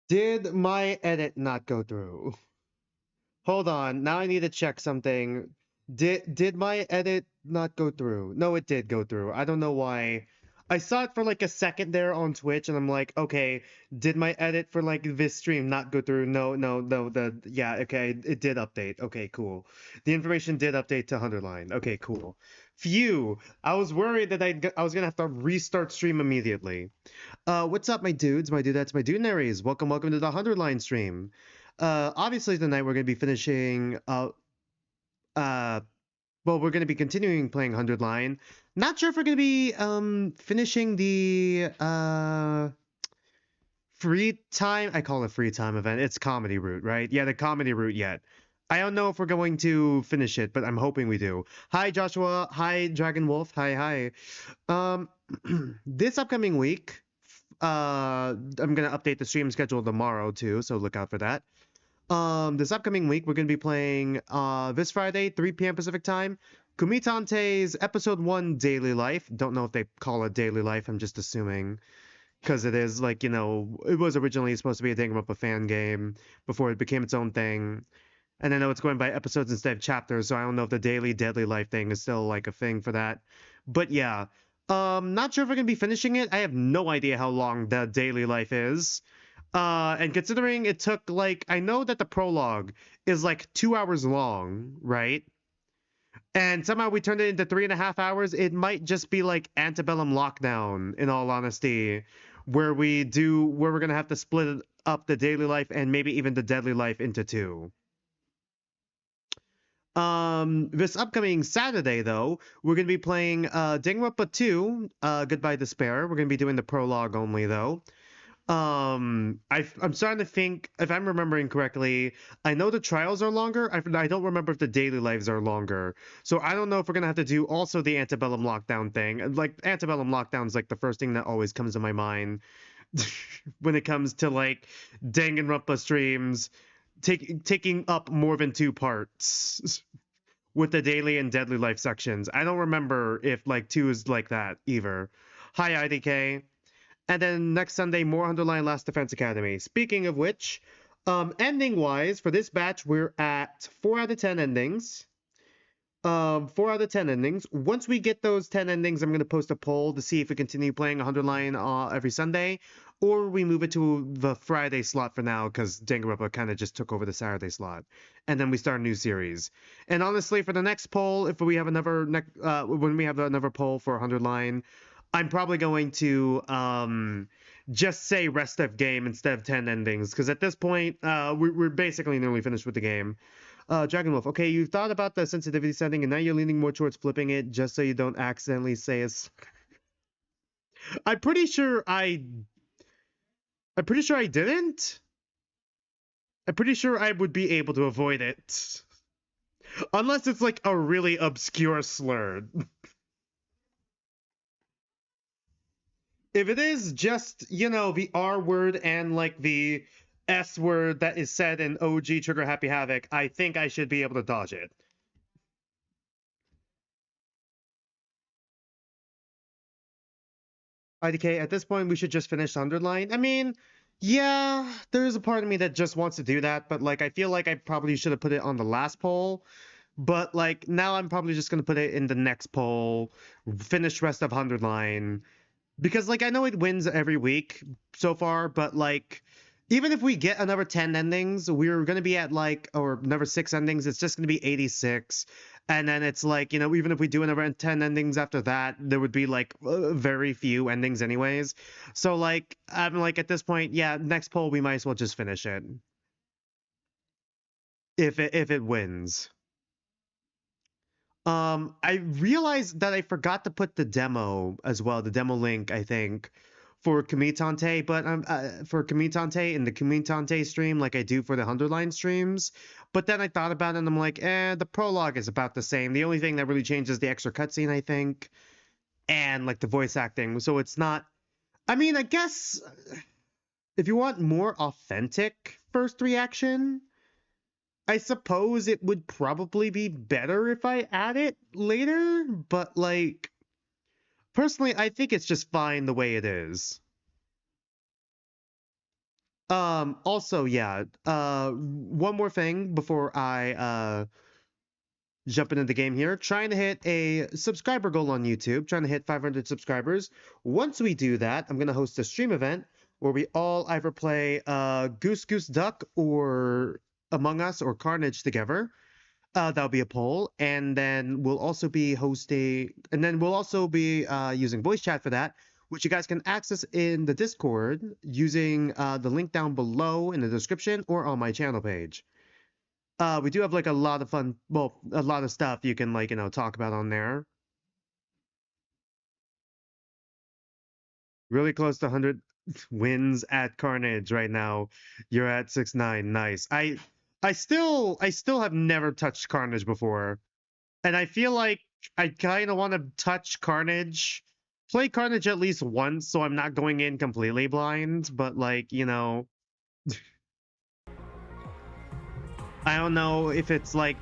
Did my edit not go through? Hold on, now I need to check something. Did my edit not go through? No, it did go through. I don't know why. I saw it for like a second there on Twitch, and I'm like, okay, did my edit for like this stream not go through? No, no, no. Yeah, okay, it did update. Okay, cool. The information did update to 100 line. Okay, cool. Phew. I was worried that I was gonna have to restart stream immediately. What's up, my dudes, my dudettes, my dudenaries? Welcome to the 100 line stream. Obviously tonight we're gonna be finishing. Uh, well, we're gonna be continuing playing 100 line. Not sure if we're gonna be finishing the free time. I call it free time event. It's comedy route, right? Yeah, the comedy route yet. I don't know if we're going to finish it, but I'm hoping we do. Hi, Joshua. Hi, Dragon Wolf. Hi, hi. Um, this upcoming week, I'm gonna update the stream schedule tomorrow too, so look out for that. This upcoming week we're gonna be playing this Friday, 3 p.m. Pacific time, Kumitante's episode 1 Daily Life. Don't know if they call it Daily Life, I'm just assuming. Because it is like, it was originally supposed to be a Danganronpa fan game before it became its own thing. And I know it's going by episodes instead of chapters, so I don't know if the daily deadly life thing is still like a thing for that. But yeah. Not sure if we're gonna be finishing it. I have no idea how long the daily life is. And considering it took like I know that the prologue is like 2 hours long, right? And somehow we turned it into 3.5 hours. It might just be like Antebellum Lockdown, in all honesty, where we're gonna have to split up the daily life and maybe even the deadly life into two. This upcoming Saturday, though, we're going to be playing Danganronpa 2, Goodbye Despair. We're going to be doing the prologue only, though. I'm starting to think, if I'm remembering correctly, I know the trials are longer. I don't remember if the daily lives are longer. So I don't know if we're going to have to do also the Antebellum Lockdown thing. Like, Antebellum Lockdown is like the first thing that always comes to my mind when it comes to like Danganronpa streams taking up more than 2 parts with the daily and deadly life sections. I don't remember if like 2 is like that either. Hi IDK. And then next Sunday, more Underline Last Defense Academy. Speaking of which, ending wise for this batch, we're at 4 out of 10 endings. 4 out of 10 endings. Once we get those 10 endings, I'm going to post a poll to see if we continue playing Underline every Sunday, or we move it to the Friday slot for now because Danganronpa kind of just took over the Saturday slot, and then we start a new series. And honestly, for the next poll, if we have another when we have another poll for 100 line, I'm probably going to just say rest of game instead of 10 endings because at this point, we're basically nearly finished with the game. Dragon Wolf, okay, you thought about the sensitivity setting and now you're leaning more towards flipping it just so you don't accidentally say it's. I'm pretty sure I didn't. I'm pretty sure I would be able to avoid it. Unless it's like a really obscure slur. If it is just, the R word and like the S word that is said in OG Trigger Happy Havoc, I think I should be able to dodge it. IDK, at this point, we should just finish Underline. I mean, yeah, there's a part of me that just wants to do that, but like, I feel like I probably should have put it on the last poll. But like, now I'm probably just going to put it in the next poll, finish rest of 100 line. Because like, I know it wins every week so far, but like, even if we get another 10 endings, we're going to be at like, or another 6 endings, it's just going to be 86. And then it's like, even if we do another 10 endings after that, there would be like very few endings anyways. So like, I'm like, at this point, yeah, next poll, we might as well just finish it. If it wins. I realized that I forgot to put the demo as well, the demo link, I think, for Komitante, but for Komitante in the Komitante stream, like I do for the 100 line streams. But then I thought about it and I'm like, the prologue is about the same. The only thing that really changes is the extra cutscene, I think, and like the voice acting. So it's not. I mean, I guess if you want more authentic first reaction, I suppose it would probably be better if I add it later, but like, personally, I think it's just fine the way it is. Also, yeah, one more thing before I jump into the game here. Trying to hit a subscriber goal on YouTube, trying to hit 500 subscribers. Once we do that, I'm gonna host a stream event where we all either play Goose Goose Duck or Among Us or Carnage together. That'll be a poll, and then we'll also be using voice chat for that, which you guys can access in the Discord using the link down below in the description or on my channel page. We do have like a lot of fun, well, a lot of stuff you can like, talk about on there. Really close to 100 wins at Carnage right now. You're at 6-9. Nice. I still have never touched Carnage before. And I feel like I kind of want to touch Carnage, play Carnage at least once, so I'm not going in completely blind. But like, I don't know if it's like,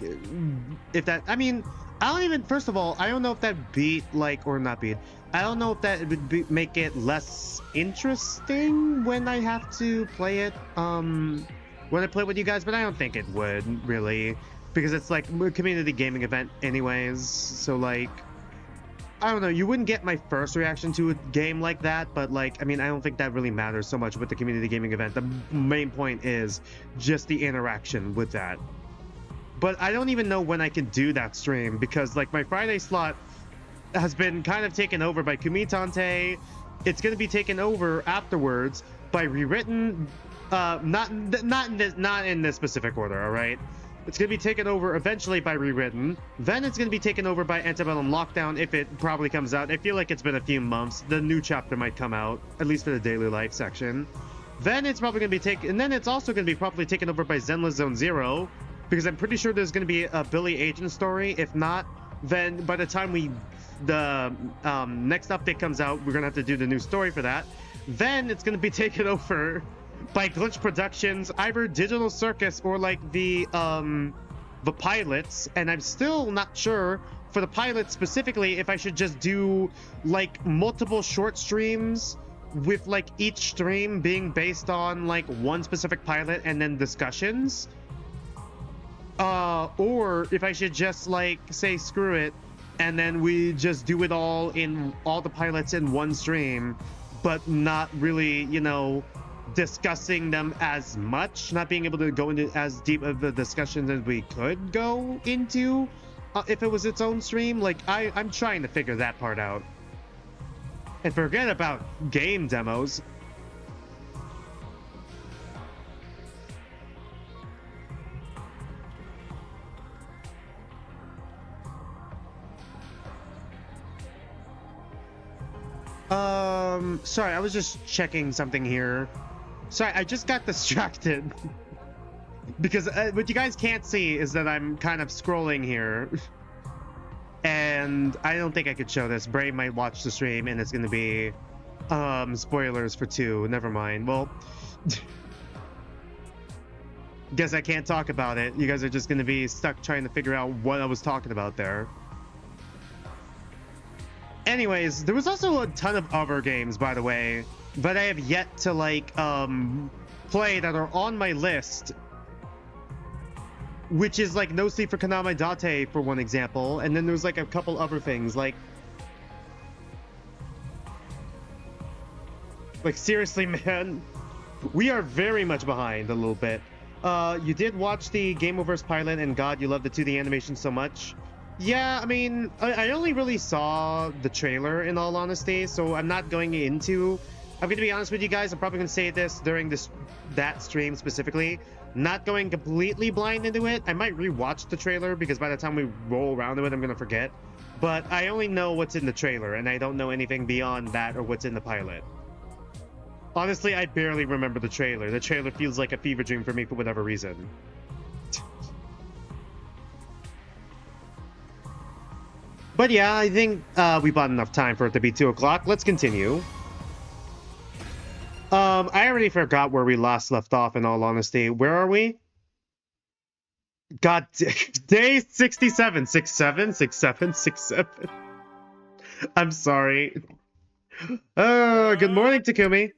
if that. I mean, I don't even. First of all, I don't know if that beat like or not beat. I don't know if that would make it less interesting when I have to play it. When I play with you guys, but I don't think it would really, because it's like a community gaming event anyways. So like, I don't know. You wouldn't get my first reaction to a game like that, but like, I mean, I don't think that really matters so much with the community gaming event. The main point is just the interaction with that. But I don't even know when I can do that stream because like my Friday slot has been kind of taken over by Kumitante. It's going to be taken over afterwards by Rewritten. Not in this specific order. All right. It's going to be taken over eventually by Rewritten. Then it's going to be taken over by Antebellum Lockdown if it probably comes out. I feel like it's been a few months. The new chapter might come out, at least for the daily life section. Then it's probably going to be taken, and then it's also going to be probably taken over by Zenless Zone Zero, because I'm pretty sure there's going to be a Billy Agent story. If not, then by the time the next update comes out, we're going to have to do the new story for that. Then it's going to be taken over by Glitch Productions, either Digital Circus or like the pilots, and I'm still not sure for the pilots specifically if I should just do like multiple short streams with like each stream being based on like one specific pilot and then discussions, or if I should just like say screw it and then we just do it all the pilots in one stream, but not really, discussing them as much, not being able to go into as deep of a discussion as we could go into if it was its own stream. Like I'm trying to figure that part out. And forget about game demos. Sorry, I was just checking something here. Sorry, I just got distracted. Because what you guys can't see is that I'm kind of scrolling here. And I don't think I could show this. Bray might watch the stream and it's going to be spoilers for 2. Never mind. Well, guess I can't talk about it. You guys are just going to be stuck trying to figure out what I was talking about there. Anyways, there was also a ton of other games, by the way, but I have yet to like play that are on my list, which is like No Sleep for Kaname Date, for one example, and then there's like a couple other things like seriously, man, we are very much behind a little bit. You did watch the Game Over's pilot, and God, you loved the 2D animation so much. Yeah, I mean, I only really saw the trailer, in all honesty, so I'm not going into... I'm going to be honest with you guys, I'm probably going to say this during that stream specifically. Not going completely blind into it. I might rewatch the trailer, because by the time we roll around to it, I'm going to forget. But I only know what's in the trailer, and I don't know anything beyond that or what's in the pilot. Honestly, I barely remember the trailer. The trailer feels like a fever dream for me for whatever reason. But yeah, I think we bought enough time for it to be 2 o'clock. Let's continue. I already forgot where we last left off, in all honesty. Where are we? God, day 67. 67, 67, 67. I'm sorry. Good morning, Takumi.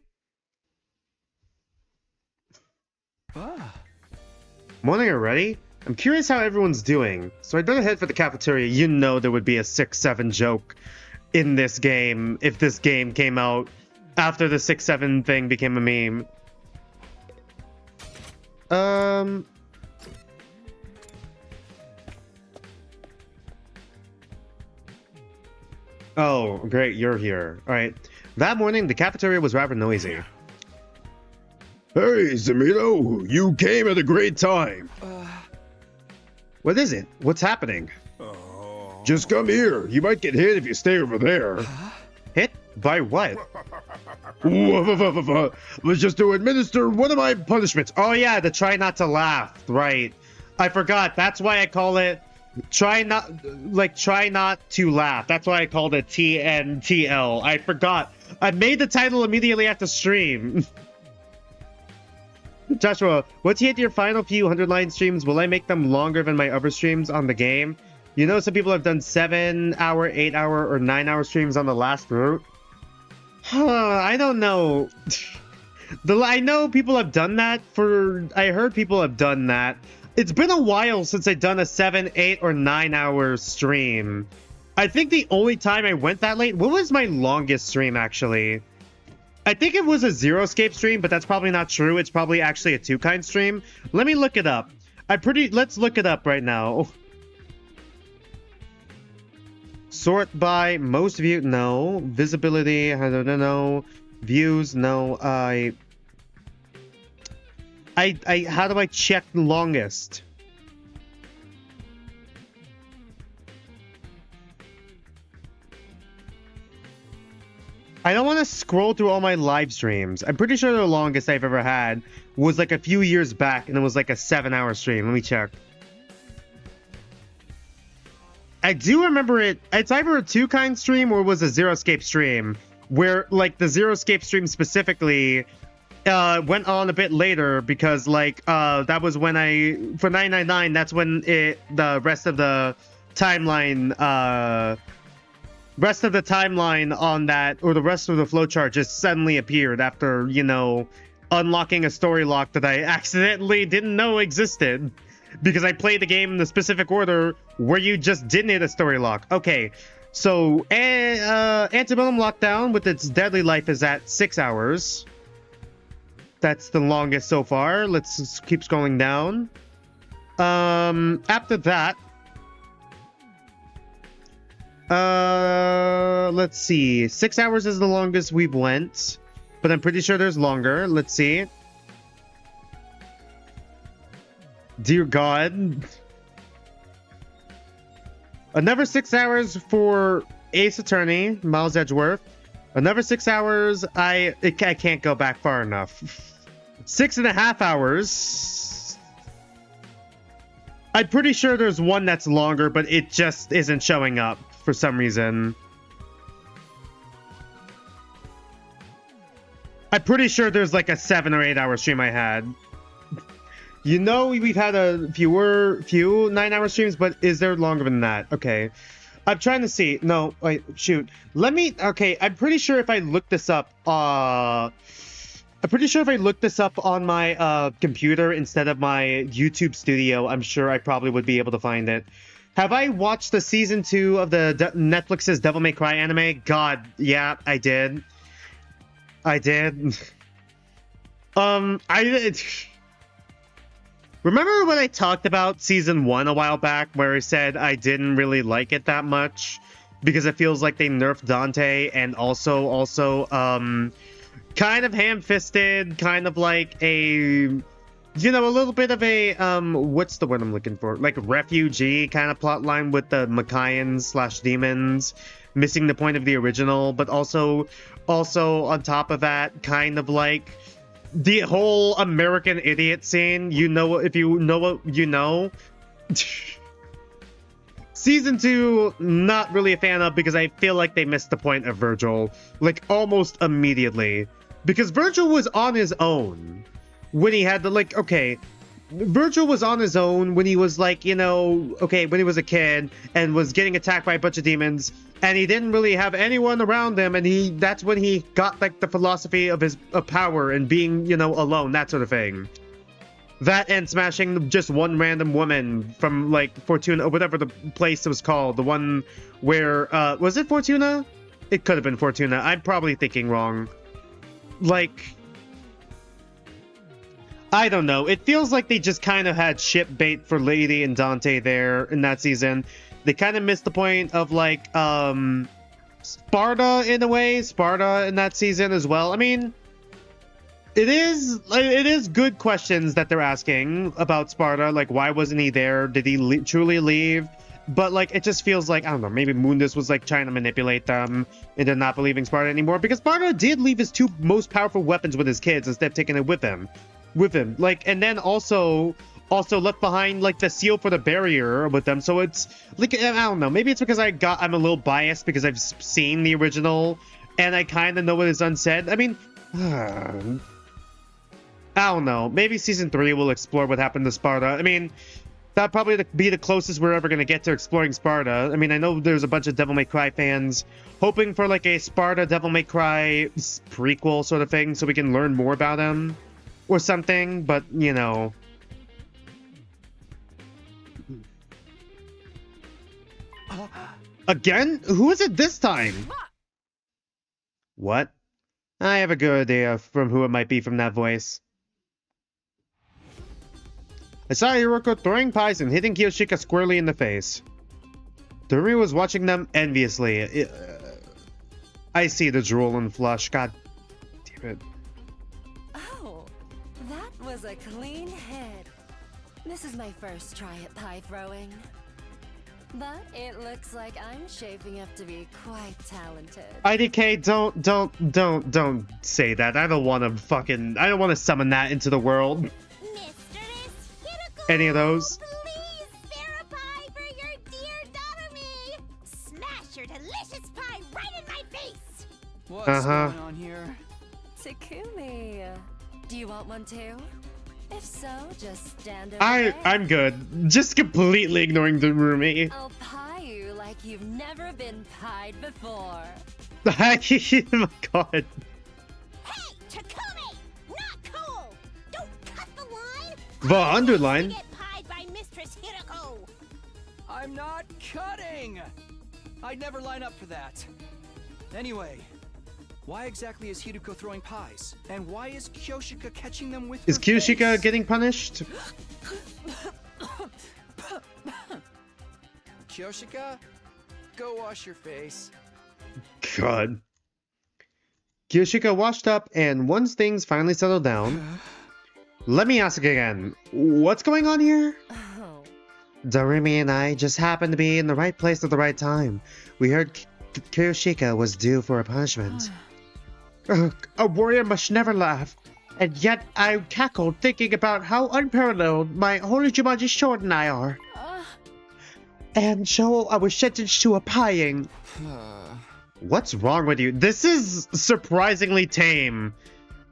Morning already? I'm curious how everyone's doing, so I'd better head for the cafeteria. You know there would be a 6-7 joke in this game if this game came out after the 6-7 thing became a meme. Oh, great, you're here. Alright. That morning, the cafeteria was rather noisy. Hey, Zamito, you came at a great time. What is it? What's happening? Just come here. You might get hit if you stay over there. Hit? By what? Was just to administer one of my punishments. Oh yeah, the try not to laugh. Right. I forgot. That's why I call it try not to laugh. That's why I called it TNTL. I forgot. I made the title immediately after stream. Joshua, once you hit your final few 100-line streams, will I make them longer than my other streams on the game? You know, some people have done 7-hour, 8-hour, or 9-hour streams on the last route. I don't know. I know people have done that I heard people have done that. It's been a while since I've done a 7, 8, or 9-hour stream. I think the only time I went that late, what was my longest stream actually? I think it was a Zero Escape stream, but that's probably not true. It's probably actually a Two Kind stream. Let me look it up. Let's look it up right now. Sort by most view, no. Visibility, I don't know. Views, no. How do I check longest? I don't want to scroll through all my live streams. I'm pretty sure the longest I've ever had was like a few years back, and it was like a 7-hour stream. Let me check. I do remember it. It's either a Two Kind stream or it was a Zero Escape stream, where like the Zero Escape stream specifically went on a bit later because like that was when for 999. That's when the rest of the timeline on that, or the rest of the flowchart, just suddenly appeared after, you know, unlocking a story lock that I accidentally didn't know existed because I played the game in the specific order where you just didn't hit a story lock. Okay, so Antebellum Lockdown with its deadly life is at 6 hours. That's the longest so far. Let's just keep scrolling down. After that, let's see. 6 hours is the longest we've went, but I'm pretty sure there's longer. Let's see. Dear God. Another 6 hours for Ace Attorney, Miles Edgeworth. Another 6 hours. I can't go back far enough. 6.5 hours. I'm pretty sure there's one that's longer, but it just isn't showing up for some reason. I'm pretty sure there's like a 7 or 8 hour stream I had. You know, we've had a few 9-hour streams, but is there longer than that? Okay. I'm trying to see. No, wait, shoot. Okay, I'm pretty sure if I look this up, on my computer instead of my YouTube studio, I'm sure I probably would be able to find it. Have I watched the season 2 of the Netflix's Devil May Cry anime? God, yeah, I did. Remember when I talked about season 1 a while back, where I said I didn't really like it that much because it feels like they nerfed Dante, and also kind of ham-fisted, kind of like a, you know, a little bit of a what's the word I'm looking for? Like refugee kind of plotline with the Makaians/demons, missing the point of the original, but also on top of that, kind of like the whole American Idiot scene. You know, if you know what you know. Season 2, not really a fan of because I feel like they missed the point of Virgil, like almost immediately. Because Virgil was on his own when he had the, like, okay, Virgil was on his own when he was like, you know, okay, when he was a kid and was getting attacked by a bunch of demons, and he didn't really have anyone around him, and that's when he got like the philosophy of his power and being, you know, alone, that sort of thing. That and smashing just one random woman from, like, Fortuna, or whatever the place was called. The one where, was it Fortuna? It could have been Fortuna. I'm probably thinking wrong. Like, I don't know. It feels like they just kind of had ship bait for Lady and Dante there in that season. They kind of missed the point of, like, Sparta in a way. Sparta in that season as well. I mean, it is good questions that they're asking about Sparta. Like, why wasn't he there? Did he truly leave? But, like, it just feels like, I don't know, maybe Mundus was, like, trying to manipulate them into not believing Sparta anymore. Because Sparta did leave his 2 most powerful weapons with his kids instead of taking it with him. Like, and then also left behind, like, the seal for the barrier with them. So it's, like, I don't know. Maybe it's because I'm a little biased because I've seen the original and I kind of know what is unsaid. I mean, I don't know. Maybe season 3 will explore what happened to Sparta. I mean, that'd probably be the closest we're ever going to get to exploring Sparta. I mean, I know there's a bunch of Devil May Cry fans hoping for, like, a Sparta Devil May Cry prequel sort of thing so we can learn more about him or something, but, you know. Again? Who is it this time? What? I have a good idea from who it might be from that voice. I saw Hiroko throwing pies and hitting Kiyoshika squarely in the face. Doremi was watching them enviously. I see the drool and flush. God damn it. Oh, that was a clean hit. This is my first try at pie throwing. But it looks like I'm shaping up to be quite talented. IDK, don't say that. I don't want to summon that into the world. Any of those? Please spare a pie for your dear Doremi. Smash your delicious pie right in my face. What's going on here? Takumi, do you want one too? If so, just stand over there. I'm good. Just completely ignoring the roomie. I'll pie you like you've never been pied before. Oh my god. Hey, Takumi! Not cool! Don't cut the line! The underline? Get pied by Mistress Hiroko! I'm not cutting! I'd never line up for that. Anyway, why exactly is Hiroko throwing pies? And why is Kyoshika catching them with Is her Kyoshika face? getting punished? Kyoshika, go wash your face. God. Kyoshika washed up, and once things finally settled down, let me ask again, what's going on here? Oh, Doremi and I just happened to be in the right place at the right time. We heard Kyoshika was due for a punishment. A warrior must never laugh. And yet I cackled thinking about how unparalleled my holy Jumanji Short and I are. And so I was sentenced to a pieing. What's wrong with you? This is surprisingly tame,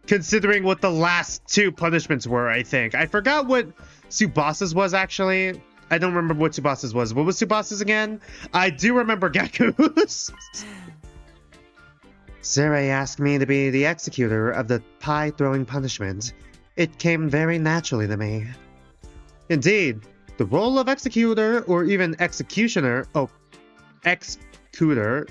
considering what the last 2 punishments were, I think. I forgot what Tsubasa's was, actually. I don't remember what Tsubasa's was. What was Tsubasa's again? I do remember Gaku's. Sarai asked me to be the executor of the pie-throwing punishment. It came very naturally to me. Indeed, the role of executor, or even executioner... Oh, executor...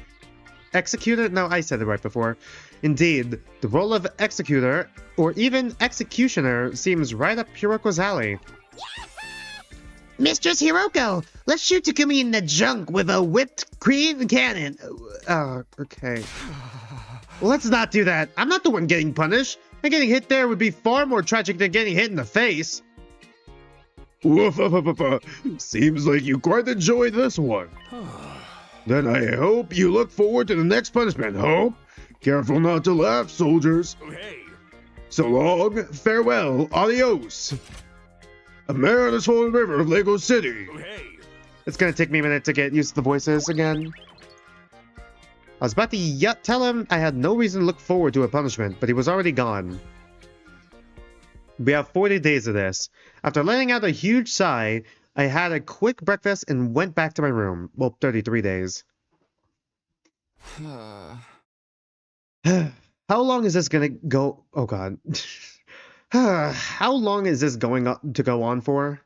Executor? No, I said it right before. Indeed, the role of executor, or even executioner, seems right up Hiroko's alley. Mistress Hiroko, let's shoot Takumi in the junk with a whipped cream cannon. Okay. Let's not do that. I'm not the one getting punished. And getting hit there would be far more tragic than getting hit in the face. Seems like you quite enjoyed this one. Then I hope you look forward to the next punishment, Hope. Careful not to laugh, soldiers. Hey. So long, farewell, adios. A mare on the swollen river of Lagos City. Hey. It's gonna take me a minute to get used to the voices again. I was about to tell him I had no reason to look forward to a punishment, but he was already gone. We have 40 days of this. After letting out a huge sigh, I had a quick breakfast and went back to my room. Well, 33 days. How long is this gonna go? Oh god. How long is this going to go on for?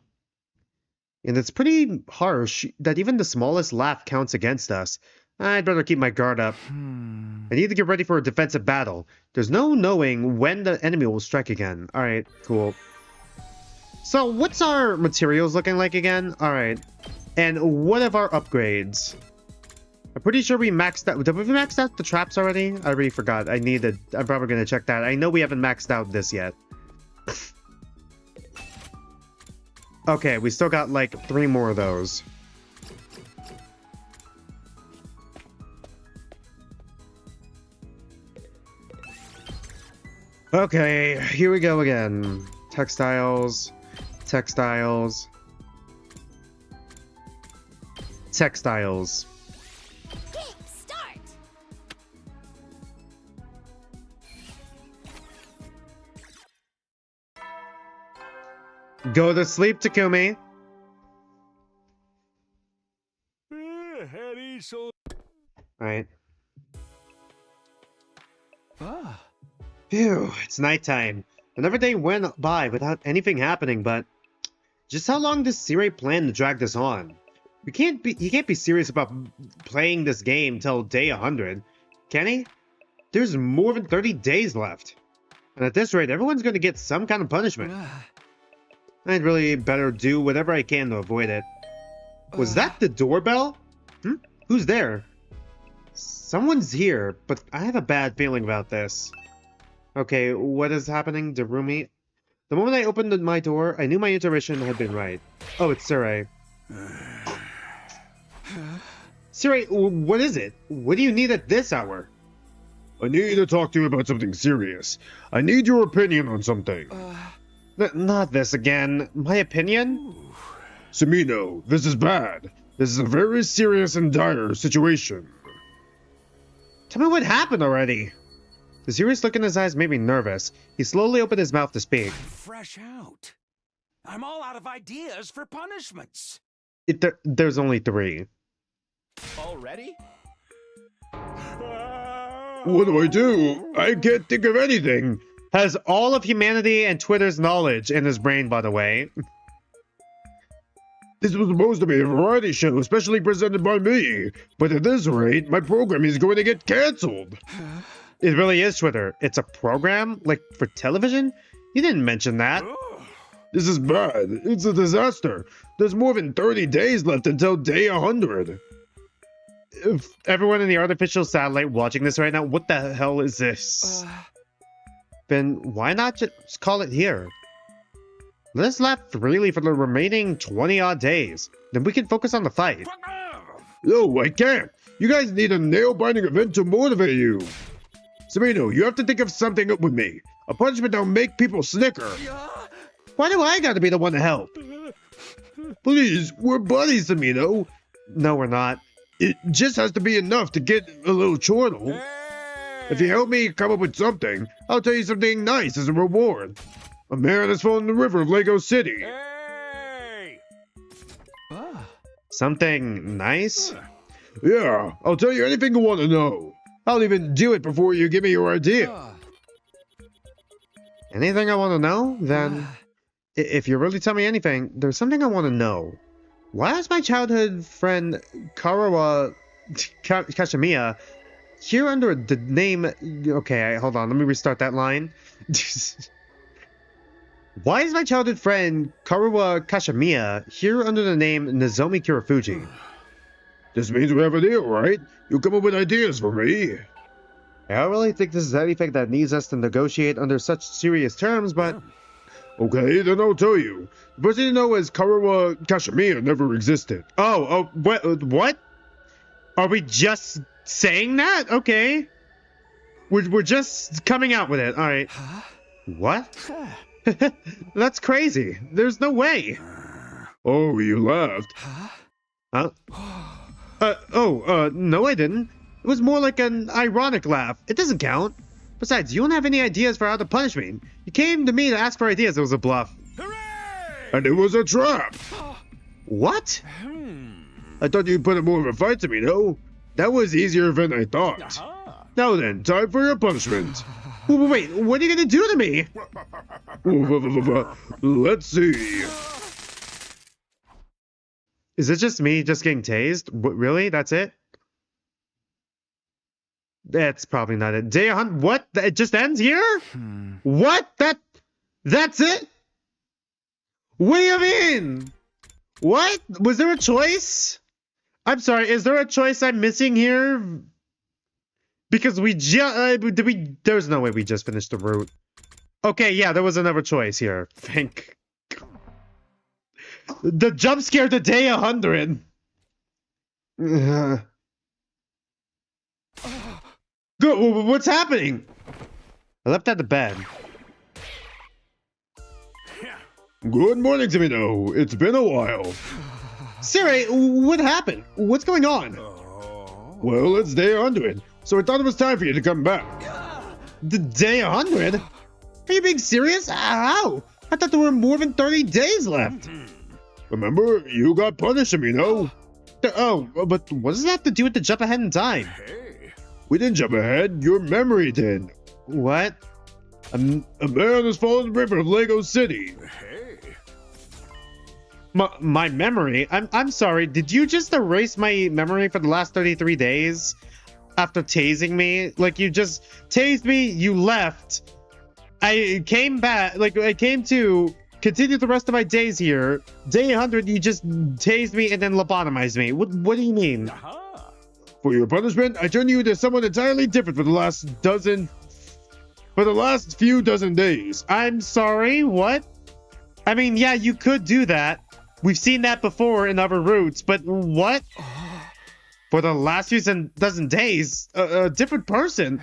And it's pretty harsh that even the smallest laugh counts against us. I'd better keep my guard up. I need to get ready for a defensive battle. There's no knowing when the enemy will strike again. Alright, cool. So, what's our materials looking like again? Alright. And what of our upgrades? I'm pretty sure we maxed out... Did we max out the traps already? I already forgot. I'm probably going to check that. I know we haven't maxed out this yet. Okay, we still got like 3 more of those. Okay, here we go again. Textiles. Textiles. Textiles. Game start. Go to sleep, Takumi. Alright. Phew, it's nighttime. Another day went by without anything happening, but just how long does Sirei plan to drag this on? He can't be serious about playing this game till day 100, can he? There's more than 30 days left. And at this rate, everyone's going to get some kind of punishment. I'd really better do whatever I can to avoid it. Was that the doorbell? Who's there? Someone's here, but I have a bad feeling about this. Okay, what is happening, Darumi? The moment I opened my door, I knew my intuition had been right. Oh, it's Sirei. Sirei, what is it? What do you need at this hour? I need to talk to you about something serious. I need your opinion on something. Not this again. My opinion? Sumino, this is bad. This is a very serious and dire situation. Tell me what happened already. The serious look in his eyes made me nervous. He slowly opened his mouth to speak. Fresh out. I'm all out of ideas for punishments. There's only 3. Already? What do? I can't think of anything. Has all of humanity and Twitter's knowledge in his brain, by the way. This was supposed to be a variety show, especially presented by me. But at this rate, my program is going to get cancelled. It really is Twitter. It's a program? Like, for television? You didn't mention that. This is bad. It's a disaster. There's more than 30 days left until day 100. If everyone in the artificial satellite watching this right now, what the hell is this? Then why not just call it here? Let us laugh freely for the remaining 20-odd days. Then we can focus on the fight. No, I can't. You guys need a nail-biting event to motivate you. Sumino, you have to think of something up with me. A punishment that'll make people snicker. Why do I gotta be the one to help? Please, we're buddies, Sumino. No, we're not. It just has to be enough to get a little chortle. If you help me come up with something, I'll tell you something nice as a reward. A man has fallen in the river of Lego City. Something nice? Yeah, I'll tell you anything you want to know. I'll even do it before you give me your idea. Anything I want to know? Then, if you really tell me anything, there's something I want to know. Why is my childhood friend Karawa Kashimiya here under the name... Okay, hold on, let me restart that line. Why is my childhood friend Karawa Kashimiya here under the name Nozomi Kirifuji? This means we have a deal, right? You come up with ideas for me. I don't really think this is anything that needs us to negotiate under such serious terms, but... Okay, then I'll tell you. The person you know as Karawa Kashimiya never existed. What? Are we just saying that? Okay. We're just coming out with it. All right. What? That's crazy. There's no way. Oh, you laughed. Huh? No, I didn't. It was more like an ironic laugh. It doesn't count. Besides, you don't have any ideas for how to punish me. You came to me to ask for ideas. It was a bluff. Hooray! And it was a trap. What? I thought you'd put up more of a fight to me, no? That was easier than I thought. Now then, time for your punishment. Wait, what are you gonna do to me? Let's see. Is it just me just getting tased? Really? That's it? That's probably not it. Day 100. What? It just ends here? What? That's it? What do you mean? What? Was there a choice? I'm sorry, is there a choice I'm missing here? Because we just there's no way we just finished the route. Okay, yeah, there was another choice here. Thank the jump scare to day 100. Good. What's happening? I left at the bed. Good morning, Tomino. It's been a while. Siri, what happened? What's going on? Well, it's day 100, so I thought it was time for you to come back. The day 100? Are you being serious? How? I thought there were more than 30 days left. Remember, you got punished, Tomino. Oh, but what does that have to do with the jump ahead in time? We didn't jump ahead. Your memory did. What? A man has fallen in the river of Lego City. My memory? I'm sorry, did you just erase my memory for the last 33 days? After tasing me? Like, you just tased me, you left. I came back, like, I came to continue the rest of my days here. Day 100, you just tased me and then lobotomized me. What do you mean? For your punishment, I turned you into someone entirely different for the last few dozen days. I'm sorry, what? I mean, yeah, you could do that. We've seen that before in other routes, but what? For the last few dozen days, a different person.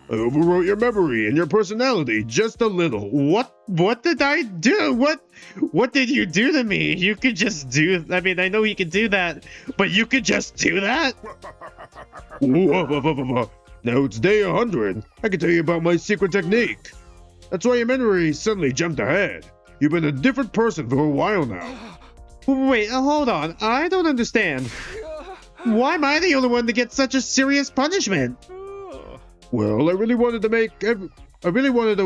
I overwrote your memory and your personality just a little. What did I do? What did you do to me? You could just do, I mean, I know you could do that, but you could just do that? Now it's day 100. I can tell you about my secret technique. That's why your memory suddenly jumped ahead. You've been a different person for a while now. Wait, hold on. I don't understand. Why am I the only one to get such a serious punishment? Well, I really wanted a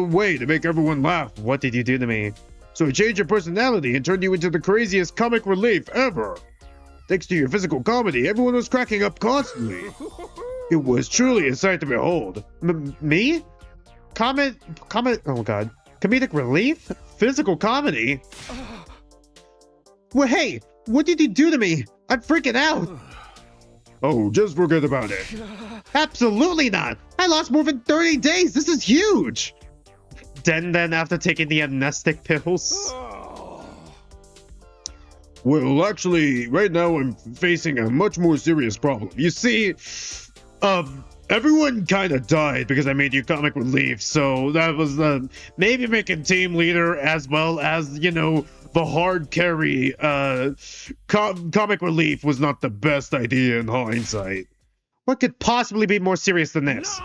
way to make everyone laugh. What did you do to me? So I changed your personality and turned you into the craziest comic relief ever. Thanks to your physical comedy, everyone was cracking up constantly. It was truly a sight to behold. Me? Oh god. Comedic relief? Physical comedy? Well, hey, what did you do to me? I'm freaking out. Oh, just forget about it. Absolutely not. I lost more than 30 days. This is huge. Then after taking the amnestic pills. Well, actually, right now I'm facing a much more serious problem. You see, everyone kind of died because I made you comic relief, so that was maybe making team leader as well as, you know, the hard carry comic relief was not the best idea in hindsight. What could possibly be more serious than this?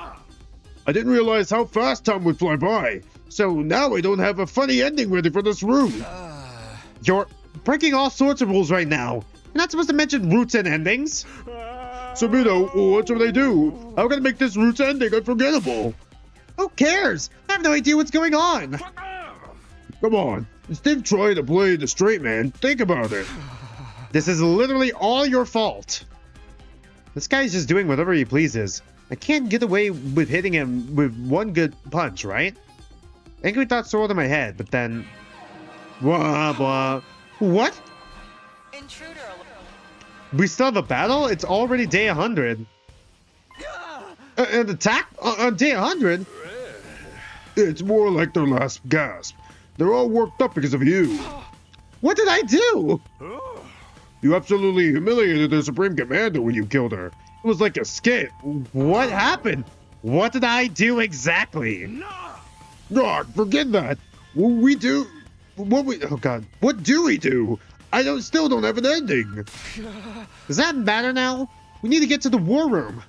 I didn't realize how fast time would fly by, so now I don't have a funny ending ready for this route. You're breaking all sorts of rules right now. You're not supposed to mention routes and endings. Sabino, what should I do? How can I make this route's ending unforgettable? Who cares? I have no idea what's going on. Come on, instead of trying to play the straight man, think about it. This is literally all your fault. This guy's just doing whatever he pleases. I can't get away with hitting him with one good punch, right? Angry thoughts swirled in my head, but then... Blah, blah. What? Intruder alert. We still have a battle? It's already day 100. An attack on day 100? It's more like their last gasp. They're all worked up because of you. What did I do? You absolutely humiliated their Supreme Commander when you killed her. It was like a skit. What happened? What did I do exactly? God, forget that. Oh god, what do we do? Still don't have an ending. Does that matter now? We need to get to the war room.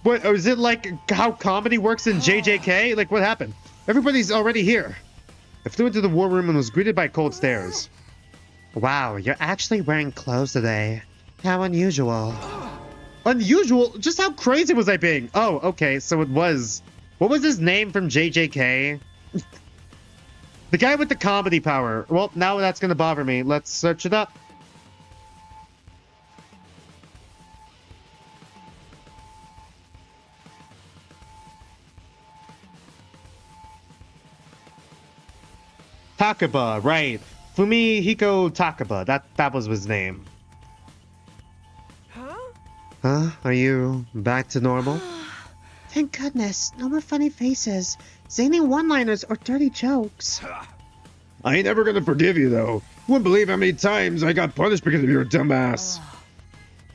What, is it like how comedy works in JJK? Like, what happened? Everybody's already here. I flew into the war room and was greeted by cold stares. Wow, you're actually wearing clothes today. How unusual. Unusual? Just how crazy was I being? Oh, okay, so it was What was his name from JJK? The guy with the comedy power. Well, now that's gonna bother me. Let's search it up. Takaba, right. Fumihiko Takaba. That was his name. Huh? Are you back to normal? Thank goodness. No more funny faces, zany one-liners, or dirty jokes. I ain't never gonna forgive you, though. Wouldn't believe how many times I got punished because of your dumbass.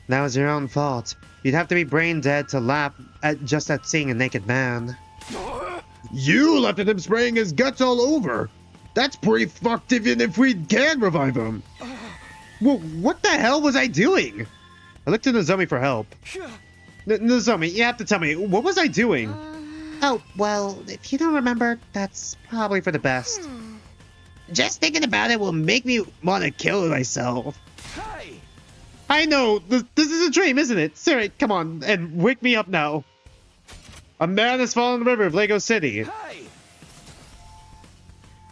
That was your own fault. You'd have to be brain dead to laugh at seeing a naked man. You left him spraying his guts all over. That's pretty fucked even if we can revive him. Well, what the hell was I doing? I looked to Nozomi for help. Nozomi, you have to tell me, what was I doing? Oh, well, if you don't remember, that's probably for the best. Just thinking about it will make me want to kill myself. Hey! I know, this is a dream, isn't it? Siri, come on, and wake me up now. A man has fallen in the river of Lego City. Hey!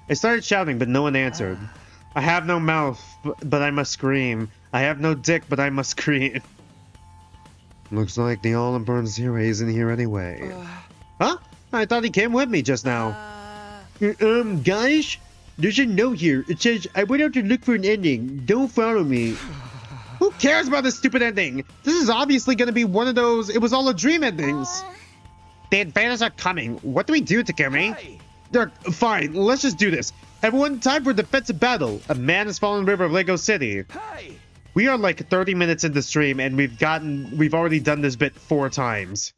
I started shouting, but no one answered. I have no mouth, but I must scream. I have no dick, but I must scream. Looks like the all-important Zero isn't here anyway. Huh? I thought he came with me just now. Guys? There's a note here. It says, I went out to look for an ending. Don't follow me. Who cares about this stupid ending? This is obviously going to be one of those it was all a dream endings. The invaders are coming. What do we do, Takumi? Hey! Fine, let's just do this. Everyone, time for a defensive battle. A man has fallen in the river of Lego City. Hey! We are like 30 minutes into stream and we've already done this bit 4 times.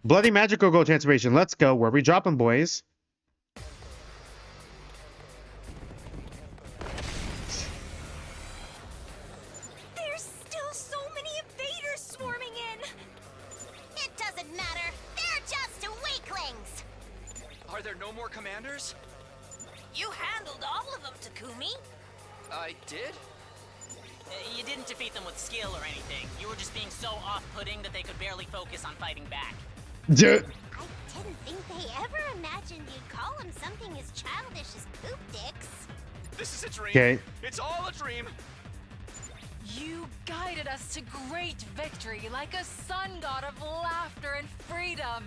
Bloody Magical Go transformation. Let's go. Where are we dropping, boys? There's still so many invaders swarming in. It doesn't matter. They're just weaklings. Are there no more commanders? You handled all of them, Takumi. I did? You didn't defeat them with skill or anything. You were just being so off-putting that they could barely focus on fighting back. I didn't think they ever imagined you'd call them something as childish as poop dicks. This is a dream. Okay. It's all a dream. You guided us to great victory like a sun god of laughter and freedom.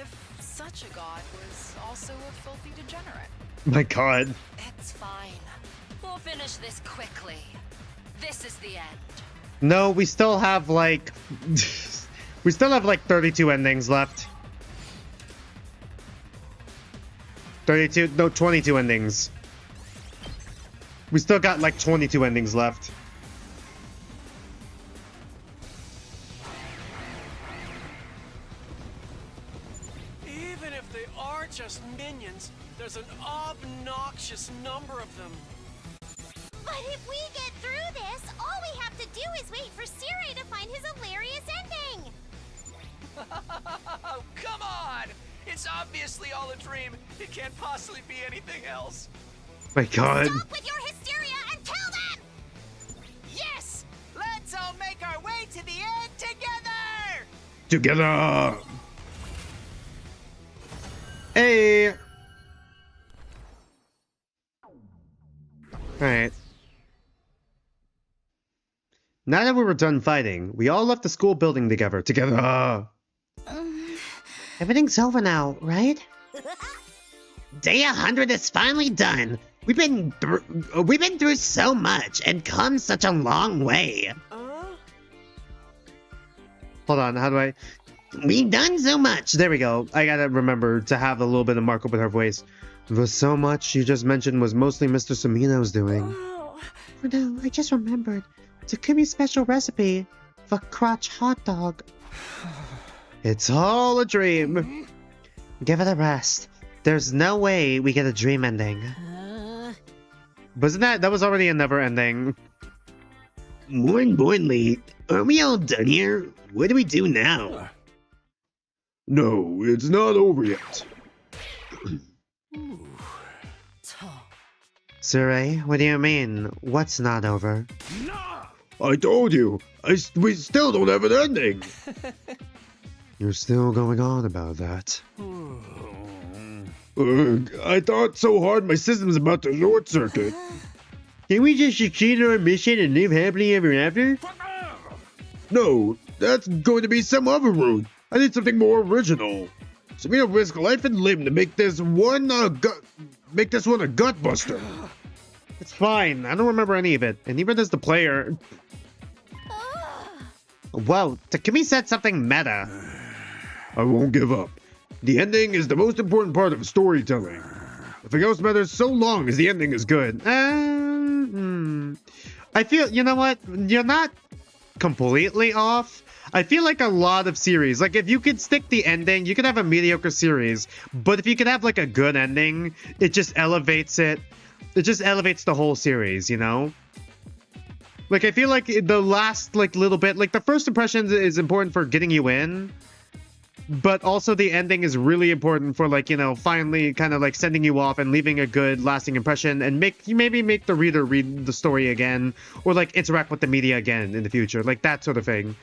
If such a god was also a filthy degenerate. My god. It's fine. We'll finish this quickly. This is the end. No, we still have like... we still have like 32 endings left. 32? No, 22 endings. We still got like 22 endings left. Even if they are just minions, there's an obnoxious number of them. But if we get through this, all we have to do is wait for Siri to find his hilarious ending. Oh, come on! It's obviously all a dream. It can't possibly be anything else. My god. Stop with your hysteria and tell them! Yes! Let's all make our way to the end together! Together! Hey! Alright. Now that we were done fighting, we all left the school building together. Everything's over now, right? Day 100 is finally done. We've been through so much and come such a long way. Hold on, how do I... We've done so much. There we go. I gotta remember to have a little bit of markup with her voice. The so much you just mentioned was mostly Mr. Samino's doing. Oh no, I just remembered. Takumi's special recipe for crotch hot dog. It's all a dream. Give it a rest. There's no way we get a dream ending. Wasn't that was already a never ending? More importantly, are we all done here? What do we do now? No, it's not over yet. Suri, what do you mean? What's not over? I told you, we still don't have an ending. You're still going on about that. I thought so hard my system's about to short circuit. Can we just succeed our mission and live happily ever after? No, that's going to be some other route. I need something more original. So we don't risk life and limb to make this one a gut buster. It's fine. I don't remember any of it, and neither does the player. Whoa, Takumi said something meta. I won't give up. The ending is the most important part of storytelling. Nothing else matters so long as the ending is good. I feel, you know what? You're not completely off. I feel like a lot of series, like if you could stick the ending, you could have a mediocre series, but if you could have like a good ending, it just elevates it. It just elevates the whole series, you know? Like I feel like the last like little bit, like the first impression is important for getting you in, but also the ending is really important for like, you know, finally kind of like sending you off and leaving a good lasting impression and maybe make the reader read the story again or like interact with the media again in the future, like that sort of thing.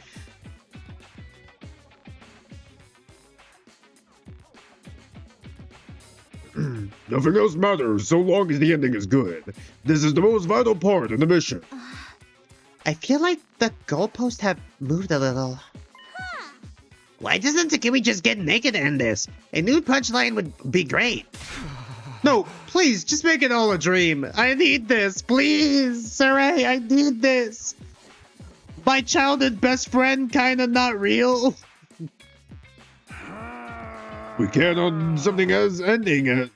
Nothing else matters so long as the ending is good. This is the most vital part of the mission. I feel like the goalposts have moved a little. Why doesn't Takumi just get naked in this? A nude punchline would be great. No, please, just make it all a dream. I need this, please. Sarai, I need this. My childhood best friend kinda not real. We can't on something as ending.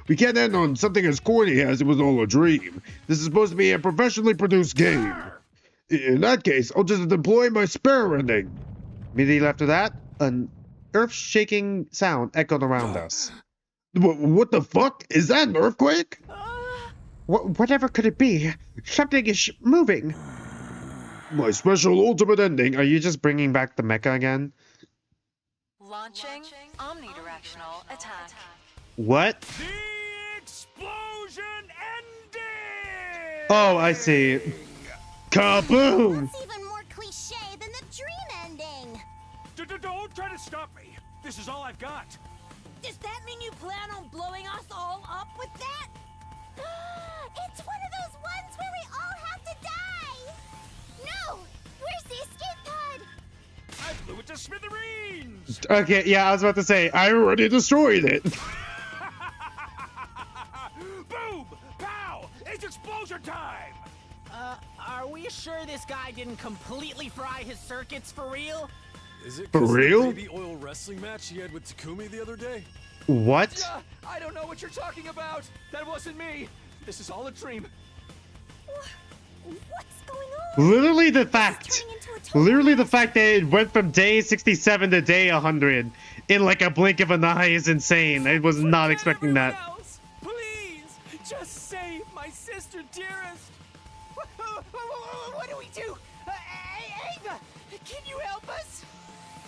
We can't end on something as corny as it was all a dream. This is supposed to be a professionally produced game. In that case, I'll just deploy my spare ending. Immediately after that, an earth-shaking sound echoed around us. What the fuck? Is that an earthquake? Whatever could it be? Something is moving. My special ultimate ending. Are you just bringing back the mecha again? Launching omnidirectional attack. What? The explosion ending! Oh, I see. Kaboom! That's even more cliche than the dream ending. Don't try to stop me. This is all I've got. Does that mean you plan on blowing us all up with that? It's one of those ones where we all have to die. No! Where's the escape pod? I blew it to smithereens! Okay, yeah, I was about to say, I already destroyed it. Boom! Pow! It's explosion time! Are we sure this guy didn't completely fry his circuits for real? Is it For 'cause of the real? baby oil wrestling match he had with Takumi the other day? what? I don't know what you're talking about. That wasn't me. This is all a dream. What's going on? Literally the fact. Turning into a total Literally the mess. fact that it went from day 67 to day 100 in like a blink of an eye is insane. I was not expecting that. Everyone else, please, just save my sister, dearest. What do we do? Ava, can you help us?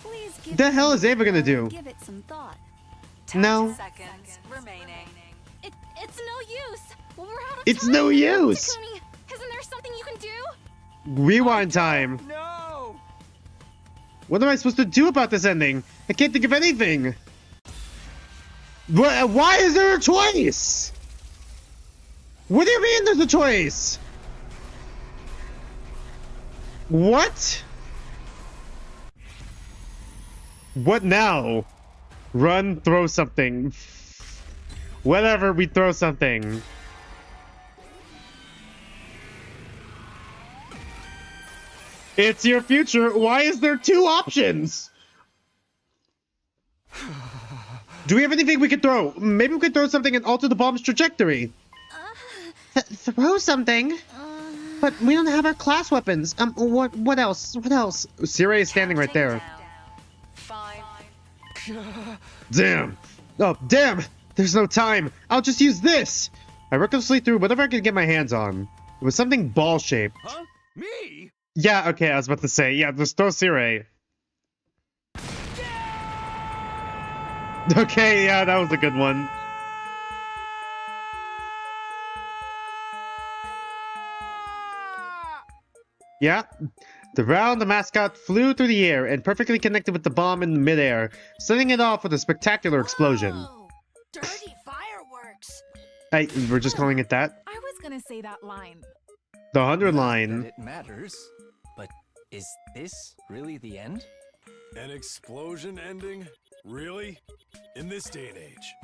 Please give The it hell some is Ava gonna do? Give it some thought. 10 No. seconds remaining. It's no use. We're out of It's time. no use. Takumi, isn't there something you can do? Rewind time. No. What am I supposed to do about this ending? I can't think of anything. Why is there a choice? What do you mean there's a choice? What? What now? Run, throw something. Whatever, we throw something. It's your future. Why is there two options? Do we have anything we could throw? Maybe we could throw something and alter the bomb's trajectory. Throw something? But we don't have our class weapons. What else? What else? Sirei is standing right there. Counting down. 5. Damn. Oh, damn. There's no time. I'll just use this. I recklessly threw whatever I could get my hands on. It was something ball-shaped. Huh? Me? Yeah, okay, I was about to say. Yeah, just throw Sirei. Okay, yeah, that was a good one. Yeah. The mascot flew through the air and perfectly connected with the bomb in midair, setting it off with a spectacular explosion. Whoa! Dirty fireworks! Hey, we're just calling it that? I was gonna say that line. The 100 Not line. that it matters, but is this really the end? An explosion ending? Really? In this day and age?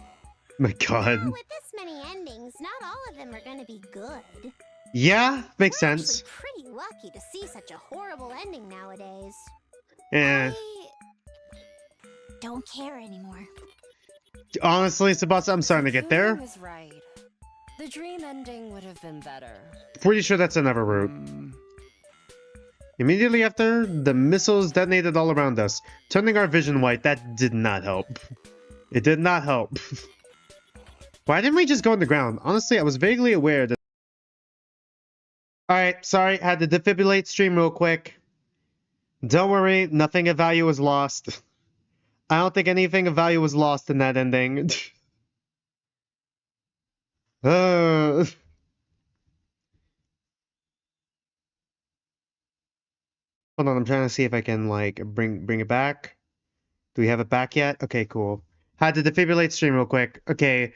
My god. Well, with this many endings, not all of them are gonna be good. Yeah, makes We're sense. actually pretty lucky to see such a horrible ending nowadays. Eh. I don't care anymore. Honestly, Sebastian, I'm starting to get there. Takumi was right. The dream ending would have been better. Pretty sure that's another route. Immediately after, the missiles detonated all around us, turning our vision white. That did not help. It did not help. Why didn't we just go on the ground? Honestly, I was vaguely aware that... Alright, sorry, had to defibrillate stream real quick. Don't worry, nothing of value was lost. I don't think anything of value was lost in that ending. Hold on, I'm trying to see if I can, like, bring it back. Do we have it back yet? Okay, cool. Had to defibrillate stream real quick. Okay.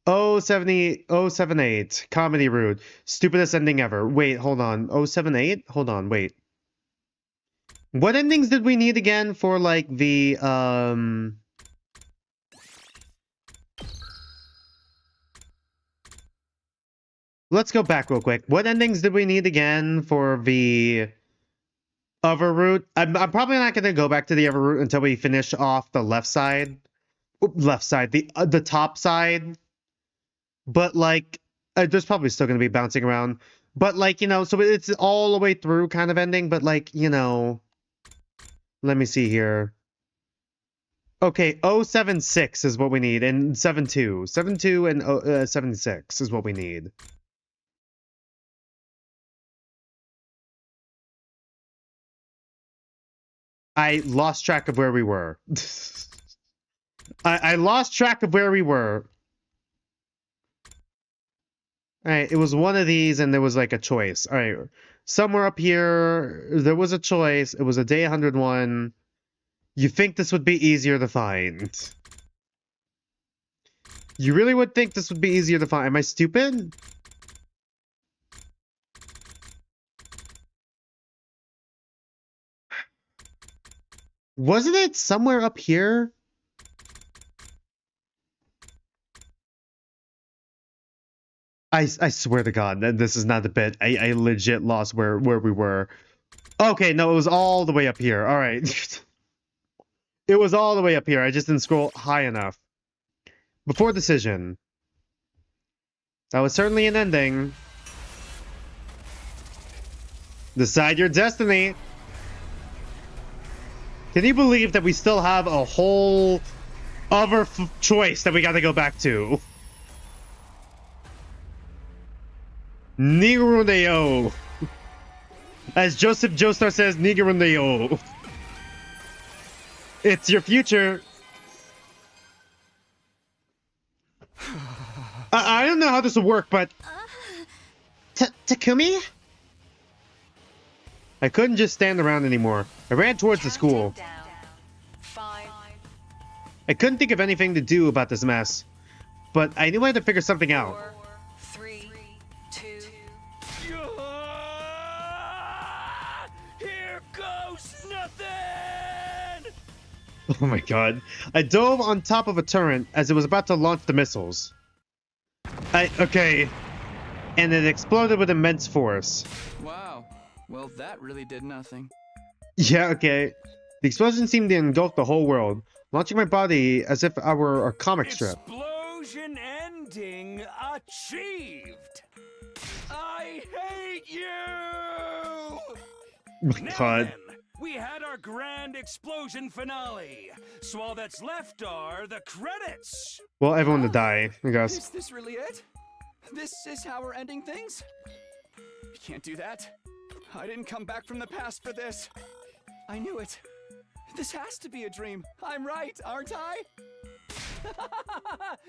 078. Comedy rude. Stupidest ending ever. Wait, hold on. 078? Hold on, wait. What endings did we need again for, like, the, Let's go back real quick. What endings did we need again for the other route? I'm probably not going to go back to the other route until we finish off the left side. Left side. The top side. But, like, there's probably still going to be bouncing around. But, like, you know, so it's all the way through kind of ending. But, like, you know... Let me see here. Okay, 076 is what we need. And 72. 72 and 76 is what we need. I lost track of where we were. I lost track of where we were. Alright, it was one of these and there was like a choice. Alright, somewhere up here, there was a choice. It was a day 101. You think this would be easier to find. You really would think this would be easier to find. Am I stupid? Wasn't it somewhere up here? I swear to God, this is not a bit. I legit lost where we were. Okay, no, it was all the way up here. All right. It was all the way up here. I just didn't scroll high enough. Before decision. That was certainly an ending. Decide your destiny. Can you believe that we still have a whole other choice that we got to go back to? Niguruneo. As Joseph Joestar says, Niguruneo. It's your future. I don't know how this will work, but... Takumi? I couldn't just stand around anymore. I ran towards the school. Down. 5, I couldn't think of anything to do about this mess, but I knew I had to figure something out. 4, 3, 2. Here goes nothing! Oh my god. I dove on top of a turret as it was about to launch the missiles. Okay. And it exploded with immense force. Wow. Well, that really did nothing. Yeah, okay. The explosion seemed to engulf the whole world, launching my body as if I were a comic strip. Explosion ending achieved! I hate you! Oh my god. Then, we had our grand explosion finale. So all that's left are the credits. Well, everyone to die, I guess. Is this really it? This is how we're ending things? You can't do that. I didn't come back from the past for this. I knew it. This has to be a dream. I'm right, aren't I?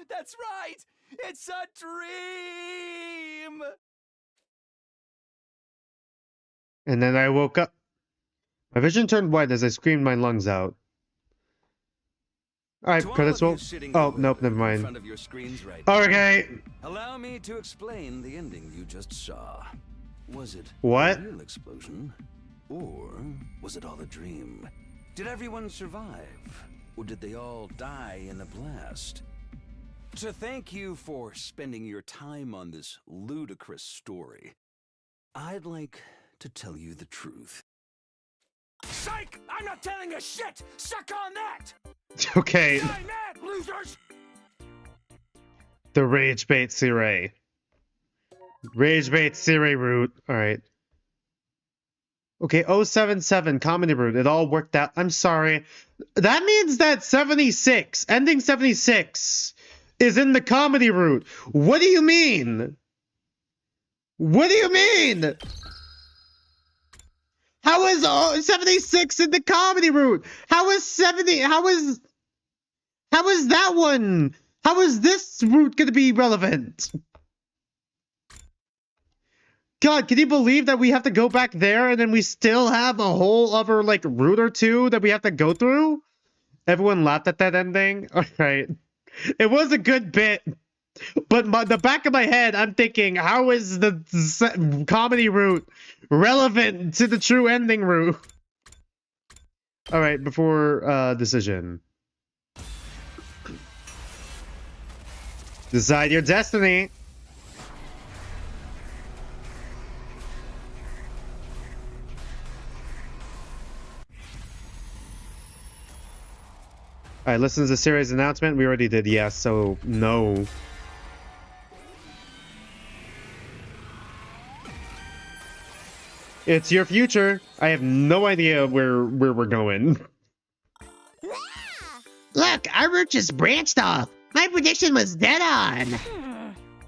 That's right! It's a dream! And then I woke up. My vision turned white as I screamed my lungs out. Alright, credits will... Oh, nope, never mind. Okay. Allow me to explain the ending you just saw. Was it What? a real explosion? Or was it all a dream? Did everyone survive? Or did they all die in the blast? To thank you for spending your time on this ludicrous story, I'd like to tell you the truth. Psych! I'm not telling you shit! Suck on that! Okay. Die mad, losers! The Rage Bait Sirei. Rage Bait Sirei route. Alright. Okay, 077 comedy route. It all worked out. I'm sorry. That means that 76, ending 76, is in the comedy route. What do you mean? What do you mean? How is 76 in the comedy route? How is that one? How is this route gonna be relevant? God, can you believe that we have to go back there and then we still have a whole other, like, route or two that we have to go through? Everyone laughed at that ending? Alright. It was a good bit. But the back of my head, I'm thinking, how is the comedy route relevant to the true ending route? Alright, before decision. Decide your destiny. Alright, listen to the series announcement. We already did yes, so no. It's your future. I have no idea where we're going. Look, our route just branched off. My prediction was dead on.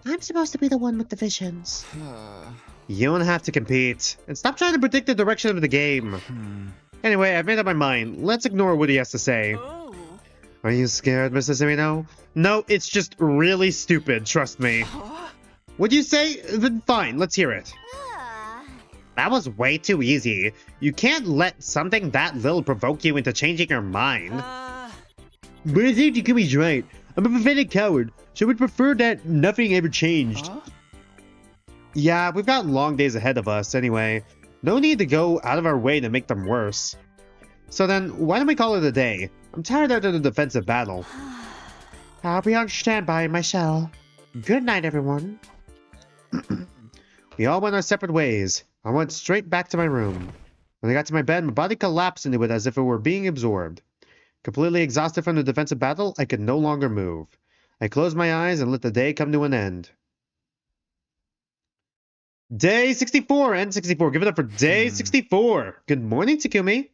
I'm supposed to be the one with the visions. You don't have to compete. And stop trying to predict the direction of the game. Anyway, I've made up my mind. Let's ignore what he has to say. Are you scared, Mr. Zimino? No, it's just really stupid, trust me. What'd you say? Then fine, let's hear it. That was way too easy. You can't let something that little provoke you into changing your mind. But I think Takumi's right. I'm a pathetic coward, so I would prefer that nothing ever changed. Yeah, we've got long days ahead of us anyway. No need to go out of our way to make them worse. So then, why don't we call it a day? I'm tired of the defensive battle. I'll be on standby in my cell. Good night, everyone. We all went our separate ways. I went straight back to my room. When I got to my bed, my body collapsed into it as if it were being absorbed. Completely exhausted from the defensive battle, I could no longer move. I closed my eyes and let the day come to an end. Day 64, N64. Give it up for day 64. Good morning, Takumi.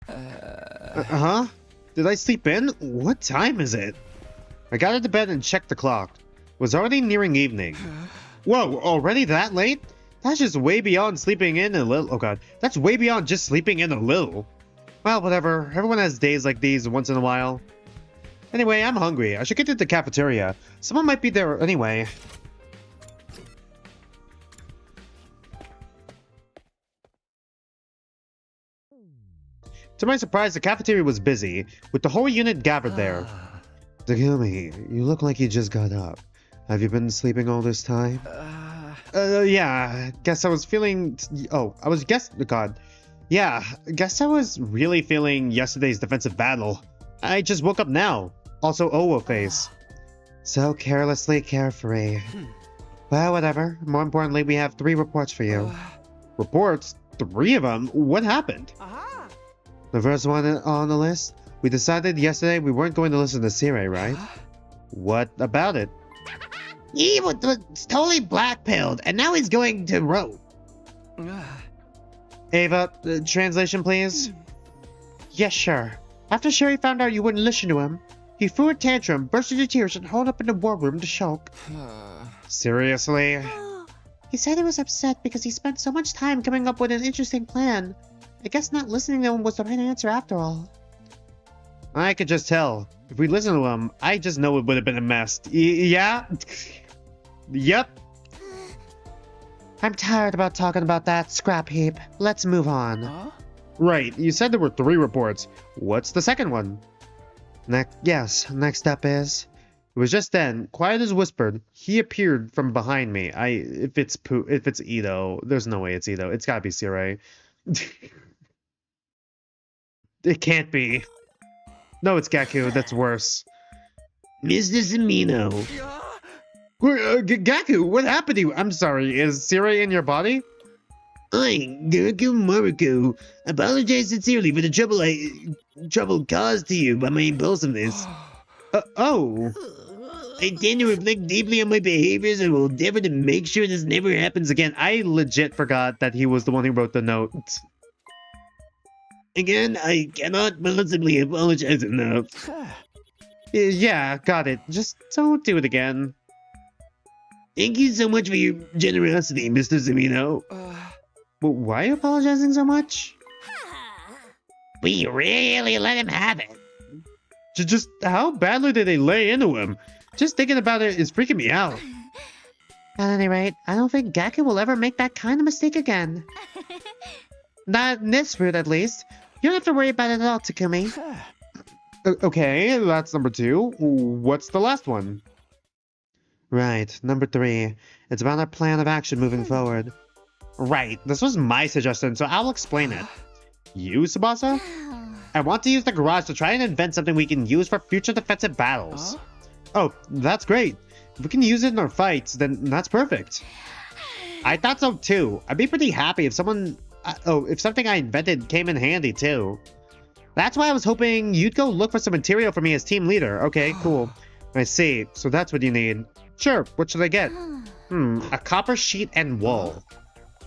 Huh? Did I sleep in? What time is it? I got into bed and checked the clock. It was already nearing evening. Whoa, already that late? That's just way beyond sleeping in a little. Oh god, that's way beyond just sleeping in a little. Well, whatever. Everyone has days like these once in a while. Anyway, I'm hungry. I should get to the cafeteria. Someone might be there anyway. To my surprise, the cafeteria was busy, with the whole unit gathered there. Takumi, you look like you just got up. Have you been sleeping all this time? Yeah, guess I was feeling... Oh, I was God. Yeah, guess I was really feeling yesterday's defensive battle. I just woke up now. Also, Owo face. So carelessly carefree. Well, whatever. More importantly, we have 3 reports for you. Reports? 3 of them? What happened? The first one on the list? We decided yesterday we weren't going to listen to Sirei, right? What about it? He was totally black-pilled, and now he's going to rope. Ava, translation please? Yes, sure. After Sherry found out you wouldn't listen to him, he threw a tantrum, burst into tears, and hauled up in the war room to sulk. Seriously? He said he was upset because he spent so much time coming up with an interesting plan. I guess not listening to him was the right answer after all. I could just tell. If we listened to him, I just know it would have been a mess. Yeah? Yep. I'm tired about talking about that scrap heap. Let's move on. Huh? Right, you said there were 3 reports. What's the second one? Next step is... It was just then, quiet as whispered, he appeared from behind me. If it's Ito, there's no way it's Ito. It's gotta be Sirei. It can't be. No, it's Gaku. That's worse. Mr. Samino. Gaku, what happened to you? I'm sorry. Is Sirei in your body? I, Gaku Maruko, apologize sincerely for the trouble caused to you by my impulsiveness. Oh. I tend to reflect deeply on my behaviors and will endeavor to make sure this never happens again. I legit forgot that he was the one who wrote the note. Again, I cannot possibly apologize enough. Yeah, got it. Just don't do it again. Thank you so much for your generosity, Mr. Zamino. But why are you apologizing so much? We really let him have it. Just how badly did they lay into him? Just thinking about it is freaking me out. At any rate, I don't think Gaku will ever make that kind of mistake again. Not in this route, at least. You don't have to worry about it at all, Takumi. Okay, that's number 2. What's the last one? Right, number 3. It's about our plan of action moving forward. Right, this was my suggestion, so I'll explain it. You, Tsubasa? I want to use the garage to try and invent something we can use for future defensive battles. Oh, that's great. If we can use it in our fights, then that's perfect. I thought so too. I'd be pretty happy if something I invented came in handy too. That's why I was hoping you'd go look for some material for me as team leader. Okay, cool. I see. So that's what you need. Sure, what should I get? A copper sheet and wool.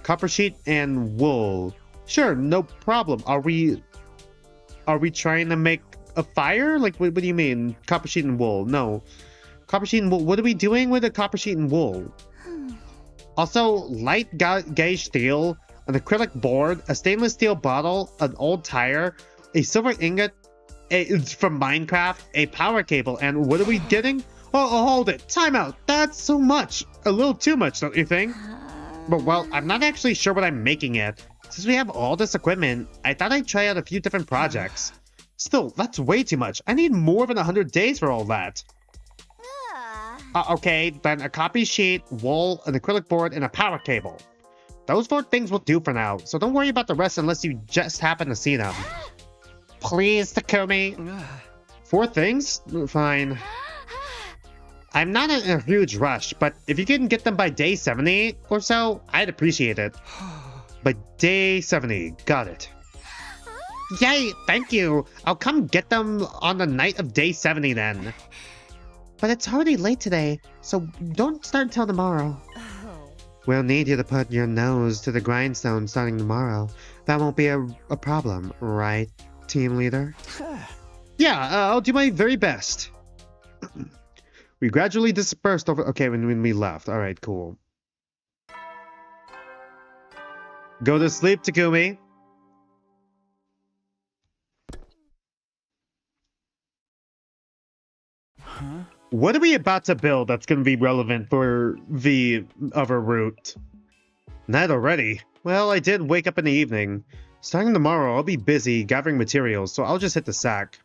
Copper sheet and wool. Sure, no problem. Are we trying to make a fire? Like, what do you mean? Copper sheet and wool? No. Copper sheet and wool. What are we doing with a copper sheet and wool? Also, light gauge steel, an acrylic board, a stainless steel bottle, an old tire, a silver ingot from Minecraft, a power cable, and what are we getting? Oh, hold it. Time out. That's so much. A little too much, don't you think? But, well, I'm not actually sure what I'm making yet. Since we have all this equipment, I thought I'd try out a few different projects. Still, that's way too much. I need more than 100 days for all that. Okay, then a copy sheet, wool, an acrylic board, and a power cable. Those 4 things will do for now, so don't worry about the rest unless you just happen to see them. Please, Takumi. 4 things? Fine. I'm not in a huge rush, but if you can get them by day 70 or so, I'd appreciate it. By day 70, got it. Yay, thank you. I'll come get them on the night of day 70 then. But it's already late today, so don't start until tomorrow. We'll need you to put your nose to the grindstone starting tomorrow. That won't be a problem, right, team leader? Yeah, I'll do my very best. We gradually dispersed over... Okay, when we left. Alright, cool. Go to sleep, Takumi. Huh? What are we about to build that's going to be relevant for the other route? Night already? Well, I did wake up in the evening. Starting tomorrow, I'll be busy gathering materials, so I'll just hit the sack.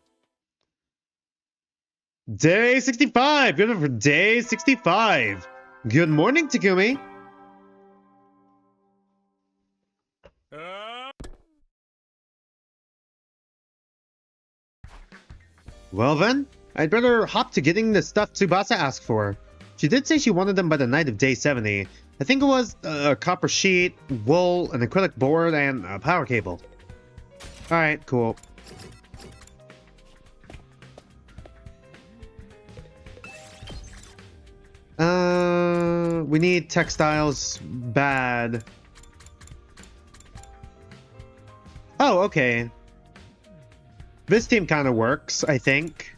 Day 65! Good for day 65! Good morning, Takumi! Well then, I'd better hop to getting the stuff Tsubasa asked for. She did say she wanted them by the night of day 70. I think it was a copper sheet, wool, an acrylic board, and a power cable. Alright, cool. We need textiles bad. Oh, okay. This team kind of works, I think.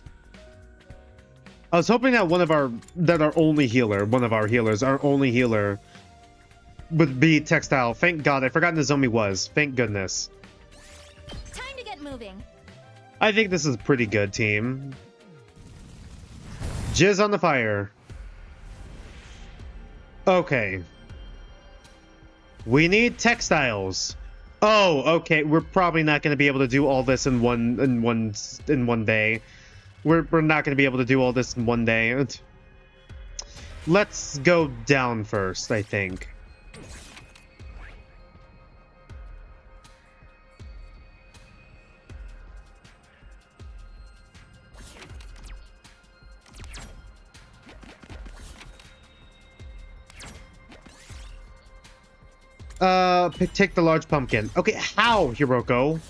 I was hoping that our only healer would be textile. Thank God, I forgot Nozomi was. Thank goodness. Time to get moving. I think this is a pretty good team. Jizz on the fire. Okay. We need textiles. Oh, okay. We're probably not going to be able to do all this in one day. We're not going to be able to do all this in one day. Let's go down first, I think. Take the large pumpkin. Okay, how, Hiroko?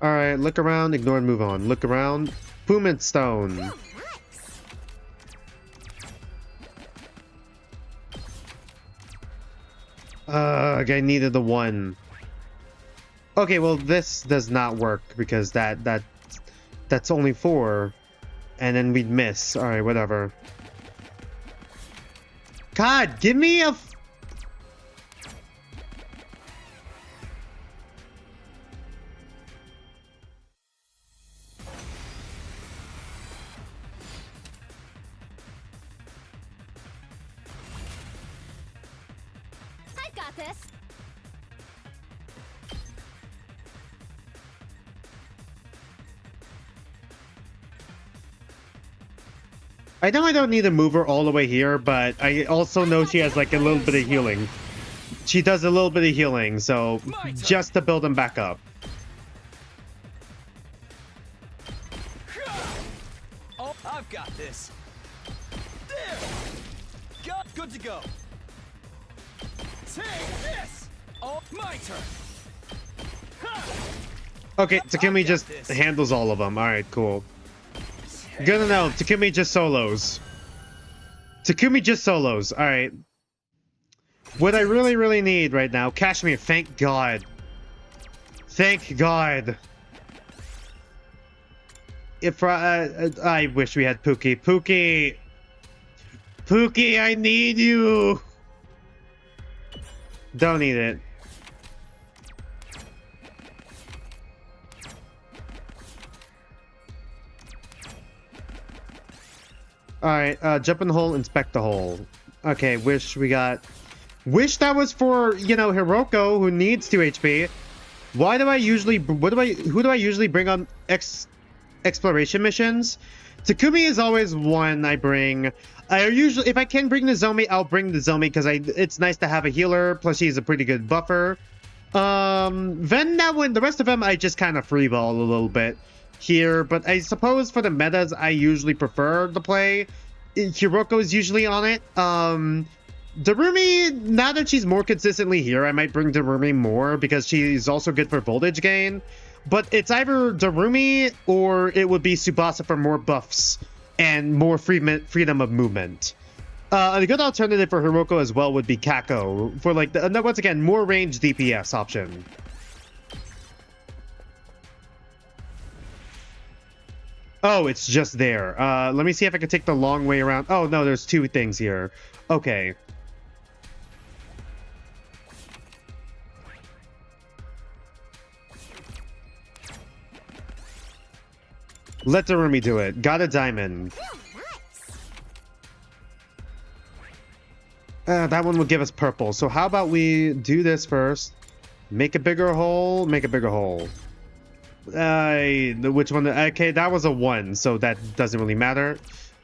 Alright, look around, ignore and move on. Look around. Pumat stone. I needed the one. Okay, well this does not work because that's only 4. And then we'd miss. Alright, whatever. God, give me a... I've got this. I know I don't need to move her all the way here, but I also know she has like a little bit of healing. She does a little bit of healing, so just to build them back up. Oh, I've got this. There. Good to go. Take this. Oh, my turn. Okay, Takumi just handles all of them. Alright, cool. Good to know. Takumi just solos. Takumi just solos. Alright. What I really need right now... Kashmir, thank God. Thank God. If I wish we had Pookie. Pookie! Pookie, I need you! Don't need it. Alright, jump in the hole, inspect the hole. Okay, wish we got... Wish that was for, you know, Hiroko, who needs 2 HP. Why do I usually... Who do I usually bring on exploration missions? Takumi is always one I bring. I usually... If I can bring Nozomi, I'll bring Nozomi, because it's nice to have a healer, plus she's a pretty good buffer. Then that one... The rest of them, I just kind of freeball a little bit here, but I suppose for the metas I usually prefer to play, Hiroko is usually on it. Darumi, now that she's more consistently here, I might bring Darumi more because she's also good for voltage gain, but it's either Darumi or it would be Tsubasa for more buffs and more freedom of movement. A good alternative for Hiroko as well would be Kako for like once again more range DPS option. Oh, it's just there. Let me see if I can take the long way around. Oh, no, there's 2 things here. Okay. Let Darumi do it. Got a diamond. That one will give us purple. So how about we do this first? Make a bigger hole. Make a bigger hole. Which one? Okay, that was a 1, so that doesn't really matter.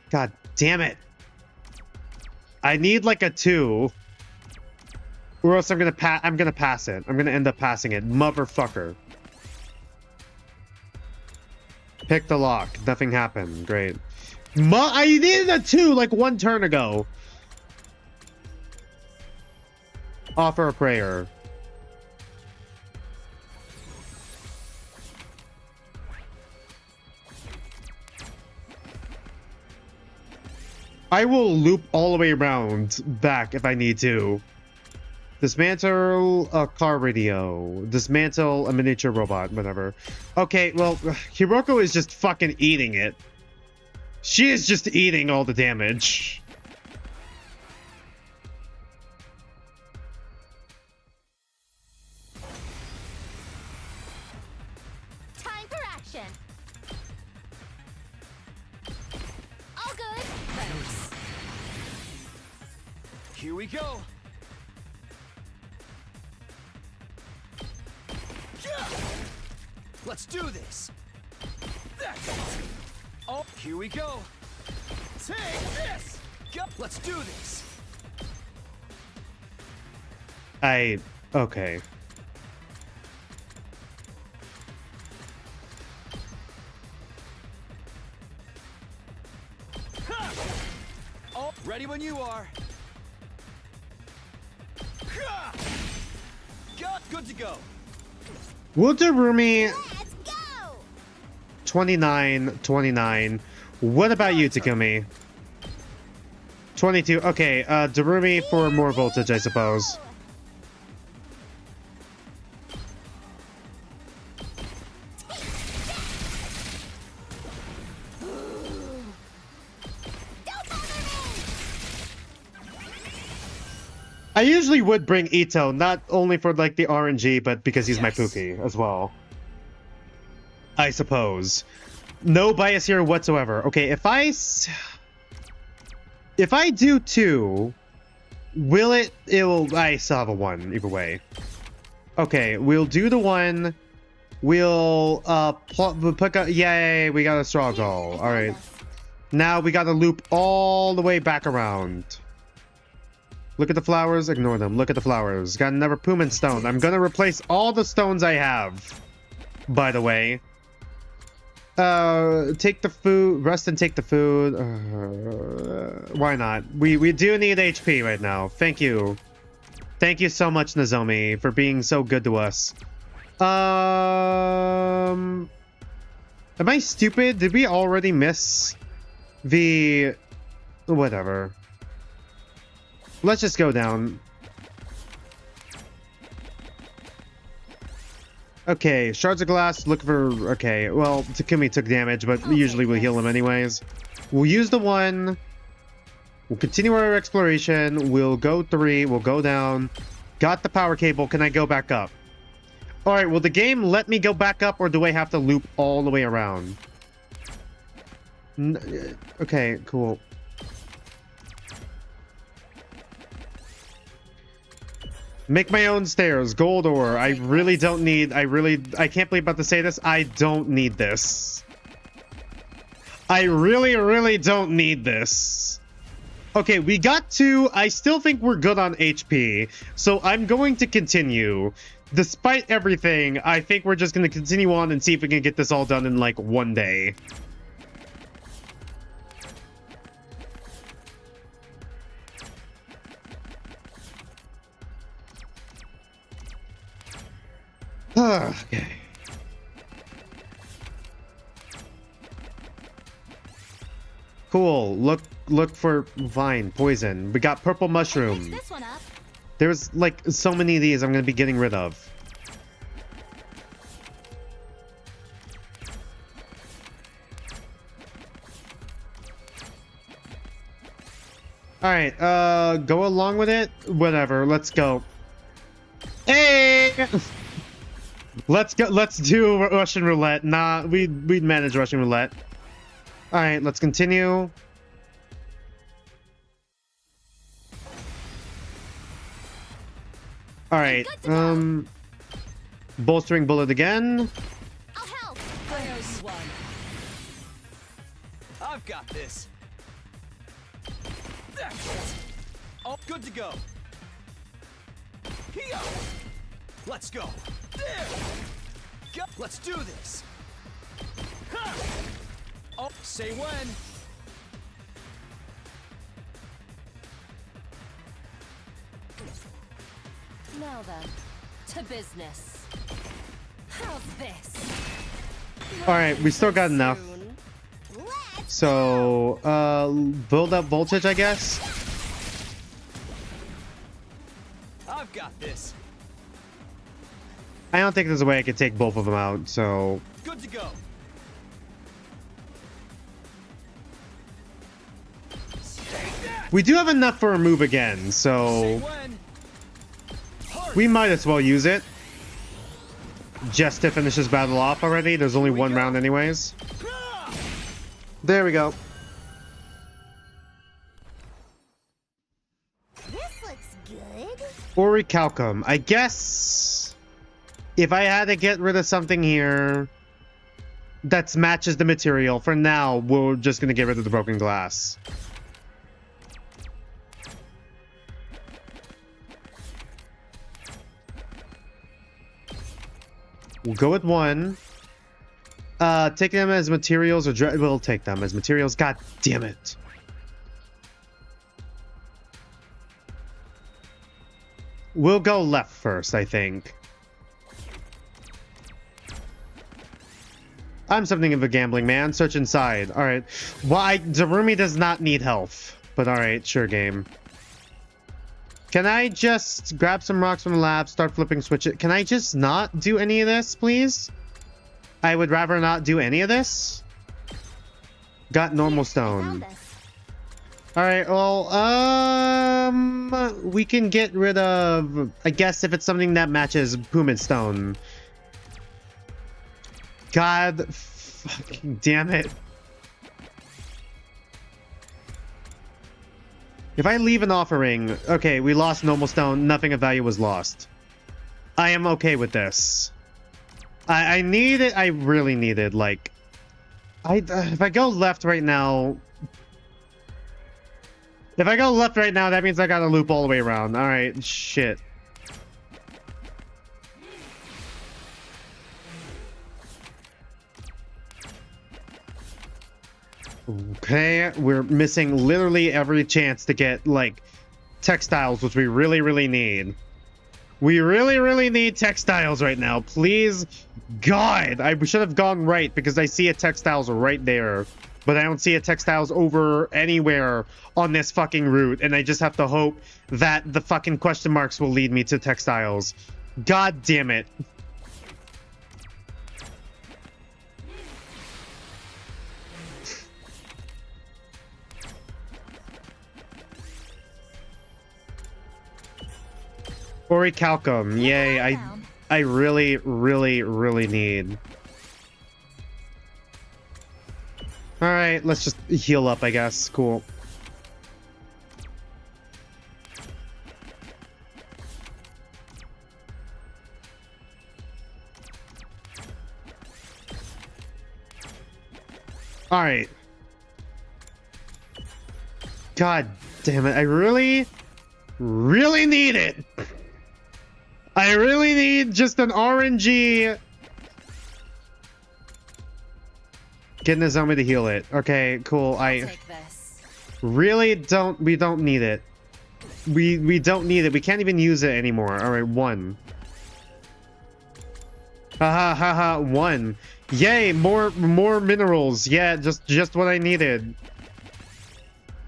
God damn it. I need like a 2. Or else I'm gonna pass it. I'm gonna end up passing it. Motherfucker. Pick the lock. Nothing happened. Great. I needed a 2 like 1 turn ago. Offer a prayer. I will loop all the way around back if I need to. Dismantle a car radio. Dismantle a miniature robot, whatever. Okay, well, Hiroko is just fucking eating it. She is just eating all the damage. Time for action. All good. Here we go. Let's do this. That's it. Oh, here we go. Take this. Go. Let's do this. Okay. Ha! Oh, ready when you are. Ha! Good to go. Wudarumi Let's go! 29. What about you, Takumi? 22. Okay, Darumi for more voltage, I suppose. I usually would bring Ito, not only for like the RNG, but because he's my Pookie as well. I suppose. No bias here whatsoever. Okay, if I do 2, I still have a 1 either way. Okay, we'll do the 1. We'll pick up, yay, we got a straw doll. All right. Now we got to loop all the way back around. Look at the flowers, ignore them. Look at the flowers. Got another Puman stone. I'm gonna replace all the stones I have, by the way. Take the food, rest and take the food. Why not? We do need HP right now. Thank you. Thank you so much, Nozomi, for being so good to us. Am I stupid? Did we already miss the... Whatever. Let's just go down. Okay, shards of glass, look for... Okay, well, Takumi took damage, but usually we'll heal him anyways. We'll use the 1. We'll continue our exploration. We'll go 3. We'll go down. Got the power cable. Can I go back up? Alright, will the game let me go back up, or do I have to loop all the way around? Okay, cool. Make my own stairs. Gold ore. I really don't need... I can't believe I'm about to say this. I don't need this. I really don't need this. Okay, we got 2. I still think we're good on HP. So I'm going to continue. Despite everything, I think we're just going to continue on and see if we can get this all done in like 1 day. Okay. Cool. Look for vine poison. We got purple mushroom. This one up. There's like so many of these I'm gonna be getting rid of. All right. Go along with it. Whatever. Let's go. Hey. Let's go. Let's do Russian roulette. Nah, we'd manage Russian roulette. All right, let's continue. All right. Bolstering bullet again. I'll help. There's one. I've got this. That's it. Oh, good to go. Here. Let's go. There. Go. Let's do this. Ha. Oh, say when. Now then, to business. How's this? All right, we still got enough. So, build up voltage, I guess. I've got this. I don't think there's a way I could take both of them out, so... Good to go. We do have enough for a move again, so... We might as well use it. Just to finish this battle off already. There's only one round anyways. There we go. This Orichalcum. I guess if I had to get rid of something here that matches the material, for now, we're just going to get rid of the broken glass. We'll go with one. Take them as materials, or we'll take them as materials. God damn it. We'll go left first, I think. I'm something of a gambling man. Search inside. Alright. Why? Zarumi does not need health. But alright, sure game. Can I just grab some rocks from the lab, start flipping switches? Can I just not do any of this, please? I would rather not do any of this. Got normal stone. Alright, well, we can get rid of, I guess, if it's something that matches Pumic stone. God fucking damn it. If I leave an offering, okay, we lost normal stone, nothing of value was lost. I am okay with this. I need it, I really need it, like, if I go left right now, that means I gotta loop all the way around. Alright, shit. Okay, we're missing literally every chance to get, like, textiles, which we really, really need. We really, really need textiles right now. Please, God, I should have gone right because I see a textiles right there. But I don't see a textiles over anywhere on this fucking route. And I just have to hope that the fucking question marks will lead me to textiles. God damn it. Orichalcum, yay, I really, really, really need. Alright, let's just heal up, I guess. Cool. Alright. God damn it, I really, really need it! I really need just an RNG. Getting a zombie to heal it. Okay, cool. Really don't. We don't need it. We don't need it. We can't even use it anymore. All right, one. Haha, haha, one. Yay, more minerals. Yeah, just what I needed.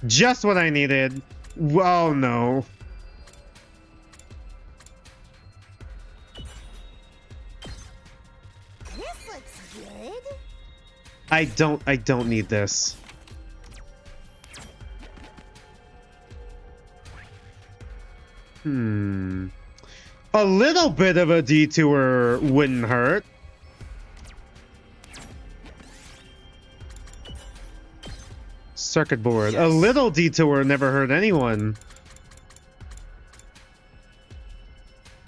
Just what I needed. Oh no. I don't need this. A little bit of a detour wouldn't hurt. Circuit board. Yes. A little detour never hurt anyone.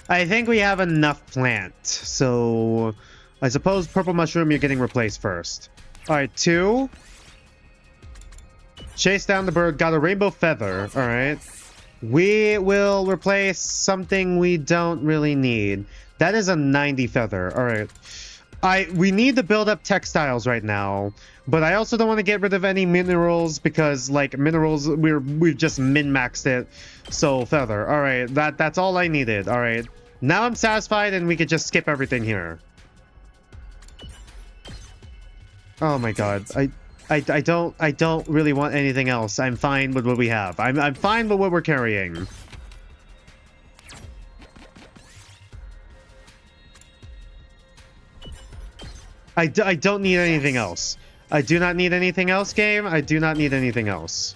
I think we have enough plant. So I suppose purple mushroom, you're getting replaced first. Alright, 2. Chase down the bird, got a rainbow feather. Alright. We will replace something we don't really need. That is a 90 feather. Alright. We need to build up textiles right now. But I also don't want to get rid of any minerals because, like, minerals, we've just min-maxed it. So, feather. Alright, that's all I needed. Alright. Now I'm satisfied and we could just skip everything here. Oh my god. I don't really want anything else. I'm fine with what we have. I'm fine with what we're carrying. I don't need anything else. I do not need anything else, game. I do not need anything else.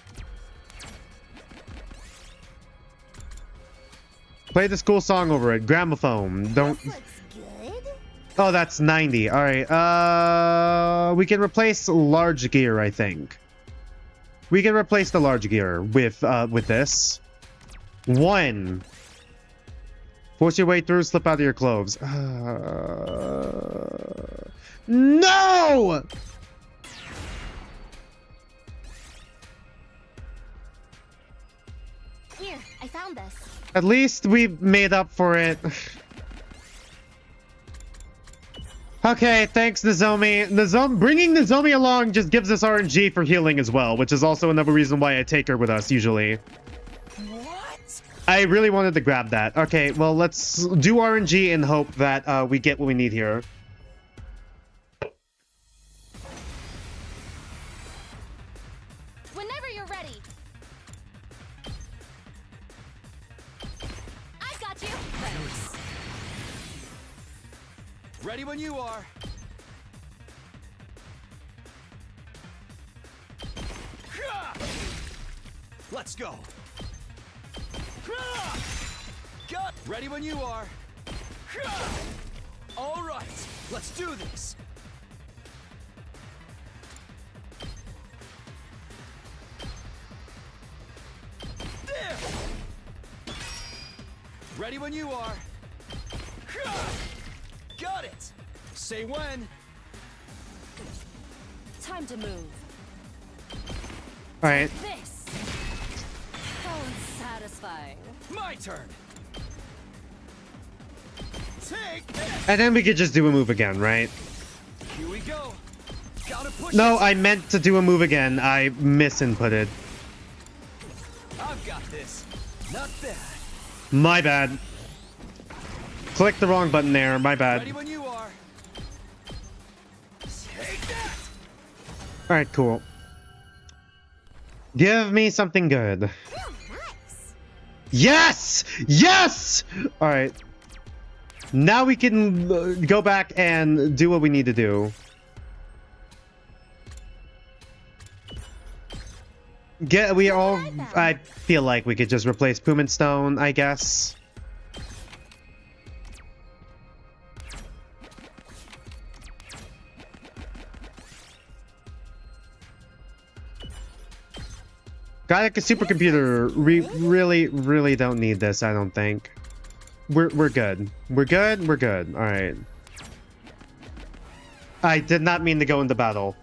Play the school song over it. Gramophone. Don't... Oh, that's 90. Alright, we can replace large gear, I think. We can replace the large gear with this. 1. Force your way through, slip out of your clothes. No! Here, I found this. At least we made up for it. Okay, thanks, Nozomi. Bringing Nozomi along just gives us RNG for healing as well, which is also another reason why I take her with us, usually. What? I really wanted to grab that. Okay, well, let's do RNG and hope that we get what we need here. Whenever you're ready. I've got you. Thanks. Ready when you are. Let's go. Got. Ready when you are. All right, let's do this. There. Ready when you are. Got it. Say when. Time to move. All right. This. How satisfying. My turn. Take this. And then we could just do a move again, right? Here we go. Gotta push No, it. I meant to do a move again. I misinputted. I've got this. Not bad. My bad. Click the wrong button there. My bad. Ready when you are. Take that. All right, cool. Give me something good. Nice. Yes! Yes! All right. Now we can go back and do what we need to do. I feel like we could just replace Pumin Stone, I guess. Kodaka supercomputer. We really don't need this, I don't think. We're good. We're good. We're good. All right. I did not mean to go into battle.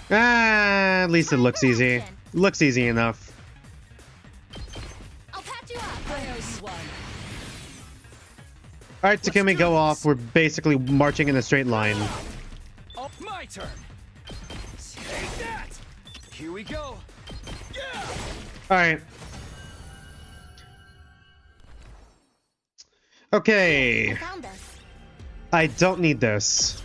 Ah, at least it looks easy. Looks easy enough. I'll patch you up. All right, Takumi, go off. We're basically marching in a straight line. Oh, my turn. Take that. Here we go. Yeah. All right. Okay. I found this. I don't need this.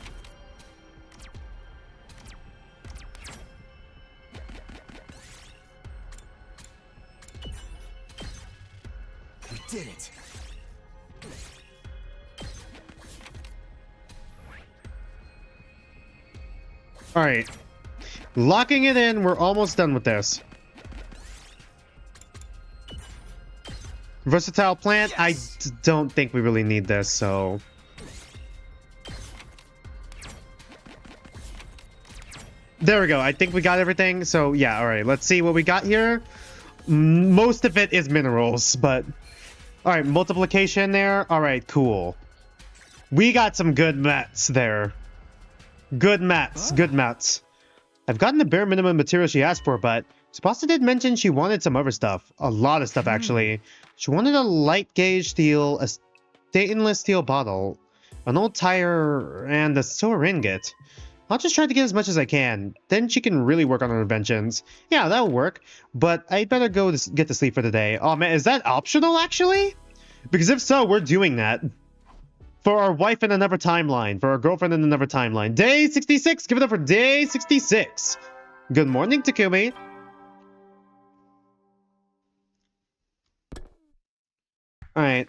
We did it. All right. Locking it in. We're almost done with this. Versatile plant. Yes. I don't think we really need this, so. There we go. I think we got everything. So yeah, all right. Let's see what we got here. Most of it is minerals, but all right, multiplication there. All right, cool. We got some good mats there. Good mats, good mats. I've gotten the bare minimum material she asked for, but Spasta did mention she wanted some other stuff. A lot of stuff, actually. She wanted a light gauge steel, a stainless steel bottle, an old tire, and a silver ingot. I'll just try to get as much as I can. Then she can really work on her inventions. Yeah, that'll work. But I'd better go get to sleep for the day. Oh man, is that optional, actually? Because if so, we're doing that. For our wife in another timeline. For our girlfriend in another timeline. Day 66! Give it up for day 66! Good morning, Takumi. Alright.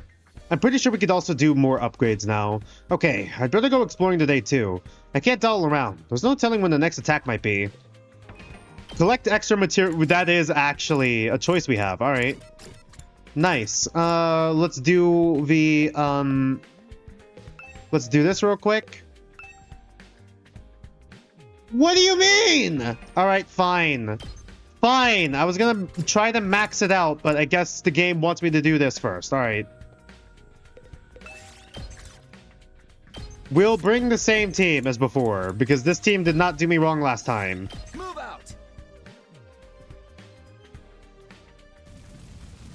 I'm pretty sure we could also do more upgrades now. Okay, I'd better go exploring today too. I can't dawdle around. There's no telling when the next attack might be. Collect extra material. That is actually a choice we have. Alright. Nice. Let's do the, let's do this real quick. What do you mean? Alright, fine. fine. I was gonna try to max it out, but I guess the game wants me to do this first. All right. We'll bring the same team as before, because this team did not do me wrong last time. Move out.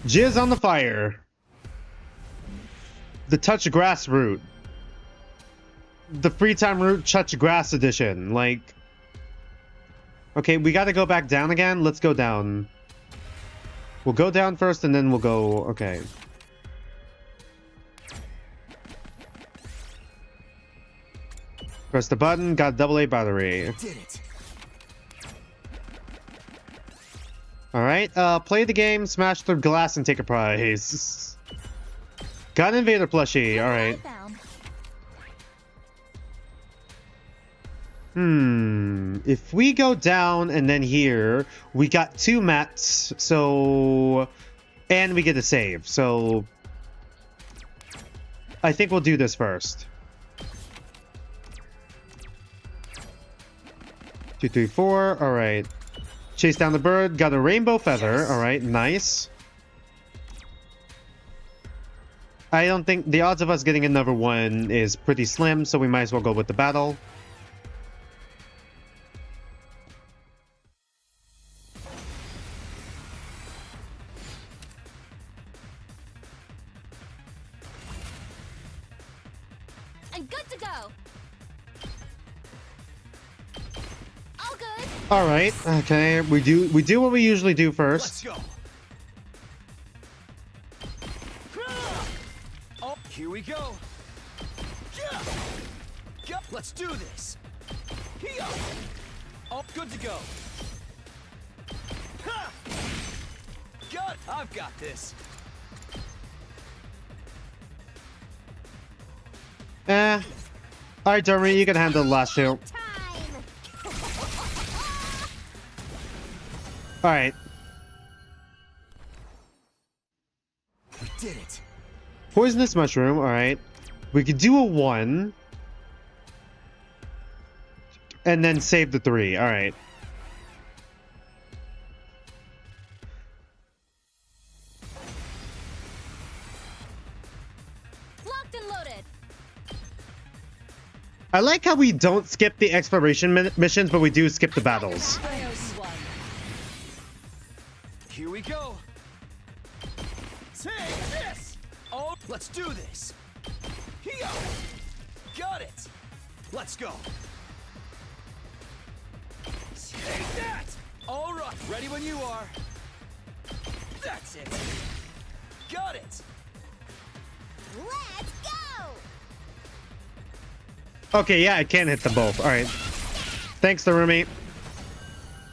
Jizz on the fire. The touch grass route. The free time route touch grass edition. Like, okay, we got to go back down again. Let's go down. We'll go down first and then we'll go. Okay. Press the button. Got AA battery. Did it. All right. Play the game, smash the glass, and take a prize. Got an invader plushie. All right. If we go down and then here, we got 2 mats, so... And we get a save, so... I think we'll do this first. 2, 3, 4, alright. Chase down the bird, got a rainbow feather, alright, nice. I don't think... The odds of us getting another one is pretty slim, so we might as well go with the battle. I'm good to go. All good. All right. Okay. We do what we usually do first. Let's go. Oh, here we go. Yeah. Go. Let's do this. Here. Oh, good to go. Ha. Good. I've got this. All right, Dormy, you can handle the last 2. All right. We did it. Poisonous mushroom. All right. We could do a 1. And then save the 3. All right. Locked and loaded. I like how we don't skip the exploration missions, but we do skip the battles. Here we go. Take this. Oh, let's do this. Here. Got it. Let's go. Take that. All right. Ready when you are. That's it. Got it. Let's go. Okay, yeah, I can hit them both. All right. Thanks, the roomie.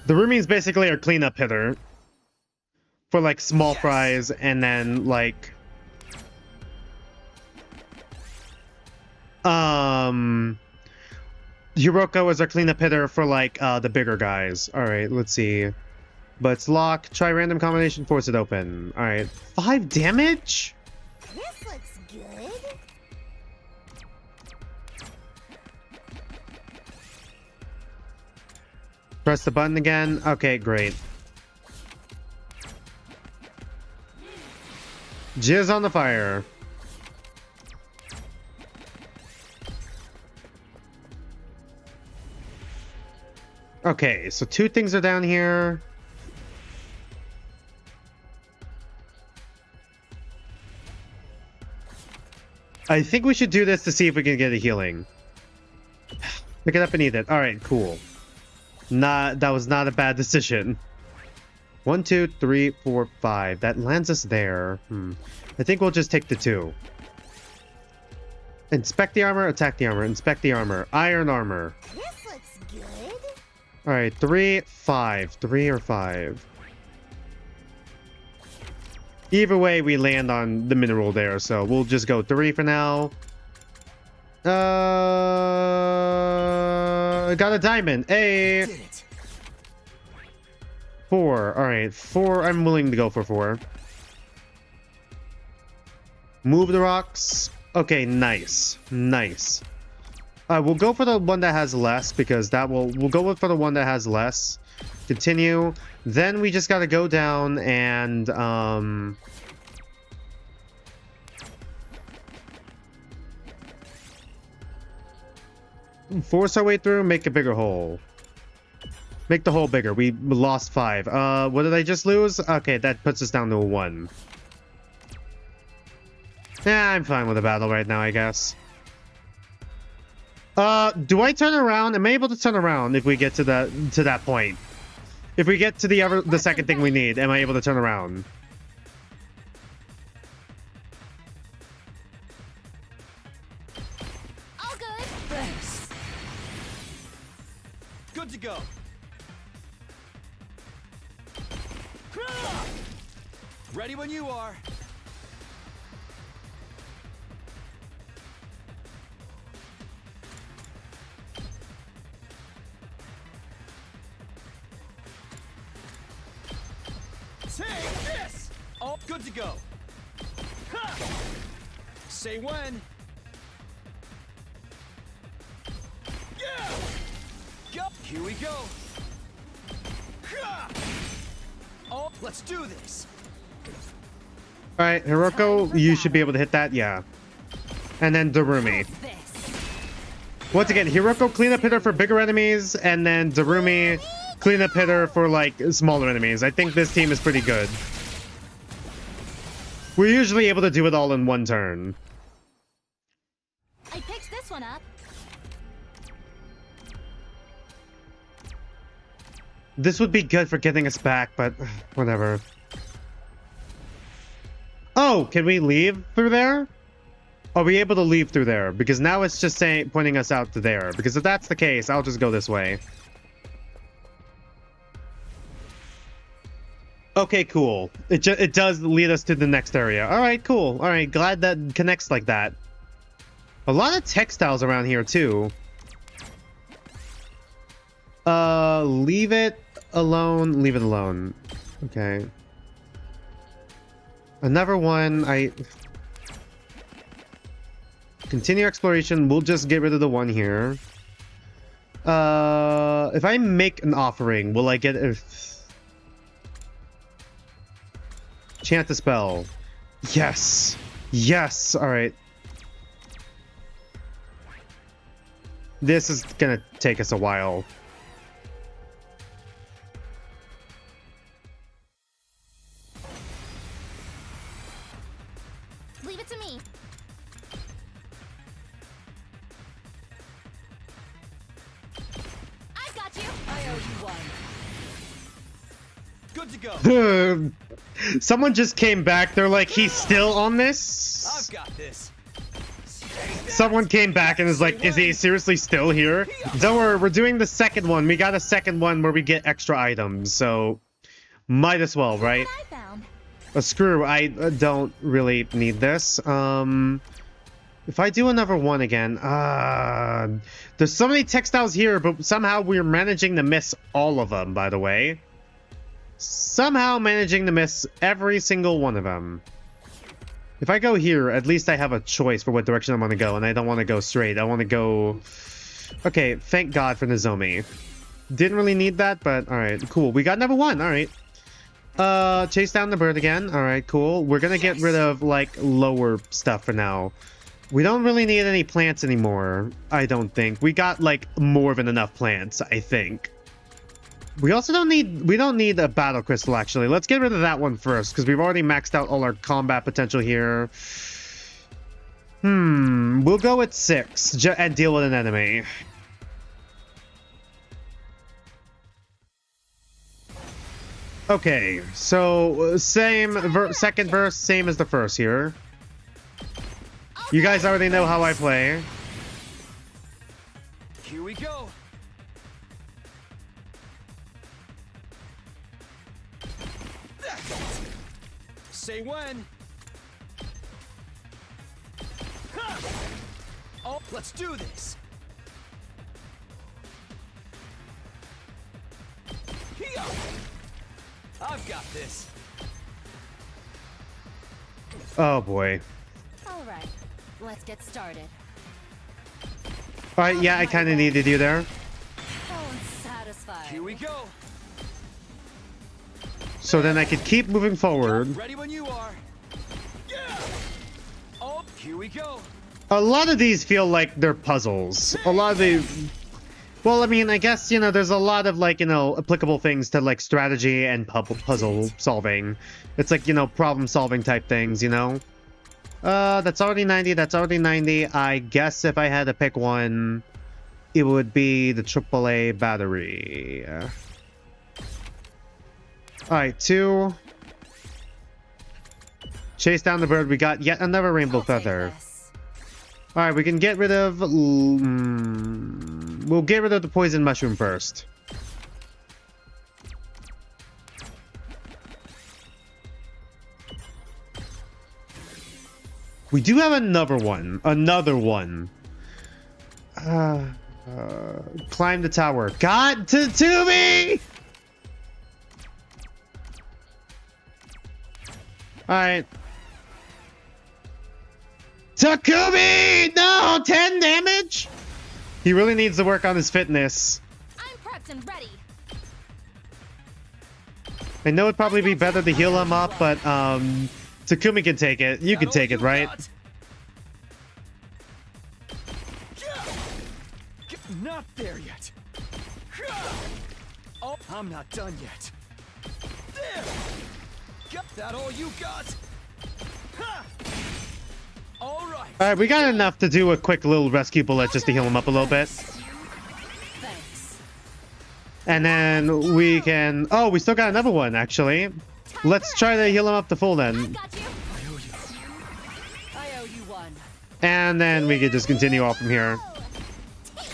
The roomie's basically our cleanup hitter. For, like, small fries, and then, like... Hiroko is our cleanup hitter for, like, the bigger guys. Alright, let's see. But it's locked. Try random combination, force it open. Alright. 5 damage? This looks good. Press the button again. Okay, great. Jizz on the fire. Okay, so 2 things are down here. I think we should do this to see if we can get a healing. Pick it up and eat it. All right, cool. That was not a bad decision. 1, 2, 3, 4, 5. That lands us there. I think we'll just take the 2. Inspect the armor, attack the armor, inspect the armor. Iron armor. This looks good. Alright, 3, 5. 3 or 5. Either way, we land on the mineral there, so we'll just go 3 for now. Got a diamond. Hey! Did it. 4. Alright, 4. I'm willing to go for 4. Move the rocks. Okay, nice. Nice. We'll go for the one that has less, because that will... We'll go for the one that has less. Continue. Then we just gotta go down and force our way through, make a bigger hole. Make the hole bigger. We lost 5. What did I just lose? Okay, that puts us down to a 1. Yeah, I'm fine with the battle right now, I guess. Do I turn around? Am I able to turn around if we get to that point? If we get to the second thing we need, am I able to turn around? All good. Thanks. Good to go. Ready when you are. Take this! Oh, good to go. Ha! Say when. Yeah! Go! Here we go. Ha! Oh, let's do this. All right, Hiroko, you should be able to hit that. Yeah. And then Darumi. Once again, Hiroko, cleanup hitter for bigger enemies, and then Darumi, cleanup hitter for like smaller enemies. I think this team is pretty good. We're usually able to do it all in one turn. I picked this one up. This would be good for getting us back, but whatever. Oh, can we leave through there? Are we able to leave through there? Because now it's just saying, pointing us out to there. Because if that's the case, I'll just go this way. Okay, cool. It does lead us to the next area. All right, cool. All right, glad that connects like that. A lot of textiles around here too. Leave it alone. Leave it alone. Okay. Another one. Continue exploration. We'll just get rid of the one here. If I make an offering, will I get a... Chant the spell. Yes. Yes. All right. This is gonna take us a while. Leave it to me. I've got you. I owe you one. Good to go. Someone just came back. They're like, he's still on this? I've got this. Someone came back and is like, is he seriously still here? Don't worry, we're doing the second one. We got a second one where we get extra items, so might as well, right? What I found. Screw, I don't really need this. If I do another one again, there's so many textiles here, but somehow we're managing to miss all of them, by the way. Somehow managing to miss every single one of them. If I go here, at least I have a choice for what direction I want to go, and I don't want to go straight. I want to go... Okay, thank God for Nozomi. Didn't really need that, but alright, cool. We got number 1, alright. Chase down the bird again. Alright, cool. We're gonna get rid of, like, lower stuff for now. We don't really need any plants anymore, I don't think. We got, like, more than enough plants, I think. We also don't need a battle crystal, actually. Let's get rid of that one first, because we've already maxed out all our combat potential here. We'll go with 6 and deal with an enemy. Okay, so second verse, same as the first here. You guys already know how I play. Here we go. Say when. Ha! Oh, let's do this. Here. I've got this. Oh boy. All right, let's get started. All right, yeah, I kind of needed you there. Oh, I'm satisfied. Here we go. so then I could keep moving forward. Ready when you are. Yeah. Oh, here we go. A lot of these feel like they're puzzles. A lot of the... Well, I mean, I guess, you know, there's a lot of, like, you know, applicable things to, like, strategy and puzzle solving. It's like, you know, problem-solving type things, you know? That's already 90, that's already 90. I guess if I had to pick one, it would be the AAA battery. Alright, 2. Chase down the bird. We got yet another rainbow feather. Alright, we can get rid of... we'll get rid of the poison mushroom first. We do have another one. Another one. Climb the tower. God, to me! Alright. Takumi! No! 10 damage? He really needs to work on his fitness. I'm prepped and ready. I know it'd probably be better to heal him up, but Takumi can take it. You can take it, right? Not there yet. Oh, I'm not done yet. There. Got that all you got? Ha! All right. All right, we got enough to do a quick little rescue bullet just to heal him up a little bit. Thanks. And then we can... Oh, we still got another one, actually. Let's try to heal him up to full then. Got you. I owe you one. And then we can just continue off from here. Nice.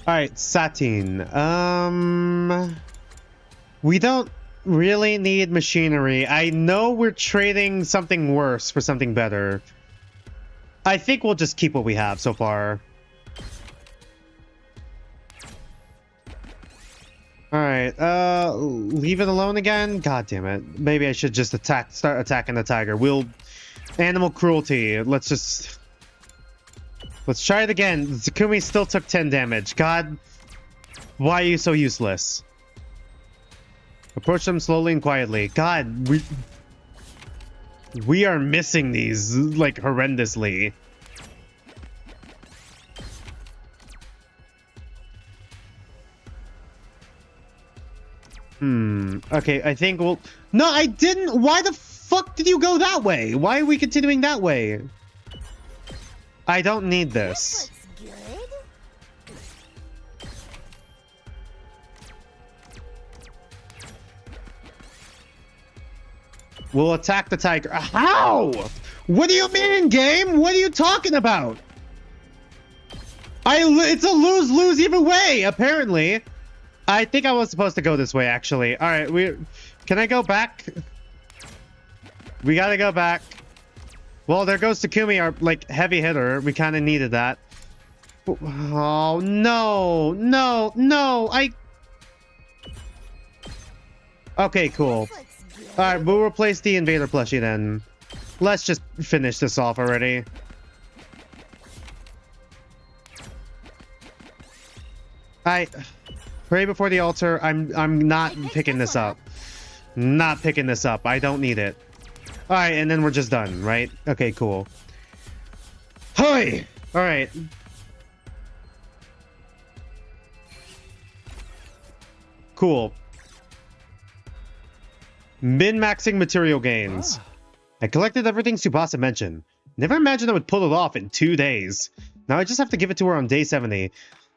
Alright, Satine. We don't really need machinery. I know we're trading something worse for something better. I think we'll just keep what we have so far. Alright, leave it alone again? God damn it. Maybe I should just start attacking the tiger. Animal cruelty. Let's try it again. Takumi still took 10 damage. God, why are you so useless? Approach them slowly and quietly. God, we are missing these, like, horrendously. Okay, I think we'll... No, I didn't! Why the fuck did you go that way? Why are we continuing that way? I don't need this. Looks good. We'll attack the tiger. How? What do you mean, game? What are you talking about? It's a lose-lose either way, apparently. I think I was supposed to go this way, actually. All right, can I go back? We gotta go back. Well, there goes Takumi, our, like, heavy hitter. We kind of needed that. Oh, no. No, no. Okay, cool. Alright, we'll replace the invader plushie then. Let's just finish this off already. Pray before the altar. I'm not picking this up. Not picking this up. I don't need it. Alright, and then we're just done, right? Okay, cool. Hi! Alright. Cool. Min-maxing material gains. I collected everything Tsubasa mentioned. Never imagined I would pull it off in 2 days. Now I just have to give it to her on day 70.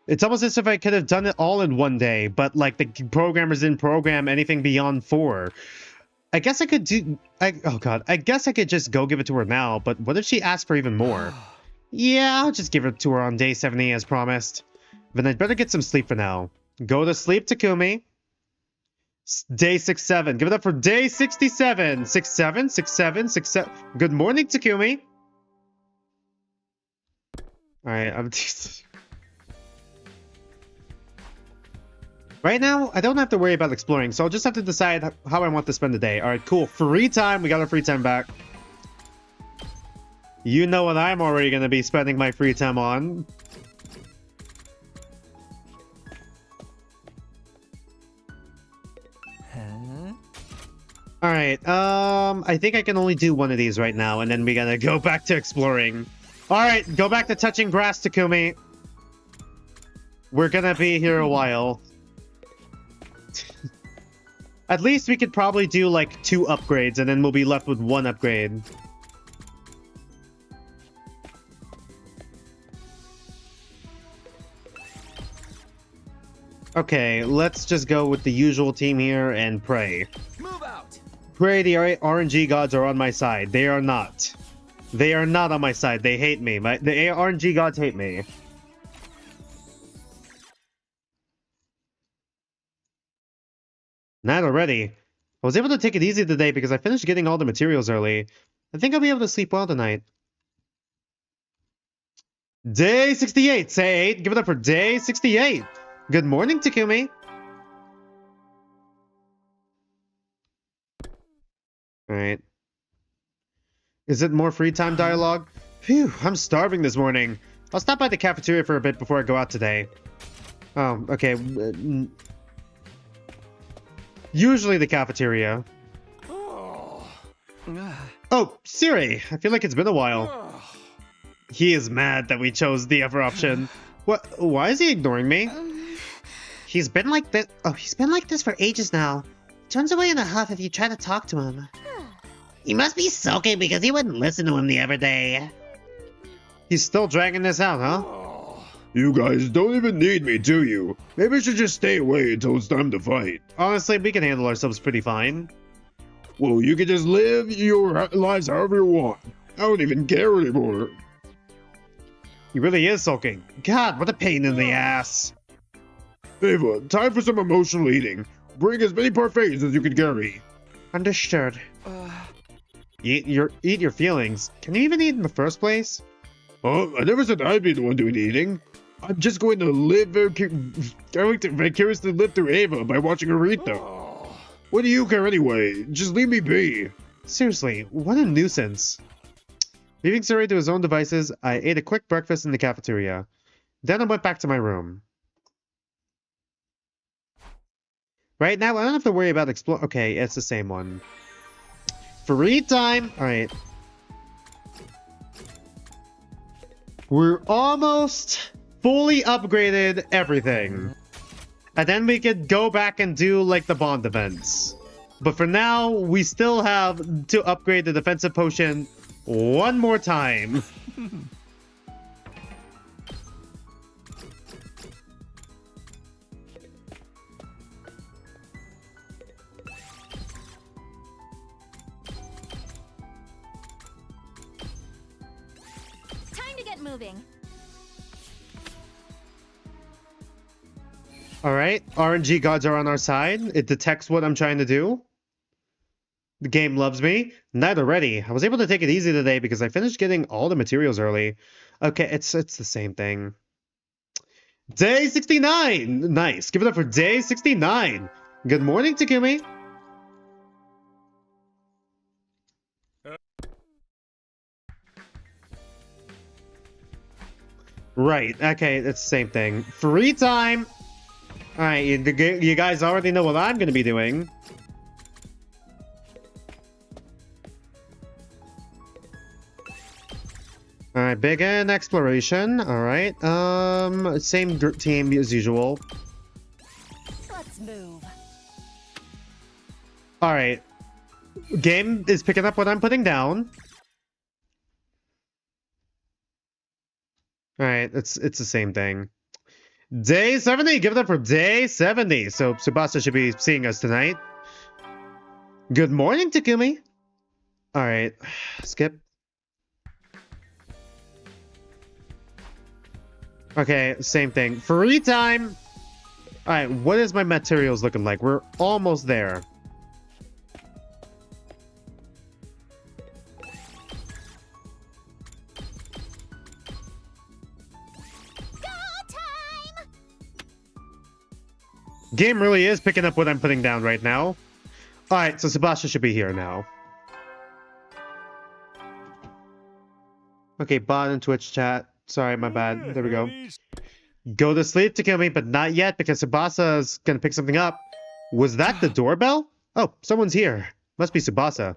It's almost as if I could have done it all in 1 day, but like the programmers didn't program anything beyond 4. I guess I could do... oh god, I guess I could just go give it to her now, but what if she asks for even more? Yeah, I'll just give it to her on day 70 as promised. Then I'd better get some sleep for now. Go to sleep, Takumi. Day 67. Give it up for day 67. 67, 67, 67. Good morning, Takumi. Alright, right now, I don't have to worry about exploring, so I'll just have to decide how I want to spend the day. Alright, cool. Free time. We got our free time back. You know what I'm already gonna be spending my free time on. Alright, I think I can only do one of these right now, and then we gotta go back to exploring. Alright, go back to touching grass, Takumi. We're gonna be here a while. At least we could probably do like 2 upgrades, and then we'll be left with 1 upgrade. Okay, let's just go with the usual team here and pray. Move out. Pray the RNG gods are on my side. They are not. They are not on my side. They hate me. The RNG gods hate me. Not already. I was able to take it easy today because I finished getting all the materials early. I think I'll be able to sleep well tonight. Day 68. Say 8. Give it up for day 68. Good morning, Takumi. Alright. Is it more free time dialogue? Phew, I'm starving this morning. I'll stop by the cafeteria for a bit before I go out today. Oh, okay. Usually the cafeteria. Oh, Siri! I feel like it's been a while. He is mad that we chose the other option. What? Why is he ignoring me? He's been like this. Oh, he's been like this for ages now. Turns away in a huff if you try to talk to him. He must be sulking because he wouldn't listen to him the other day. He's still dragging this out, huh? You guys don't even need me, do you? Maybe I should just stay away until it's time to fight. Honestly, we can handle ourselves pretty fine. Well, you can just live your lives however you want. I don't even care anymore. He really is sulking. God, what a pain in the ass. Ava, time for some emotional eating. Bring as many parfaits as you can carry. Understood. Eat your feelings. Can you even eat in the first place? I never said I'd be the one doing the eating. I'm just going to vicariously live through Ava by watching her eat them. What do you care anyway? Just leave me be. Seriously, what a nuisance. Leaving Suri to his own devices, I ate a quick breakfast in the cafeteria. Then I went back to my room. Right now, I don't have to worry about Okay, it's the same one. Free time! Alright. We're almost fully upgraded everything. And then we could go back and do, like, the bond events. But for now, we still have to upgrade the defensive potion one more time. Time to get moving. Alright, RNG gods are on our side. It detects what I'm trying to do. The game loves me. Not already. I was able to take it easy today because I finished getting all the materials early. Okay, it's the same thing. Day 69! Nice. Give it up for day 69. Good morning, Takumi. Right, okay, it's the same thing. Free time! Alright, you guys already know what I'm gonna be doing. Alright, begin exploration. Alright, same team as usual. Let's move. Alright. Game is picking up what I'm putting down. Alright, it's the same thing. Day 70! Give it up for day 70! So Tsubasa should be seeing us tonight. Good morning, Takumi! Alright, skip. Okay, same thing. Free time! Alright, what is my materials looking like? We're almost there. Game really is picking up what I'm putting down right now. Alright, so Sebastian should be here now. Okay, bot and Twitch chat. Sorry, my bad. There we go. Go to sleep to kill me, but not yet because Tsubasa's gonna pick something up. Was that the doorbell? Oh, someone's here. Must be Tsubasa.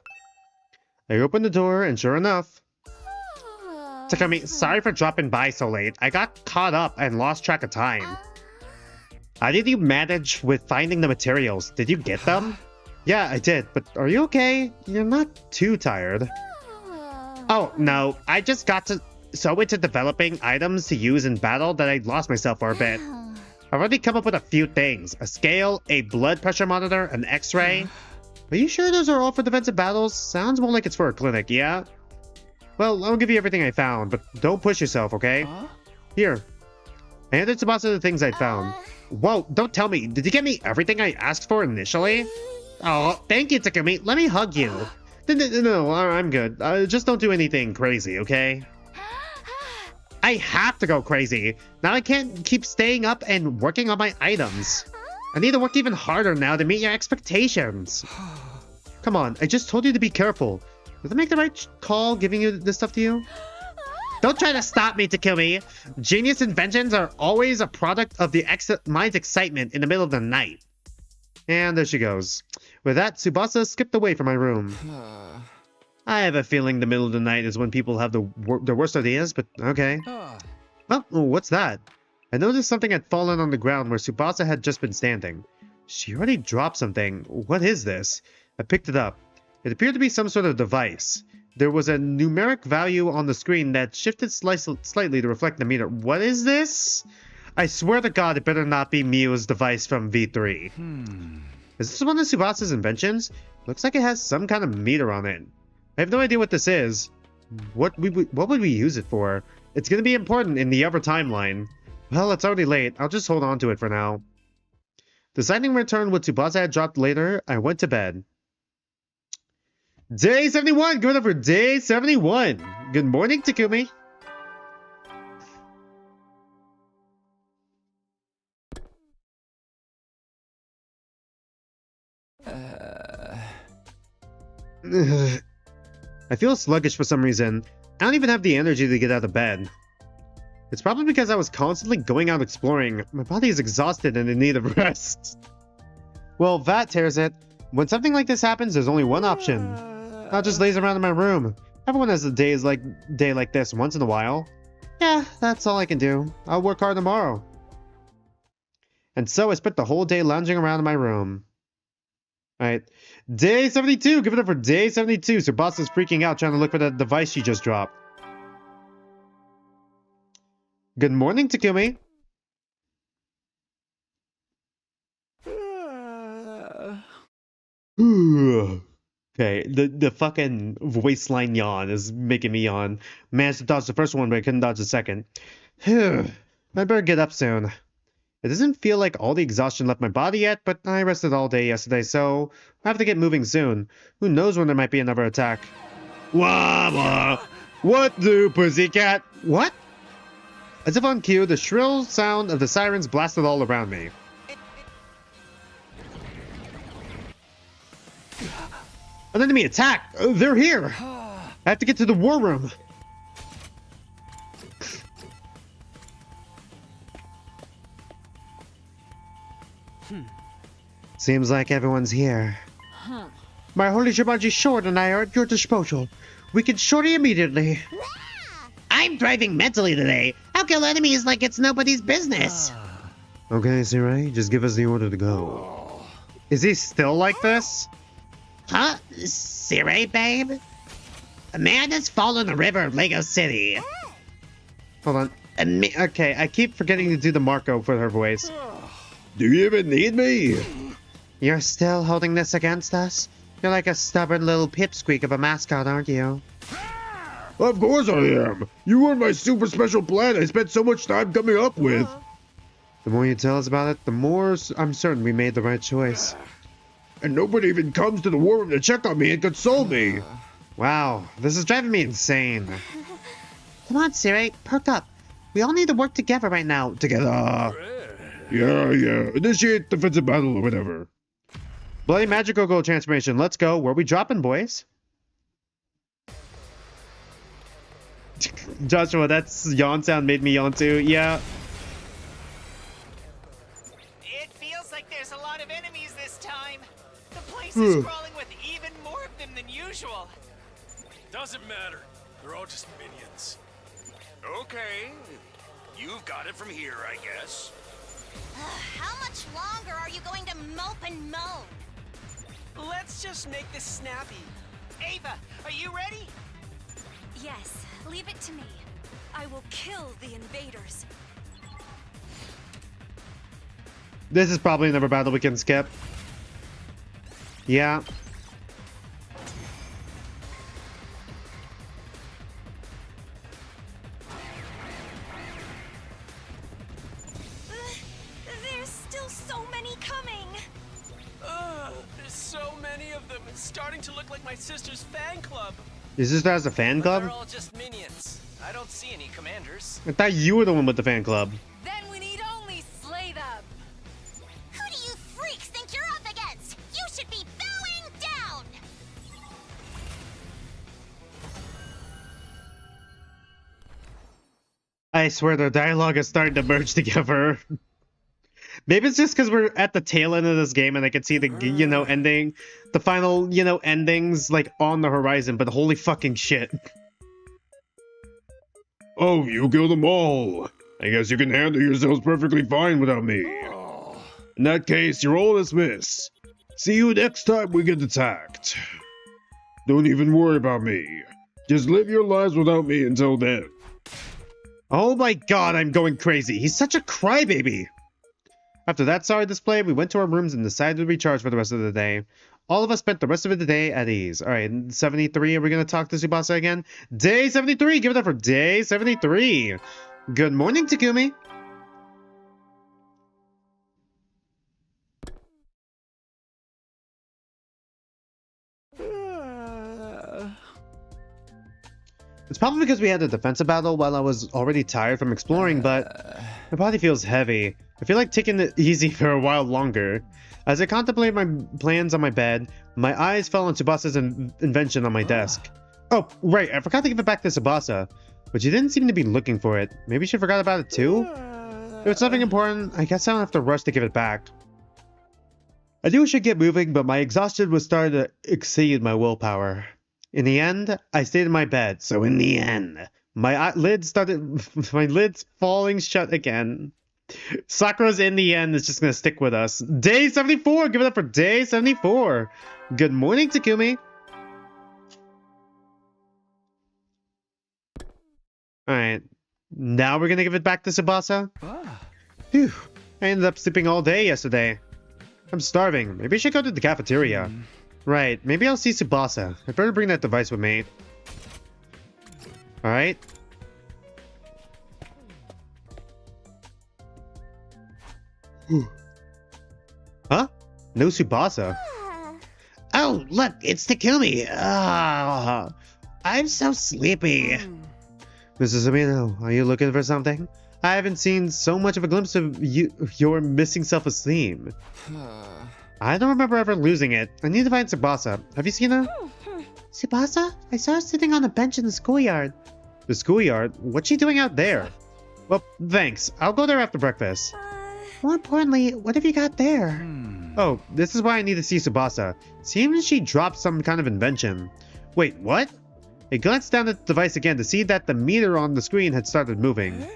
I opened the door, and sure enough... Takumi, sorry for dropping by so late. I got caught up and lost track of time. How did you manage with finding the materials? Did you get them? Yeah, I did, but are you okay? You're not too tired. Oh, no. I just got so into developing items to use in battle that I lost myself for a bit. I've already come up with a few things. A scale, a blood pressure monitor, an x-ray. Are you sure those are all for defensive battles? Sounds more like it's for a clinic, yeah? Well, I'll give you everything I found, but don't push yourself, okay? Here. I handed Tsubasa the things I found. Whoa, don't tell me. Did you get me everything I asked for initially? Oh, thank you, Takumi. Let me hug you. No, I'm good. Just don't do anything crazy, okay? I have to go crazy. Now I can't keep staying up and working on my items. I need to work even harder now to meet your expectations. Come on, I just told you to be careful. Did I make the right call giving you this stuff to you? Don't try to stop me, Takumi. Genius inventions are always a product of the mind's excitement in the middle of the night. And there she goes. With that, Tsubasa skipped away from my room. I have a feeling the middle of the night is when people have their worst ideas, but okay. Oh, what's that? I noticed something had fallen on the ground where Tsubasa had just been standing. She already dropped something. What is this? I picked it up. It appeared to be some sort of device. There was a numeric value on the screen that shifted slightly to reflect the meter. What is this? I swear to God, it better not be Miu's device from V3. Is this one of Tsubasa's inventions? Looks like it has some kind of meter on it. I have no idea what this is. What would we use it for? It's going to be important in the other timeline. Well, it's already late. I'll just hold on to it for now. Deciding to return what Tsubasa had dropped later, I went to bed. Day 71! Give it up for day 71! Good morning, Takumi! I feel sluggish for some reason. I don't even have the energy to get out of bed. It's probably because I was constantly going out exploring. My body is exhausted and in need of rest. Well, that tears it. When something like this happens, there's only one option. I'll just laze around in my room. Everyone has a day like this once in a while. Yeah, that's all I can do. I'll work hard tomorrow. And so I spent the whole day lounging around in my room. Alright. Day 72! Give it up for day 72! Tsubasa's freaking out trying to look for that device she just dropped. Good morning, Takumi. Okay, the fucking voice line yawn is making me yawn. Managed to dodge the first one, but I couldn't dodge the second. I better get up soon. It doesn't feel like all the exhaustion left my body yet, but I rested all day yesterday, so I have to get moving soon. Who knows when there might be another attack. Wah wah! What do, pussycat? What? As if on cue, the shrill sound of the sirens blasted all around me. An enemy attack! They're here! I have to get to the war room. Seems like everyone's here. My holy Shimaji Sword and I are at your disposal. We can shorty immediately. I'm thriving mentally today. I'll kill enemies like it's nobody's business. Okay, Sirai, just give us the order to go. Is he still like this? Huh? Siri, babe? A man has fallen in the river of Lego City. Hold on. Okay, I keep forgetting to do the Marco for her voice. Do you even need me? You're still holding this against us? You're like a stubborn little pipsqueak of a mascot, aren't you? Of course I am. You were my super special plan I spent so much time coming up with. The more you tell us about it, the more I'm certain we made the right choice. And nobody even comes to the war room to check on me and console me. Wow, this is driving me insane. Come on, Siri, perk up. We all need to work together right now. Together. Yeah. Initiate defensive battle or whatever. Bloody Magical Gold transformation. Let's go. Where are we dropping, boys? Joshua, that's yawn sound made me yawn too. Yeah. It feels like there's a lot of enemies this time. The place is crawling with even more of them than usual. Doesn't matter. They're all just minions. Okay, you've got it from here, I guess. How much longer are you going to mope and moan? Let's just make this snappy. Ava, are you ready? Yes, leave it to me. I will kill the invaders. This is probably another battle we can skip. Yeah. There's still so many coming. There's so many of them. It's starting to look like my sister's fan club. Is this as a fan But they're club? all just minions. I don't see any commanders. I thought you were the one with the fan club. Then we need only slay them. Who do you freaks think you're up against? You should be bowing down! I swear their dialogue is starting to merge together. Maybe it's just because we're at the tail end of this game and I can see the, ending, the final, endings, like, on the horizon, but holy fucking shit. Oh, you killed them all. I guess you can handle yourselves perfectly fine without me. In that case, you're all dismissed. See you next time we get attacked. Don't even worry about me. Just live your lives without me until then. Oh my god, I'm going crazy. He's such a crybaby. After that sorry display, we went to our rooms and decided to recharge for the rest of the day. All of us spent the rest of the day at ease. Alright, 73, are we going to talk to Tsubasa again? Day 73! Give it up for day 73! Good morning, Takumi! It's probably because we had a defensive battle while I was already tired from exploring, but my body feels heavy. I feel like taking it easy for a while longer. As I contemplated my plans on my bed, my eyes fell on Tsubasa's invention on my desk. Oh, right, I forgot to give it back to Tsubasa, but she didn't seem to be looking for it. Maybe she forgot about it too? If it's nothing important, I guess I don't have to rush to give it back. I knew I should get moving, but my exhaustion was starting to exceed my willpower. In the end, I stayed in my bed, so in the end, my lids falling shut again. Sakura's in the end is just gonna stick with us. Day 74! Give it up for day 74! Good morning, Takumi! Alright, now we're gonna give it back to Tsubasa? Phew, I ended up sleeping all day yesterday. I'm starving. Maybe I should go to the cafeteria. Right, maybe I'll see Tsubasa. I better bring that device with me. Alright. Huh? No Tsubasa. Oh, look, it's Takumi. Ah, I'm so sleepy. Mrs. Amino, are you looking for something? I haven't seen so much of a glimpse of your missing self-esteem. I don't remember ever losing it. I need to find Tsubasa. Have you seen her? Tsubasa? I saw her sitting on a bench in the schoolyard. The schoolyard? What's she doing out there? Well, thanks. I'll go there after breakfast. More importantly, what have you got there? Oh, this is why I need to see Tsubasa. Seems she dropped some kind of invention. Wait, what? I glanced down at the device again to see that the meter on the screen had started moving.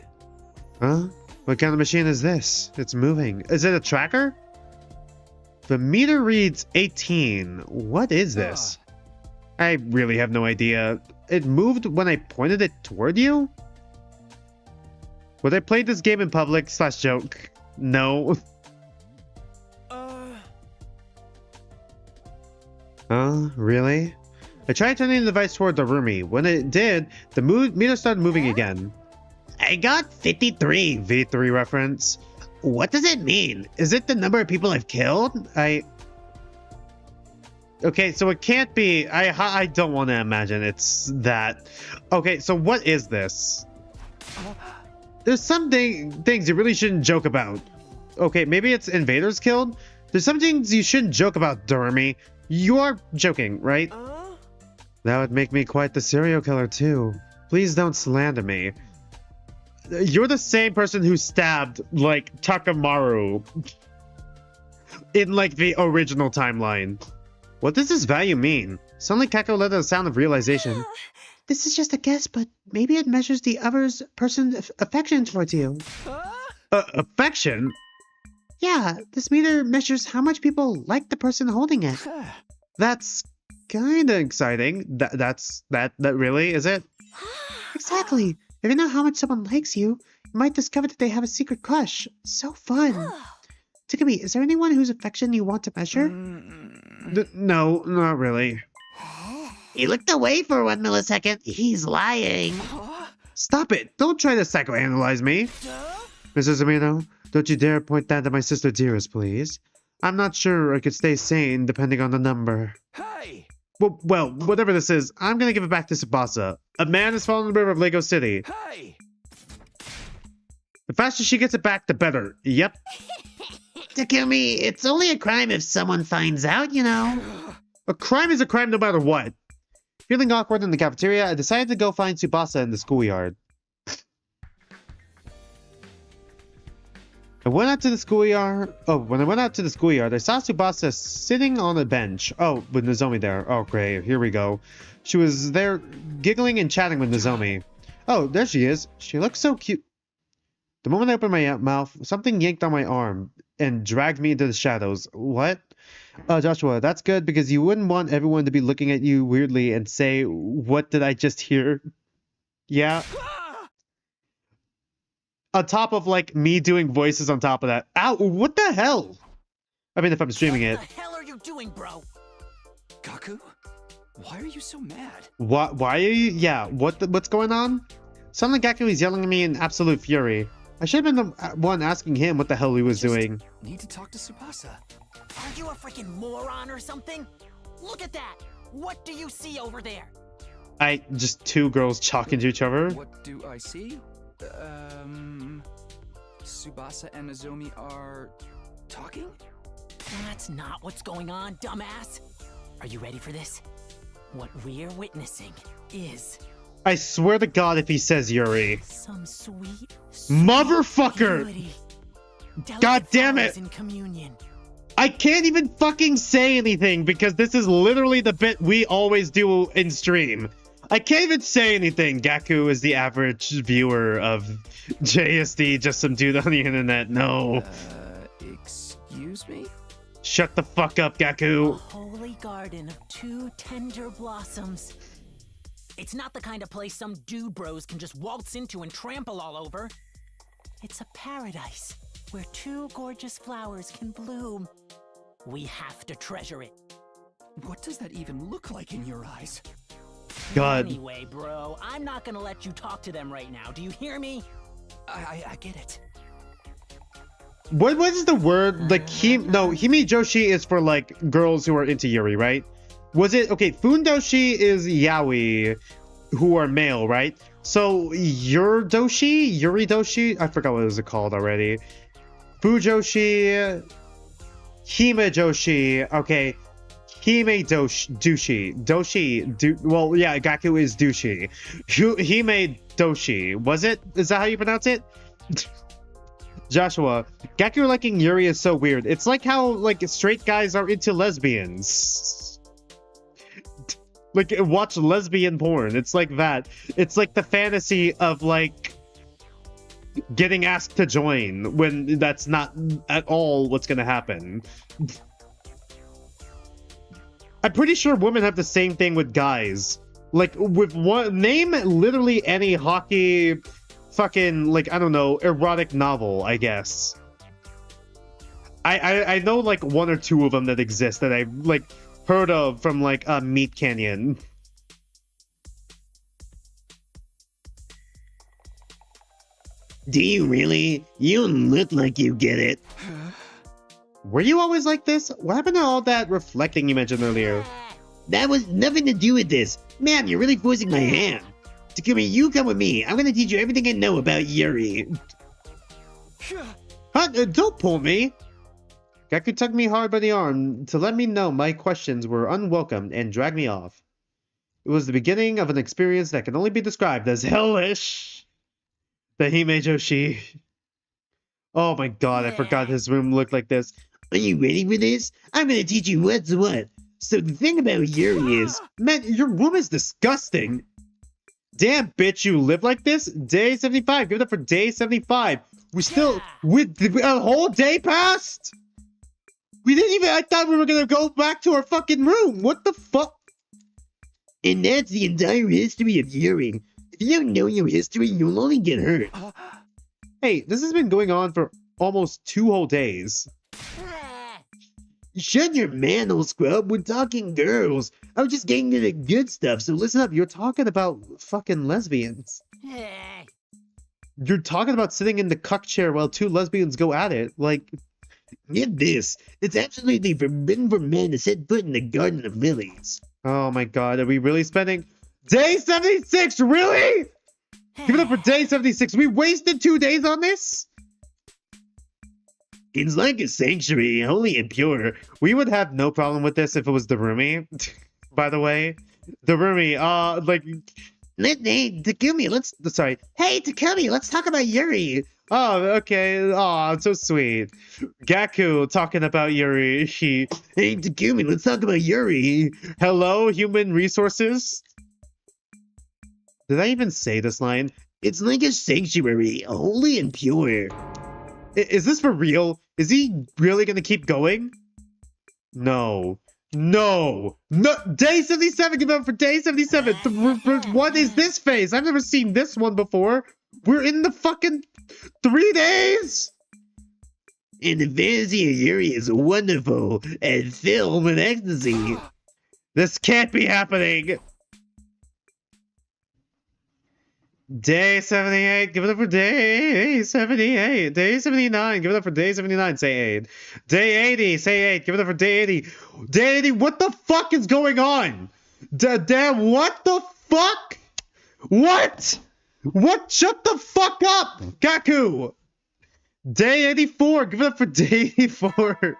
Huh? What kind of machine is this? It's moving. Is it a tracker? The meter reads 18. What is this? I really have no idea. It moved when I pointed it toward you? Would I play this game in public / joke? No. Really? I tried turning the device toward the roomie. When it did, the meter started moving again. I got 53. V3 reference. What does it mean? Is it the number of people I've killed? Okay, so it can't be. I don't want to imagine it's that. Okay, so what is this? There's some things you really shouldn't joke about. Okay, maybe it's invaders killed? There's some things you shouldn't joke about, Doremi. You are joking, right? That would make me quite the serial killer, too. Please don't slander me. You're the same person who stabbed, like, Takamaru in, like, the original timeline. What does this value mean? Suddenly Kako let out a sound of realization. This is just a guess, but maybe it measures the other person's affection towards you. Affection? Yeah, this meter measures how much people like the person holding it. That's kinda exciting. That really, is it? Exactly. If you know how much someone likes you, you might discover that they have a secret crush. So fun. Takumi, is there anyone whose affection you want to measure? No, not really. He looked away for 1 millisecond. He's lying. Stop it! Don't try to psychoanalyze me! Mrs. Amino, don't you dare point that at my sister Dearest, please. I'm not sure I could stay sane depending on the number. Hey! Well, whatever this is, I'm gonna give it back to Tsubasa. A man has fallen in the river of Lego City. Hey! The faster she gets it back, the better. Yep. Takumi, it's only a crime if someone finds out, you know. A crime is a crime no matter what. Feeling awkward in the cafeteria, I decided to go find Tsubasa in the schoolyard. I went out to the schoolyard. Oh, when I went out to the schoolyard, I saw Tsubasa sitting on a bench. Oh, with Nozomi there. Oh, great. Here we go. She was there giggling and chatting with Nozomi. Oh, there she is. She looks so cute. The moment I opened my mouth, something yanked on my arm and dragged me into the shadows. What? Joshua, that's good because you wouldn't want everyone to be looking at you weirdly and say, what did I just hear? Yeah. On top of, like, me doing voices on top of that. Ow, what the hell? I mean, if I'm streaming it. What the hell are you doing, bro? Gaku? Why are you so mad? Why are you? Yeah, what's going on? Suddenly Gaku is yelling at me in absolute fury. I should have been the one asking him what the hell he was doing. Need to talk to Tsubasa. Are you a freaking moron or something? Look at that! What do you see over there? Just two girls talking to each other. What do I see? Tsubasa and Nozomi are talking? That's not what's going on, dumbass. Are you ready for this? What we're witnessing is... I swear to God if he says Yuri. Some sweet Motherfucker! beauty. God damn it! In communion. I can't even fucking say anything because this is literally the bit we always do in stream. I can't even say anything. Gaku is the average viewer of JSD, just some dude on the internet. No. Excuse me? Shut the fuck up, Gaku. A holy garden of two tender blossoms. It's not the kind of place some dude bros can just waltz into and trample all over. It's a paradise where two gorgeous flowers can bloom. We have to treasure it. What does that even look like in your eyes? God. Anyway, bro, I'm not gonna let you talk to them right now. Do you hear me? I get it. What is the word? Like, himijoshi is for, like, girls who are into Yuri, right? Was it... Okay, fundoshi is yaoi, who are male, right? So, yuridoshi? I forgot what it was called already. Fujoshi... Himejoshi. Okay. Well, yeah, Gaku is douchey. Hime doshi. Was it? Is that how you pronounce it? Joshua, Gaku liking Yuri is so weird. It's like how, like, straight guys are into lesbians. Like, watch lesbian porn. It's like that. It's like the fantasy of, like, getting asked to join when that's not at all what's gonna happen. I'm pretty sure women have the same thing with guys. Like, with one... Name literally any hockey... fucking, like, I don't know, erotic novel, I guess. I know, like, one or two of them that exist that I've, like, heard of from, like, Meat Canyon. Do you really? You look like you get it. Were you always like this? What happened to all that reflecting you mentioned earlier? That was nothing to do with this. Man, you're really forcing my hand. Takumi, you come with me. I'm gonna teach you everything I know about Yuri. Huh? Don't pull me! Gaku tugged me hard by the arm to let me know my questions were unwelcome and dragged me off. It was the beginning of an experience that can only be described as hellish. The Himejoshi. Oh my god, I forgot his room looked like this. Are you ready for this? I'm gonna teach you what's what. So the thing about Yuri is... Man, your room is disgusting. Damn, bitch, you live like this? Day 75. Give it up for day 75. We still... a whole day passed? We didn't even... I thought we were gonna go back to our fucking room. What the fuck? And that's the entire history of Yuri. If you don't know your history, you'll only get hurt. Hey, this has been going on for almost 2 whole days. Shut your manhole, scrub. We're talking girls. I was just getting to the good stuff, so Listen up, you're talking about fucking lesbians. You're talking about sitting in the cuck chair while 2 lesbians go at it. Like, get this. It's absolutely forbidden for men to set foot in the Garden of Lilies. oh my god, are we really spending... Day 76, really? Give it up for day 76. We wasted 2 days on this? It's like a sanctuary, holy and pure. We would have no problem with this if it was the roomie. By the way, the roomie, like... Hey, Takumi, Sorry. Hey, Takumi, let's talk about Yuri. Oh, okay. Oh, so sweet. Gaku talking about Yuri. Hey, Takumi, let's talk about Yuri. Hello, human resources? Did I even say this line? It's like a sanctuary, holy and pure. Is this for real? Is he really gonna keep going? No. No! No! Day 77! Give it up for day 77! What is this phase? I've never seen this one before! We're in the fucking 3 days! And the fantasy of Yuri is wonderful, and filled with ecstasy. This can't be happening! Day 78, give it up for day 78. Day 79, give it up for day 79, say 8. Day 80, say 8, give it up for day 80. Day 80, what the fuck is going on? Damn, what the fuck? What? What? Shut the fuck up, Gaku! Day 84, give it up for day 84.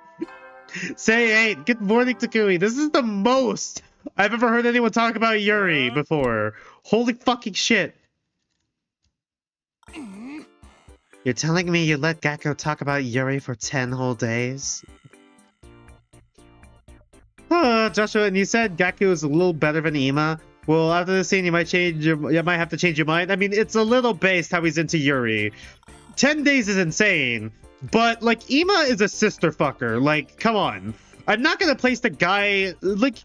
Say 8, good morning, Takumi. This is the most I've ever heard anyone talk about Yuri before. Holy fucking shit. You're telling me you let Gakko talk about Yuri for 10 whole days? Joshua, and you said Gaku is a little better than Ima. Well, after this scene, you might have to change your mind. I mean, it's a little based how he's into Yuri. 10 days is insane, but like Ima is a sister fucker. Like, come on. I'm not gonna place the guy like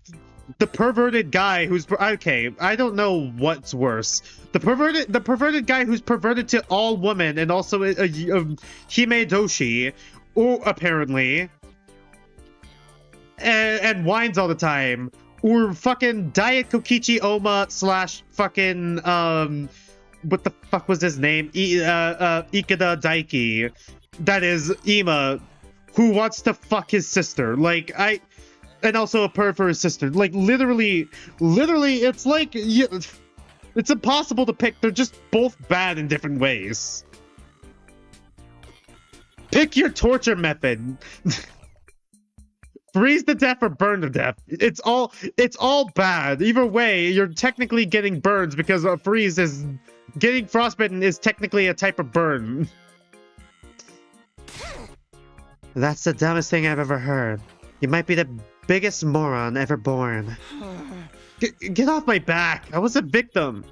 the perverted guy who's okay. I don't know what's worse. The perverted guy who's perverted to all women and also a Himedoshi, or apparently, and whines all the time, or fucking Diet Kokichi Oma / fucking what the fuck was his name? Ikeda Daiki. That is Ima, who wants to fuck his sister. Like and also a perv for his sister. Like literally, it's like it's impossible to pick. They're just both bad in different ways. Pick your torture method. Freeze to death or burn to death. It's all bad. Either way, you're technically getting burns because a freeze is getting frostbitten is technically a type of burn. That's the dumbest thing I've ever heard. You might be the biggest moron ever born. Get off my back! I was a victim!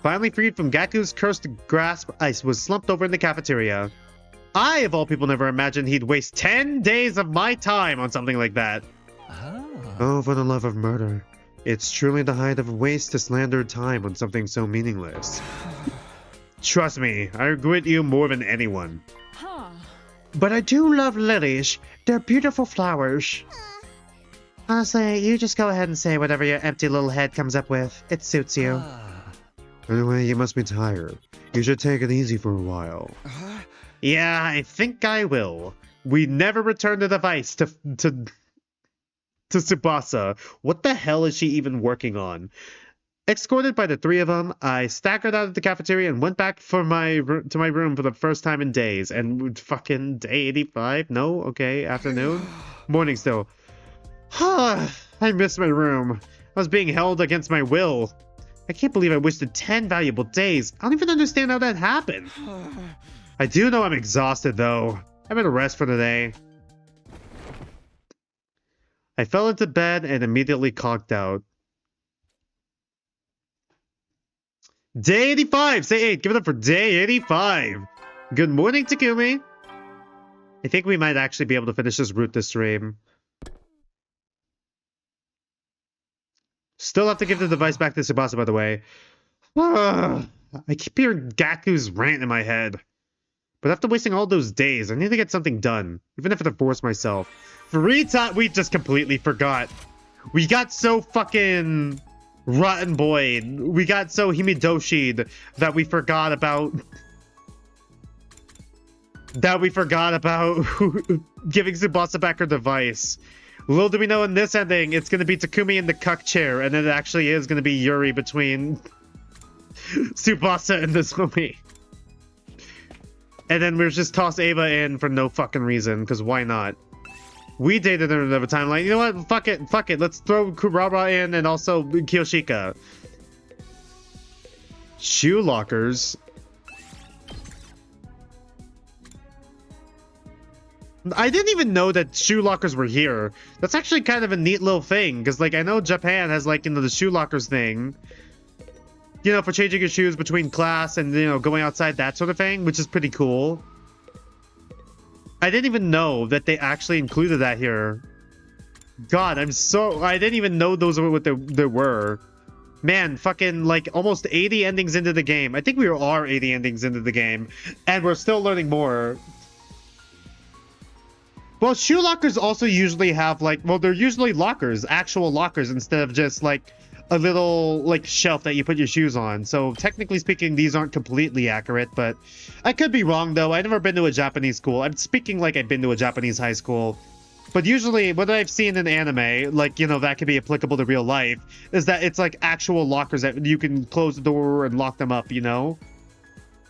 Finally freed from Gaku's cursed grasp, Ice was slumped over in the cafeteria. I, of all people, never imagined he'd waste 10 days of my time on something like that. Oh, for the love of murder. It's truly the height of waste to slander time on something so meaningless. Trust me, I regret you more than anyone. But I do love lilies. They're beautiful flowers. Honestly, you just go ahead and say whatever your empty little head comes up with. It suits you. Anyway, you must be tired. You should take it easy for a while. Yeah, I think I will. We never return the device to Tsubasa. What the hell is she even working on? Escorted by the 3 of them, I staggered out of the cafeteria and went back to my room for the first time in days. And fucking day 85? No? Okay, afternoon? Morning still. I miss my room. was being held against my will. I can't believe I wasted 10 valuable days. I don't even understand how that happened. I do know I'm exhausted, though. I better rest for the day. I fell into bed and immediately conked out. Day 85! Say 8. Give it up for day 85. Good morning, Takumi. I think we might actually be able to finish this route this stream. Still have to give the device back to Tsubasa, by the way. I keep hearing Gaku's rant in my head. But after wasting all those days, I need to get something done. Even if I have to force myself. 3 times, we just completely forgot. We got so fucking rotten boyed. We got so himidoshi'd that we forgot about... giving Tsubasa back her device. Little do we know in this ending, it's going to be Takumi in the cuck chair, and it actually is going to be Yuri between Tsubasa and this homie. And then we'll just toss Ava in for no fucking reason, because why not? We dated in another timeline. You know what? Fuck it. Fuck it. Let's throw Kurara in and also Kiyoshika. Shoe lockers. I didn't even know that shoe lockers were here. That's actually kind of a neat little thing, because, like, I know Japan has, like, you know, the shoe lockers thing. You know, for changing your shoes between class and, you know, going outside, that sort of thing, which is pretty cool. I didn't even know that they actually included that here. God, I didn't even know those were what they were. Man, fucking, like, almost 80 endings into the game. I think we are 80 endings into the game, and we're still learning more. Well, shoe lockers also usually have, like, well, they're usually lockers, actual lockers, instead of just, like, a little, like, shelf that you put your shoes on. So, technically speaking, these aren't completely accurate, but I could be wrong, though. I've never been to a Japanese school. I'm speaking like I've been to a Japanese high school. But usually, what I've seen in anime, like, you know, that could be applicable to real life, is that it's, like, actual lockers that you can close the door and lock them up, you know?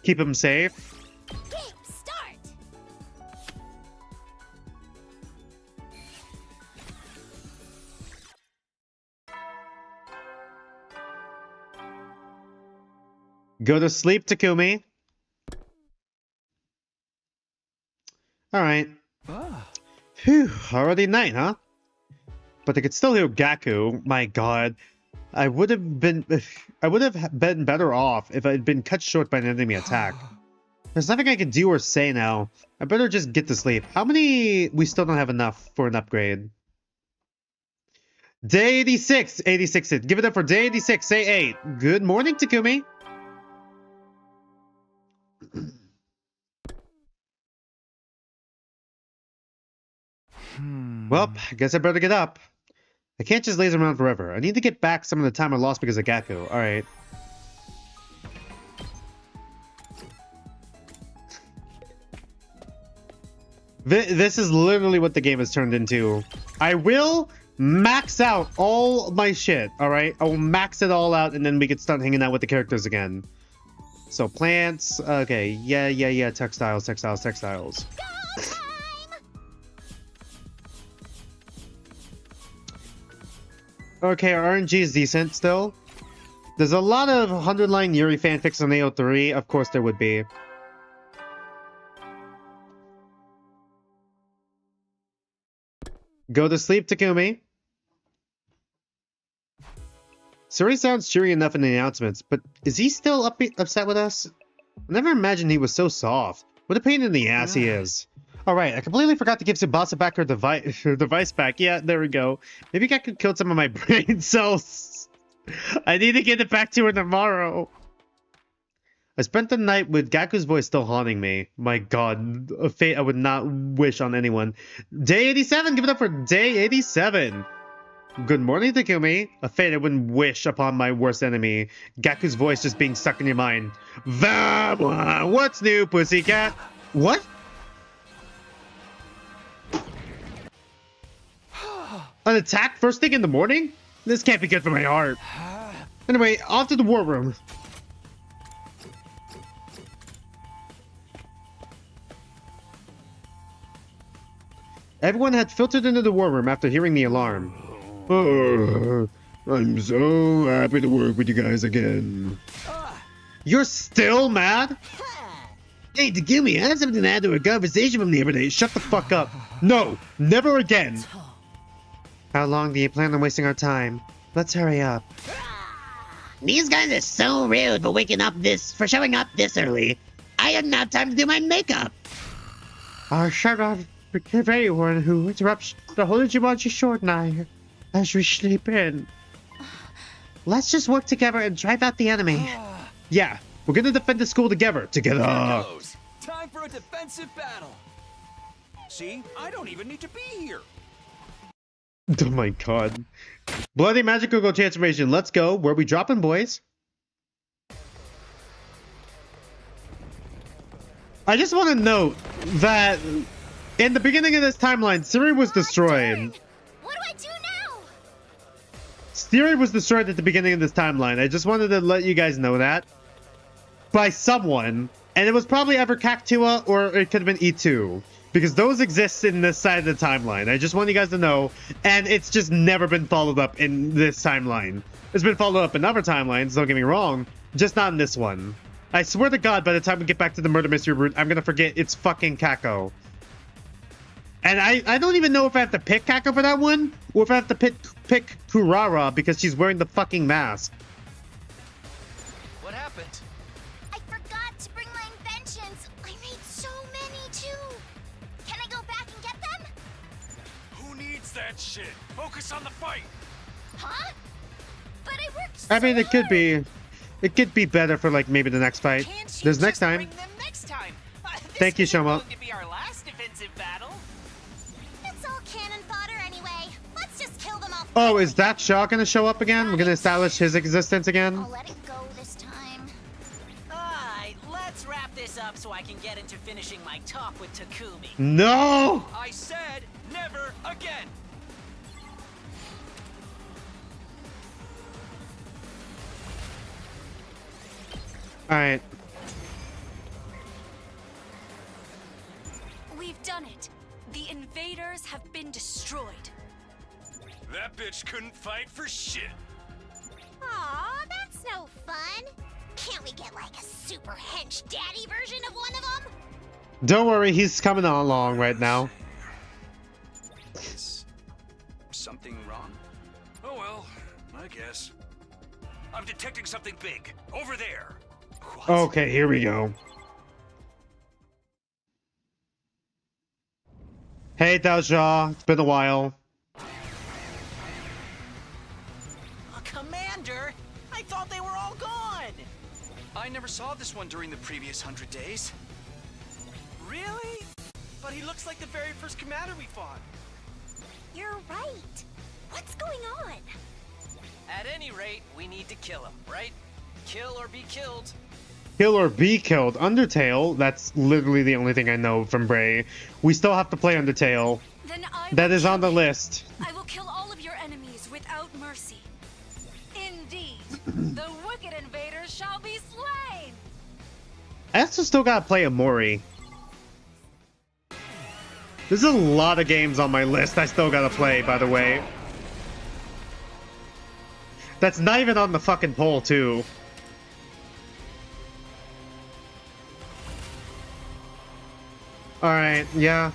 Keep them safe. Go to sleep, Takumi. Alright. Phew, already night, huh? But I could still hear Gaku. My god. I would have been better off if I'd been cut short by an enemy attack. There's nothing I can do or say now. I better just get to sleep. How many... We still don't have enough for an upgrade. Day 86. 86. Give it up for day 86. Say 8. Good morning, Takumi. Well, I guess I better get up. I can't just laze around forever. I need to get back some of the time I lost because of Gaku. Alright. This is literally what the game has turned into. I will max out all my shit, alright? I will max it all out and then we can start hanging out with the characters again. So, plants. Okay, yeah. Textiles. Okay, our RNG is decent still. There's a lot of 100-line Yuri fanfics on AO3. Of course there would be. Go to sleep, Takumi. Suri sounds cheery enough in the announcements, but is he still upset with us? I never imagined he was so soft. What a pain in the ass he is. Alright, I completely forgot to give Tsubasa back her device back. Yeah, there we go. Maybe I could kill some of my brain cells. I need to get it back to her tomorrow. I spent the night with Gaku's voice still haunting me. My god, a fate I would not wish on anyone. Day 87, give it up for day 87. Good morning, Takumi. A fate I wouldn't wish upon my worst enemy. Gaku's voice just being stuck in your mind. What's new, pussycat? What? An attack first thing in the morning? This can't be good for my heart. Anyway, off to the war room. Everyone had filtered into the war room after hearing the alarm. I'm so happy to work with you guys again. You're still mad? Hey, Takumi, I have something to add to our conversation from the other day. Shut the fuck up. No, never again. How long do you plan on wasting our time? Let's hurry up. These guys are so rude for showing up this early. I didn't have time to do my makeup. Shut up. Forgive anyone who interrupts the Holijimachi short night as we sleep in. Let's just work together and drive out the enemy. Yeah, we're gonna defend the school together. Time for a defensive battle. See, I don't even need to be here. Oh my god. Bloody Magical Go Transformation. Let's go. Where we dropping, boys? I just want to note that in the beginning of this timeline, Siri was destroyed. What do I do now? Siri was destroyed at the beginning of this timeline. I just wanted to let you guys know that. By someone. And it was probably either Cactua or it could have been E2. Because those exist in this side of the timeline. I just want you guys to know. And it's just never been followed up in this timeline. It's been followed up in other timelines, don't get me wrong. Just not in this one. I swear to God, by the time we get back to the murder mystery route, I'm gonna forget it's fucking Kako. And I don't even know if I have to pick Kako for that one, or if I have to pick Kurara because she's wearing the fucking mask. What happened? I forgot to bring my inventions. I made so many too. Can I go back and get them? Who needs that shit? Focus on the fight. Huh? But I worked I mean, it could be. It could be better for, like, maybe the next fight. Can't you There's next just time. bring them next time? This Thank you, isn't Shoma. going to be our last defensive battle. It's all cannon fodder anyway. Let's just kill them all. Oh, is that Shaw gonna show up again? We're gonna establish his existence again? I'll let it go this time. Alright, let's wrap this up so I can get into finishing my talk with Takumi. No! I said never again. Alright. We've done it. The invaders have been destroyed. That bitch couldn't fight for shit. Aw, that's no fun. Can't we get like a super hench daddy version of one of them? Don't worry, he's coming along right now. Is something wrong? Oh well, I guess. I'm detecting something big. Over there. Okay, here we go. Hey, Dao Shaw. It's been a while. Commander, I thought they were all gone. I never saw this one during the previous 100 days. Really? But he looks like the very first commander we fought. You're right. What's going on? At any rate, we need to kill him, right? Kill or be killed. Kill or be killed. Undertale, that's literally the only thing I know from Bray. We still have to play Undertale. Then I That will is on the kill- list. I will kill all of your enemies without mercy. Indeed, the wicked invaders shall be slain. I also still gotta play Amori. There's a lot of games on my list I still gotta play, by the way. That's not even on the fucking poll, too. Alright, yeah.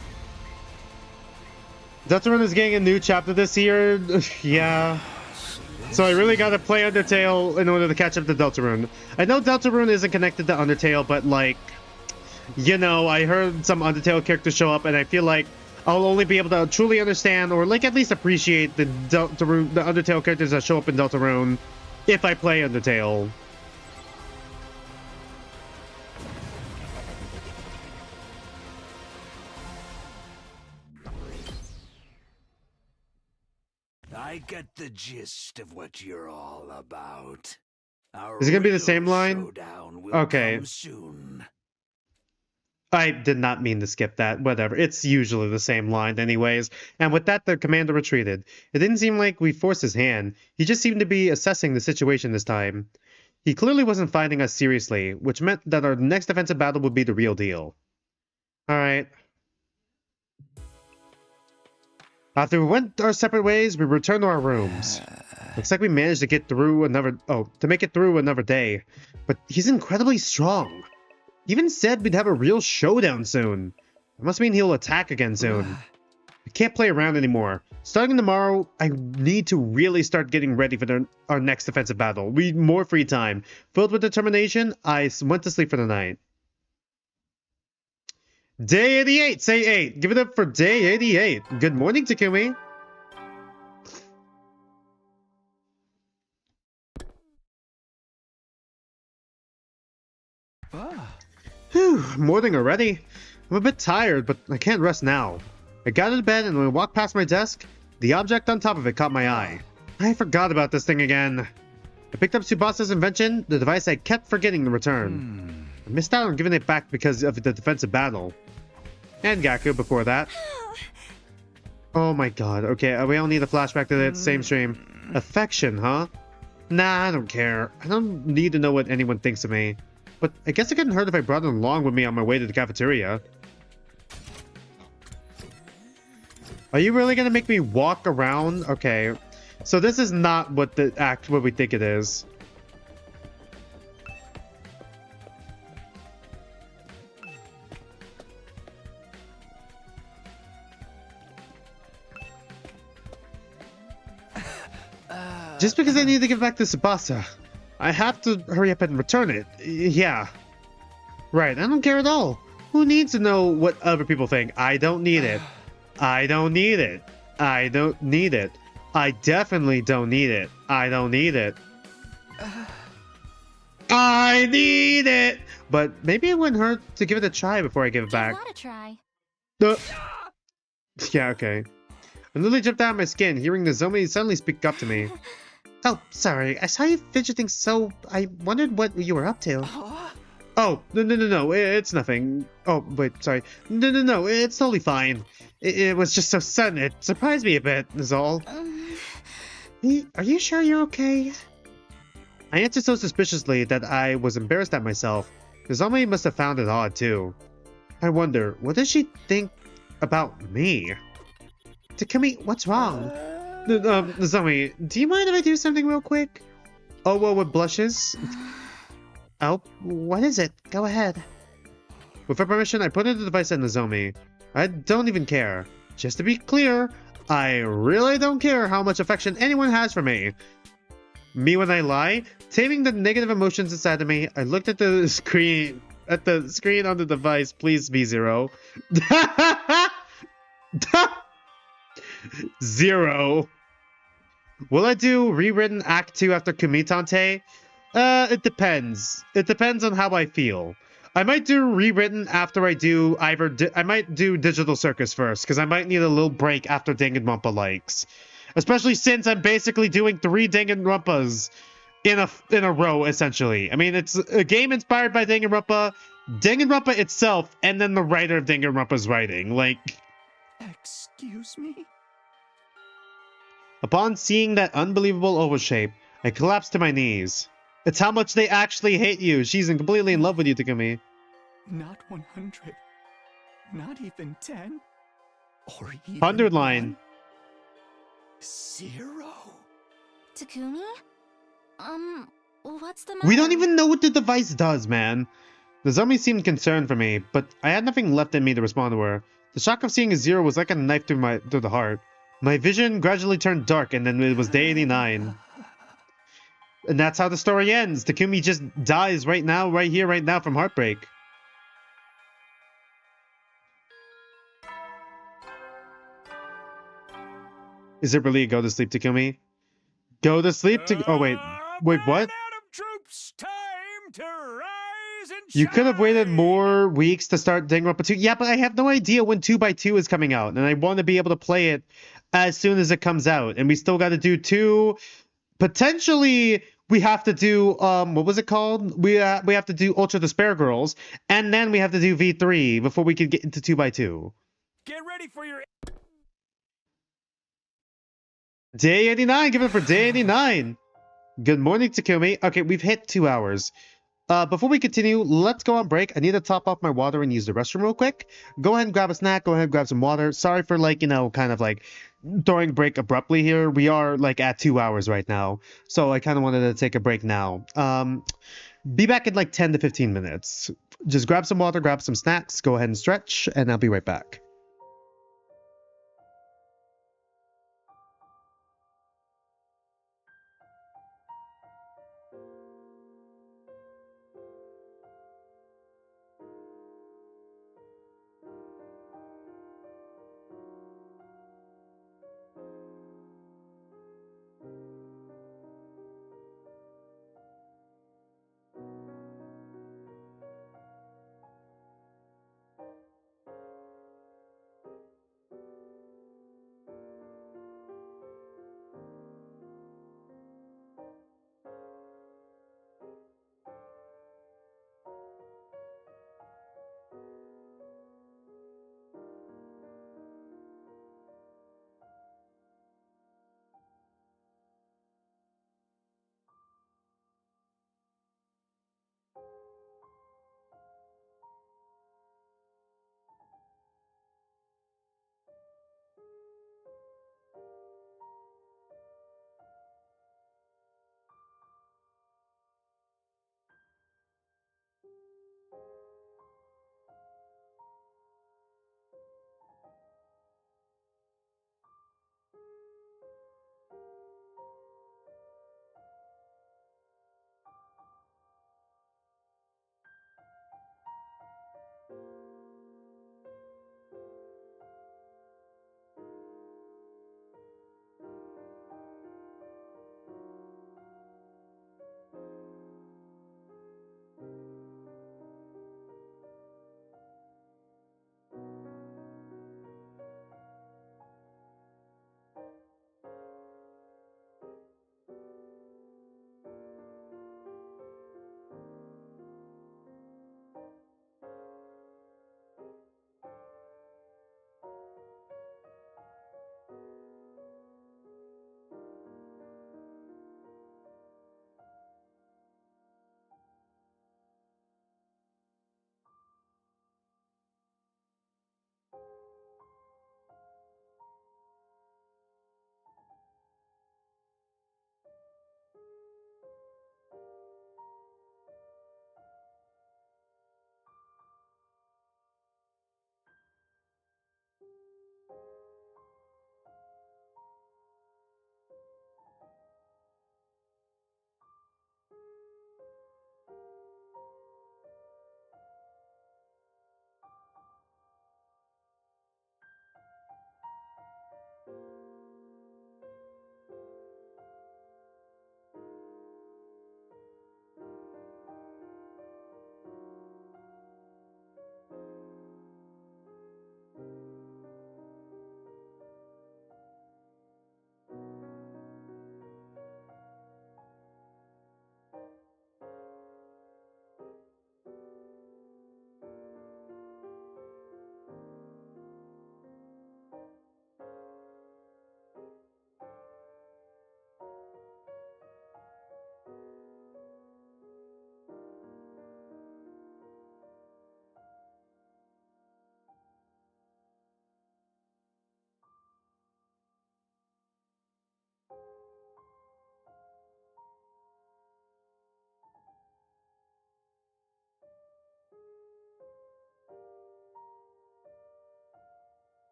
Deltarune is getting a new chapter this year. Yeah. So I really gotta play Undertale in order to catch up to Deltarune. I know Deltarune isn't connected to Undertale, but like, you know, I heard some Undertale characters show up, and I feel like I'll only be able to truly understand, or like at least appreciate the Undertale characters that show up in Deltarune if I play Undertale. I get the gist of what you're all about. Is it gonna be the same line? Showdown will Okay. come soon. I did not mean to skip that. Whatever. It's usually the same line anyways. And with that, the commander retreated. It didn't seem like we forced his hand. He just seemed to be assessing the situation this time. He clearly wasn't fighting us seriously, which meant that our next defensive battle would be the real deal. Alright. After we went our separate ways, we returned to our rooms. Looks like we managed to get through to make it through another day. But he's incredibly strong. He even said we'd have a real showdown soon. That must mean he'll attack again soon. I can't play around anymore. Starting tomorrow, I need to really start getting ready for our next defensive battle. We need more free time. Filled with determination, I went to sleep for the night. Day 88, say 8. Give it up for day 88. Good morning, Takumi. Whew, morning already. I'm a bit tired, but I can't rest now. I got out of bed and when I walked past my desk, the object on top of it caught my eye. I forgot about this thing again. I picked up Tsubasa's invention, the device I kept forgetting to return. I missed out on giving it back because of the defensive battle. And Gaku before that. Oh my god, okay, we all need a flashback to that same stream. Affection, huh? Nah, I don't care. I don't need to know what anyone thinks of me. But I guess it couldn't hurt if I brought it along with me on my way to the cafeteria. Are you really gonna make me walk around? Okay. So this is not what what we think it is. Just because I need to give back to Tsubasa, I have to hurry up and return it. Yeah. Right, I don't care at all. Who needs to know what other people think? I don't need it. I don't need it. I don't need it. I definitely don't need it. I don't need it. I need it! But maybe it wouldn't hurt to give it a try before I give it back. Give that a try. Yeah, okay. I literally jumped out of my skin, hearing the zombie suddenly speak up to me. Oh, sorry. I saw you fidgeting, so I wondered what you were up to. Oh, no. It's nothing. Oh, wait, sorry. No. It's totally fine. It was just so sudden. It surprised me a bit, is all. Are you sure you're okay? I answered so suspiciously that I was embarrassed at myself. The zombie must have found it odd, too. I wonder, what does she think about me? Takumi, what's wrong? Zombie, do you mind if I do something real quick? Oh, well, with blushes? Oh, what is it? Go ahead. With her permission, I put in the device in the zombie. I don't even care. Just to be clear, I really don't care how much affection anyone has for me. Me when I lie, taming the negative emotions inside of me, I looked at the screen on the device, please be 0. 0. Will I do rewritten Act 2 after Kumitante? It depends. It depends on how I feel. I might do rewritten after I do I might do Digital Circus first, because I might need a little break after Danganronpa likes. Especially since I'm basically doing 3 Danganronpas in a row, essentially. I mean, it's a game inspired by Danganronpa, Danganronpa itself, and then the writer of Danganronpa's writing. Like... Excuse me? Upon seeing that unbelievable oval shape, I collapsed to my knees. It's how much they actually hate you. She's completely in love with you, Takumi. Not 100. Not even 10. Or even 100 line. 0. Takumi? What's the matter? We don't even know what the device does, man. The zombie seemed concerned for me, but I had nothing left in me to respond to her. The shock of seeing a 0 was like a knife through the heart. My vision gradually turned dark, and then it was day 89. And that's how the story ends. Takumi just dies right now, right here, right now from heartbreak. Is it really a go to sleep, Takumi? Go to sleep to... Oh, wait. Wait, what? You could have waited more weeks to start Danganronpa 2. Yeah, but I have no idea when 2x2 is coming out, and I want to be able to play it as soon as it comes out. And we still got to do 2... Potentially, we have to do, what was it called? We have to do Ultra Despair Girls, and then we have to do V3 before we can get into 2x2. Get ready for your... Day 89, give it for day 89. Good morning, Takumi. Okay, we've hit 2 hours. Before we continue, let's go on break. I need to top off my water and use the restroom real quick. Go ahead and grab a snack. Go ahead and grab some water. Sorry for, like, you know, kind of like throwing a break abruptly here. We are like at 2 hours right now, so I kind of wanted to take a break now. Be back in like 10 to 15 minutes. Just grab some water, grab some snacks, go ahead and stretch, and I'll be right back.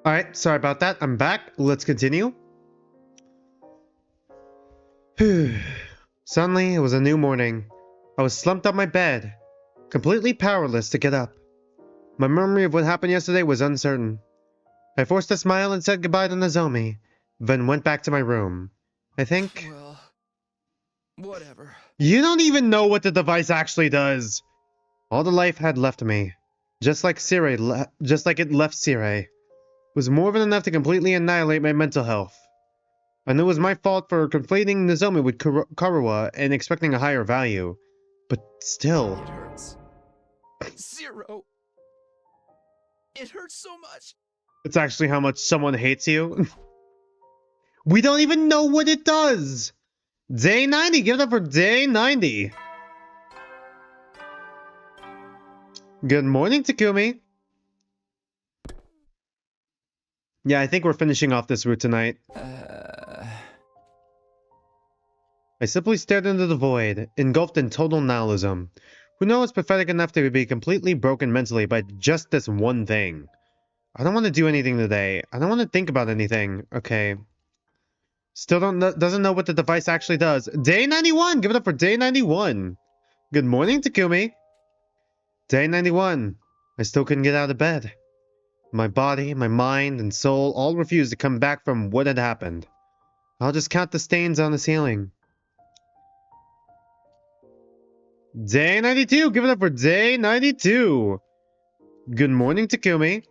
Alright, sorry about that. I'm back. Let's continue. Phew. Suddenly, it was a new morning. I was slumped on my bed, completely powerless to get up. My memory of what happened yesterday was uncertain. I forced a smile and said goodbye to Nozomi, then went back to my room. I think... Well, whatever. You don't even know what the device actually does! All the life had left me, just like it left Sire. Was more than enough to completely annihilate my mental health. I knew it was my fault for conflating Nozomi with Karuwa and expecting a higher value. But still... It hurts. Zero. It hurts so much. It's actually how much someone hates you. We don't even know what it does! Day 90! Give it up for day 90! Good morning, Takumi! Yeah, I think we're finishing off this route tonight. I simply stared into the void, engulfed in total nihilism. Who knows pathetic enough to be completely broken mentally by just this one thing? I don't want to do anything today. I don't want to think about anything. Okay. Still doesn't know what the device actually does. Day 91! Give it up for day 91! Good morning, Takumi! Day 91. I still couldn't get out of bed. My body, my mind, and soul all refused to come back from what had happened. I'll just count the stains on the ceiling. Day 92! Give it up for day 92! Good morning, Takumi.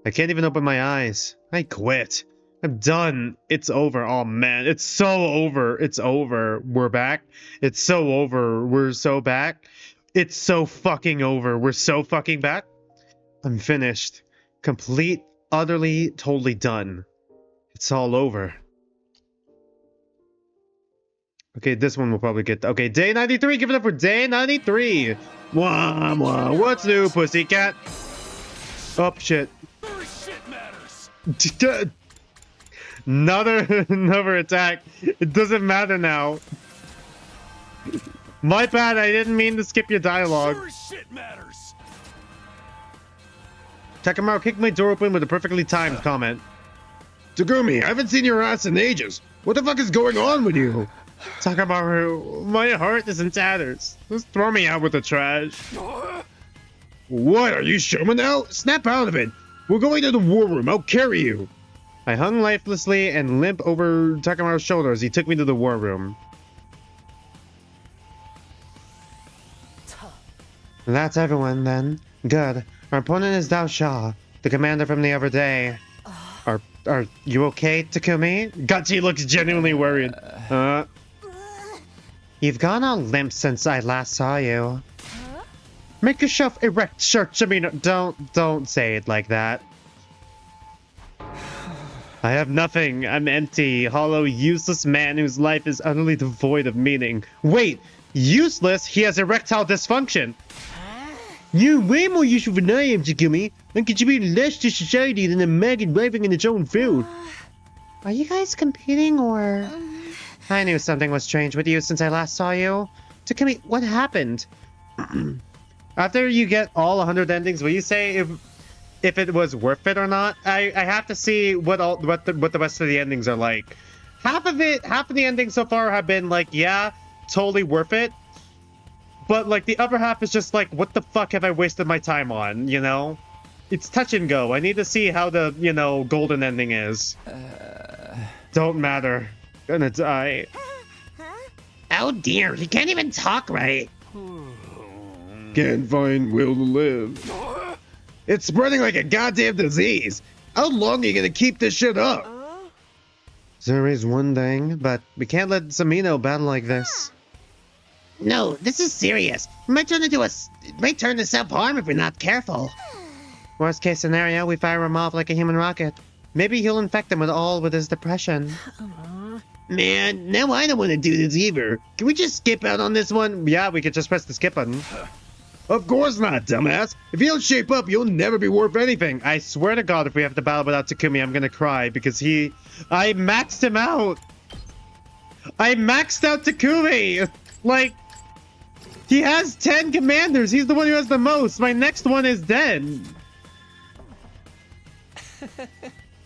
I can't even open my eyes. I quit. I'm done. It's over. Oh man, it's so over. It's over. We're back. It's so over. We're so back. It's so fucking over. We're so fucking back. I'm finished. Complete, utterly, totally done. It's all over. Okay, this one will probably get... Okay, day 93! Give it up for day 93! Wah, wah. What's new, pussycat? Oh, shit. Another attack. It doesn't matter now. My bad, I didn't mean to skip your dialogue. Takamaru kicked my door open with a perfectly timed comment. Takumi, I haven't seen your ass in ages. What the fuck is going on with you? Takamaru, my heart is in tatters. Just throw me out with the trash. What, are you Shoma now? Snap out of it. We're going to the war room. I'll carry you. I hung lifelessly and limp over Takamaru's shoulder as he took me to the war room. That's everyone, then. Good. Our opponent is Dao Sha, the commander from the other day. Are you okay, Takumi? Gachi looks genuinely worried. You've gone all limp since I last saw you. Make yourself erect, Shimino. Don't say it like that. I have nothing. I'm empty, hollow, useless man whose life is utterly devoid of meaning. Wait, useless? He has erectile dysfunction. You're way more useful than I am, Takumi. I'm contributing less to society than a maggot living in its own filth. Are you guys competing, or...? I knew something was strange with you since I last saw you. Takumi, what happened? After you get all 100 endings, will you say if it was worth it or not? I have to see what the rest of the endings are like. Half of the endings so far have been like, yeah, totally worth it. But like the other half is just like, what the fuck have I wasted my time on, you know? It's touch and go. I need to see how the, you know, golden ending is. Don't matter. Gonna die. Oh dear, he can't even talk right. Can't find will to live. It's spreading like a goddamn disease. How long are you gonna keep this shit up? Zuri's one thing, but we can't let Samino battle like this. No, this is serious. It might turn to self-harm if we're not careful. Worst case scenario, we fire him off like a human rocket. Maybe he'll infect him with his depression. Man, now I don't want to do this either. Can we just skip out on this one? Yeah, we could just press the skip button. Of course not, dumbass. If you don't shape up, you'll never be worth anything. I swear to God, if we have to battle without Takumi, I'm gonna cry because I maxed him out. I maxed out Takumi. Like, he has 10 commanders. He's the one who has the most. My next one is dead.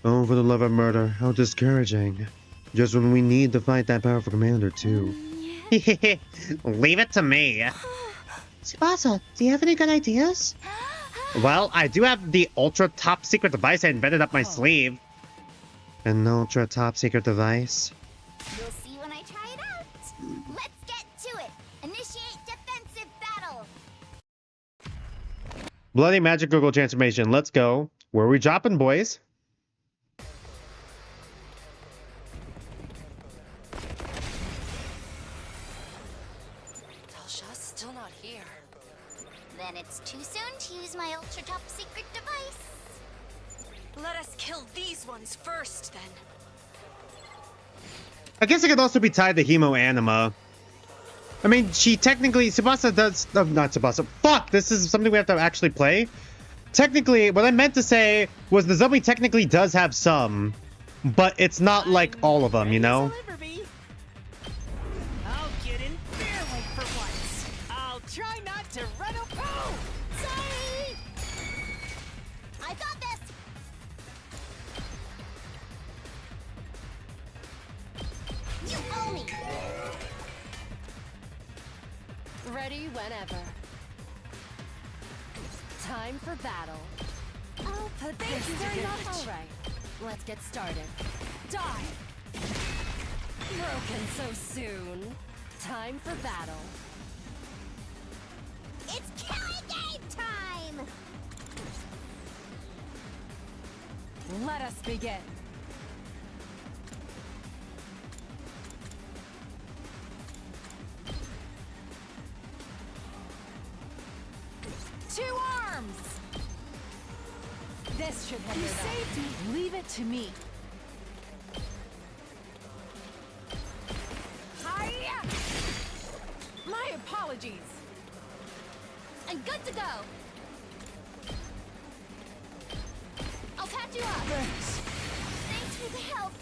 Oh, for the love of murder, how discouraging. Just when we need to fight that powerful commander, too. Leave it to me. Tsubasa, do you have any good ideas? Well, I do have the ultra top secret device I invented up my sleeve. An ultra top secret device? You'll see when I try it out. Let's get to it. Initiate defensive battle. Bloody magic Google transformation, let's go. Where are we dropping, boys? Tasha's still not here. Then it's too soon to use my ultra top secret device. Let us kill these ones first, then. I guess it could also be tied to Hemo Anima. I mean, she technically... Tsubasa does... Oh, not Tsubasa. Fuck! This is something we have to actually play. Technically, what I meant to say was the Zombie technically does have some, but it's not like all of them, you know? I'll get in fair weight for once. I'll try not to run away. Oh, sorry. I got this. You owe me. Ready whenever. Time for battle. I'll put this to good. All right, let's get started. Die. Broken so soon. Time for battle. It's killing game time. Let us begin. Two arms! This should help. You saved me. Leave it to me. Hiya! My apologies. I'm good to go. I'll patch you up. Thanks. Thanks for the help.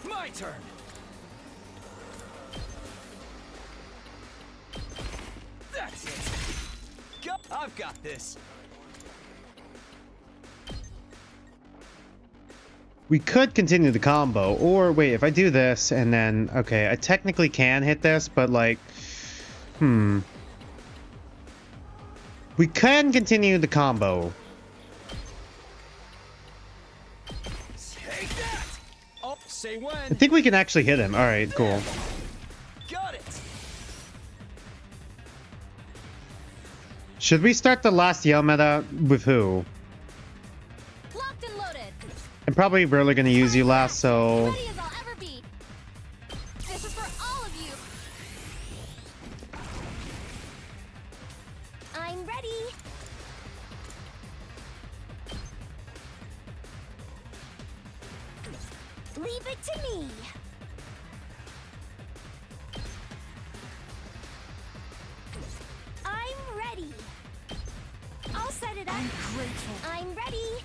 My turn. That's it. Go. I've got this. We could continue the combo, or wait, if I do this and then... Okay, I technically can hit this, but like... We can continue the combo. Take that. Oh, say when. I think we can actually hit him. Alright, cool. Got it. Should we start the last yell meta with who? Locked and loaded. I'm probably really gonna use you last, so... Ready as I'll ever be. This is for all of you. I'm ready. Leave it to me. I'm ready. I'll set it up. I'm grateful. I'm ready.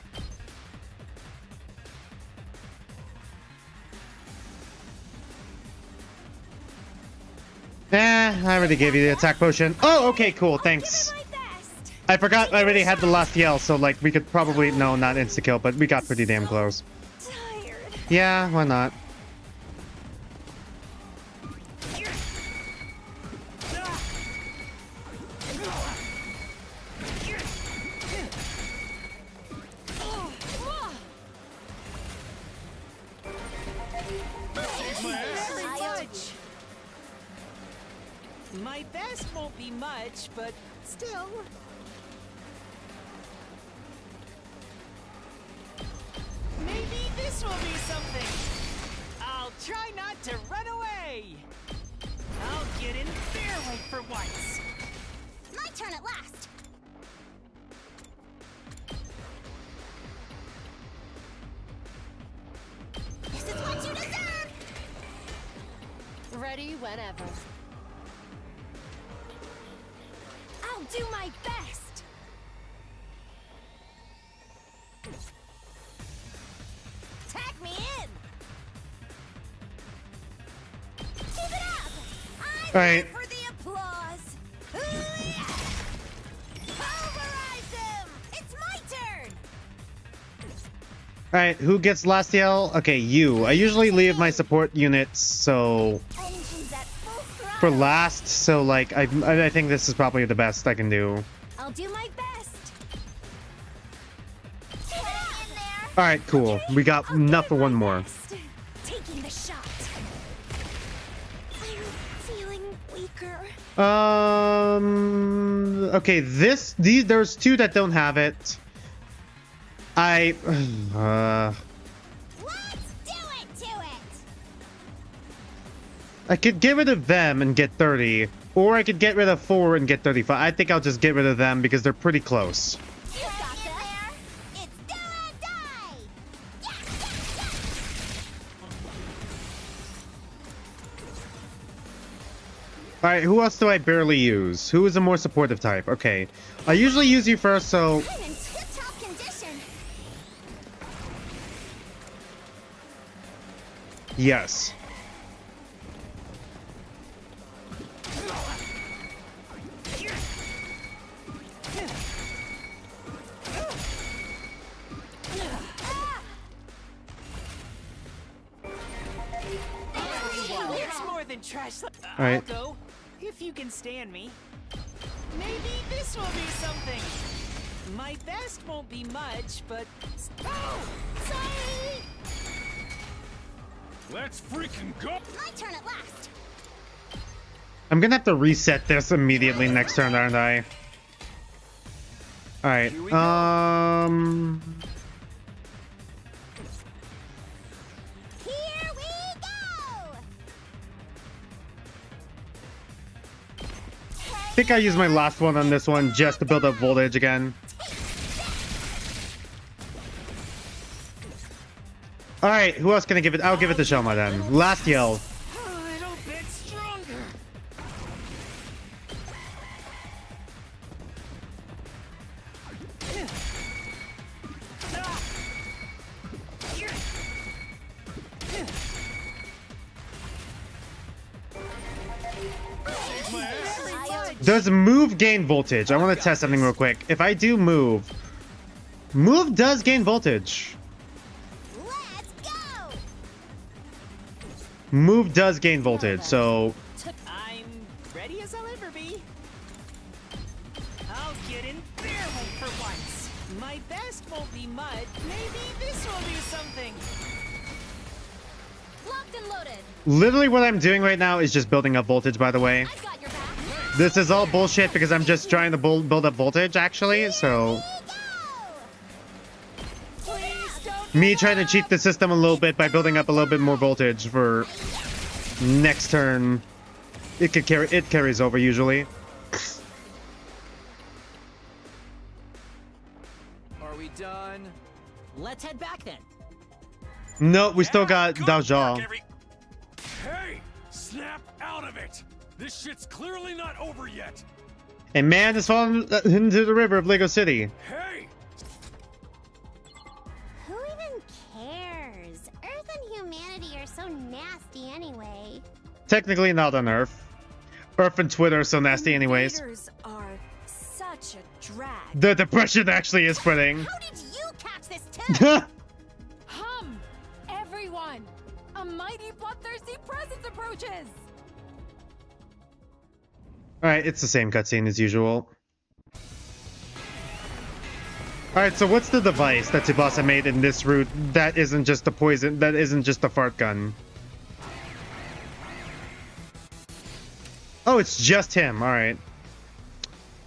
I already gave you the attack potion. Oh, okay, cool, thanks. Give it my best. I forgot I already had the last yell, so like we could probably... No, not insta-kill, but we got pretty damn close. Tired. Yeah, why not? My best won't be much, but still. Maybe this will be something. I'll try not to run away. I'll get in fair weight for once. My turn at last. This is what you deserve. Ready whenever. I'll do my best. Tag me in. Keep it up. I'm All right. here for the applause. Pulverize him. It's my turn. Alright, who gets last yell? Okay, you. I usually leave my support units, so... Engines at full throttle. for last, so, like, I think this is probably the best I can do. I'll do my best. Get in there. Alright, cool. We got enough for one more. Taking the shot. I'm feeling weaker. Okay, there's two that don't have it. Let's do it to it. I could get rid of them and get 30, or I could get rid of 4 and get 35. I think I'll just get rid of them because they're pretty close. You got this. It's do or die. Alright, who else do I barely use? Who is a more supportive type? Okay. I usually use you first, so... I'm in tip-top condition. yes. It's more than trash. All right. I'll go if you can stand me. Maybe this will be something. My best won't be much, but oh, sorry. Let's freaking go! My turn at last. I'm gonna have to reset this immediately next turn, aren't I? Alright, Here we go. I think I used my last one on this one just to build up voltage again. Alright, who else can I give it? I'll give it to Shelma then. Last yell. A little bit stronger. Does move gain voltage? I want to test something real quick. If I do move does gain voltage. Let's go. Move does gain voltage, so I'm ready as I'll ever be. I'll get in their way for once. My best won't be much. Maybe this will be something. Locked and loaded. literally what I'm doing right now is just building up voltage, by the way. I've got your back. This is all bullshit because I'm just trying to build up voltage, actually, so... Me trying to cheat the system a little bit by building up a little bit more voltage for next turn. It carries over usually. Are we done? Let's head back then. No, we still got Daojia. Hey, snap out of it! This shit's clearly not over yet. A man has fallen into the river of Lego City. Hey! Who even cares? Earth and humanity are so nasty anyway. Technically not on Earth. Earth and Twitter are so nasty anyways. Invaders are such a drag. The depression actually is spreading. How did you catch this too? Hum! Everyone! A mighty bloodthirsty presence approaches! Alright, it's the same cutscene as usual. Alright, so what's the device that Tsubasa made in this route that isn't just a poison, that isn't just a fart gun? Oh, it's just him, alright.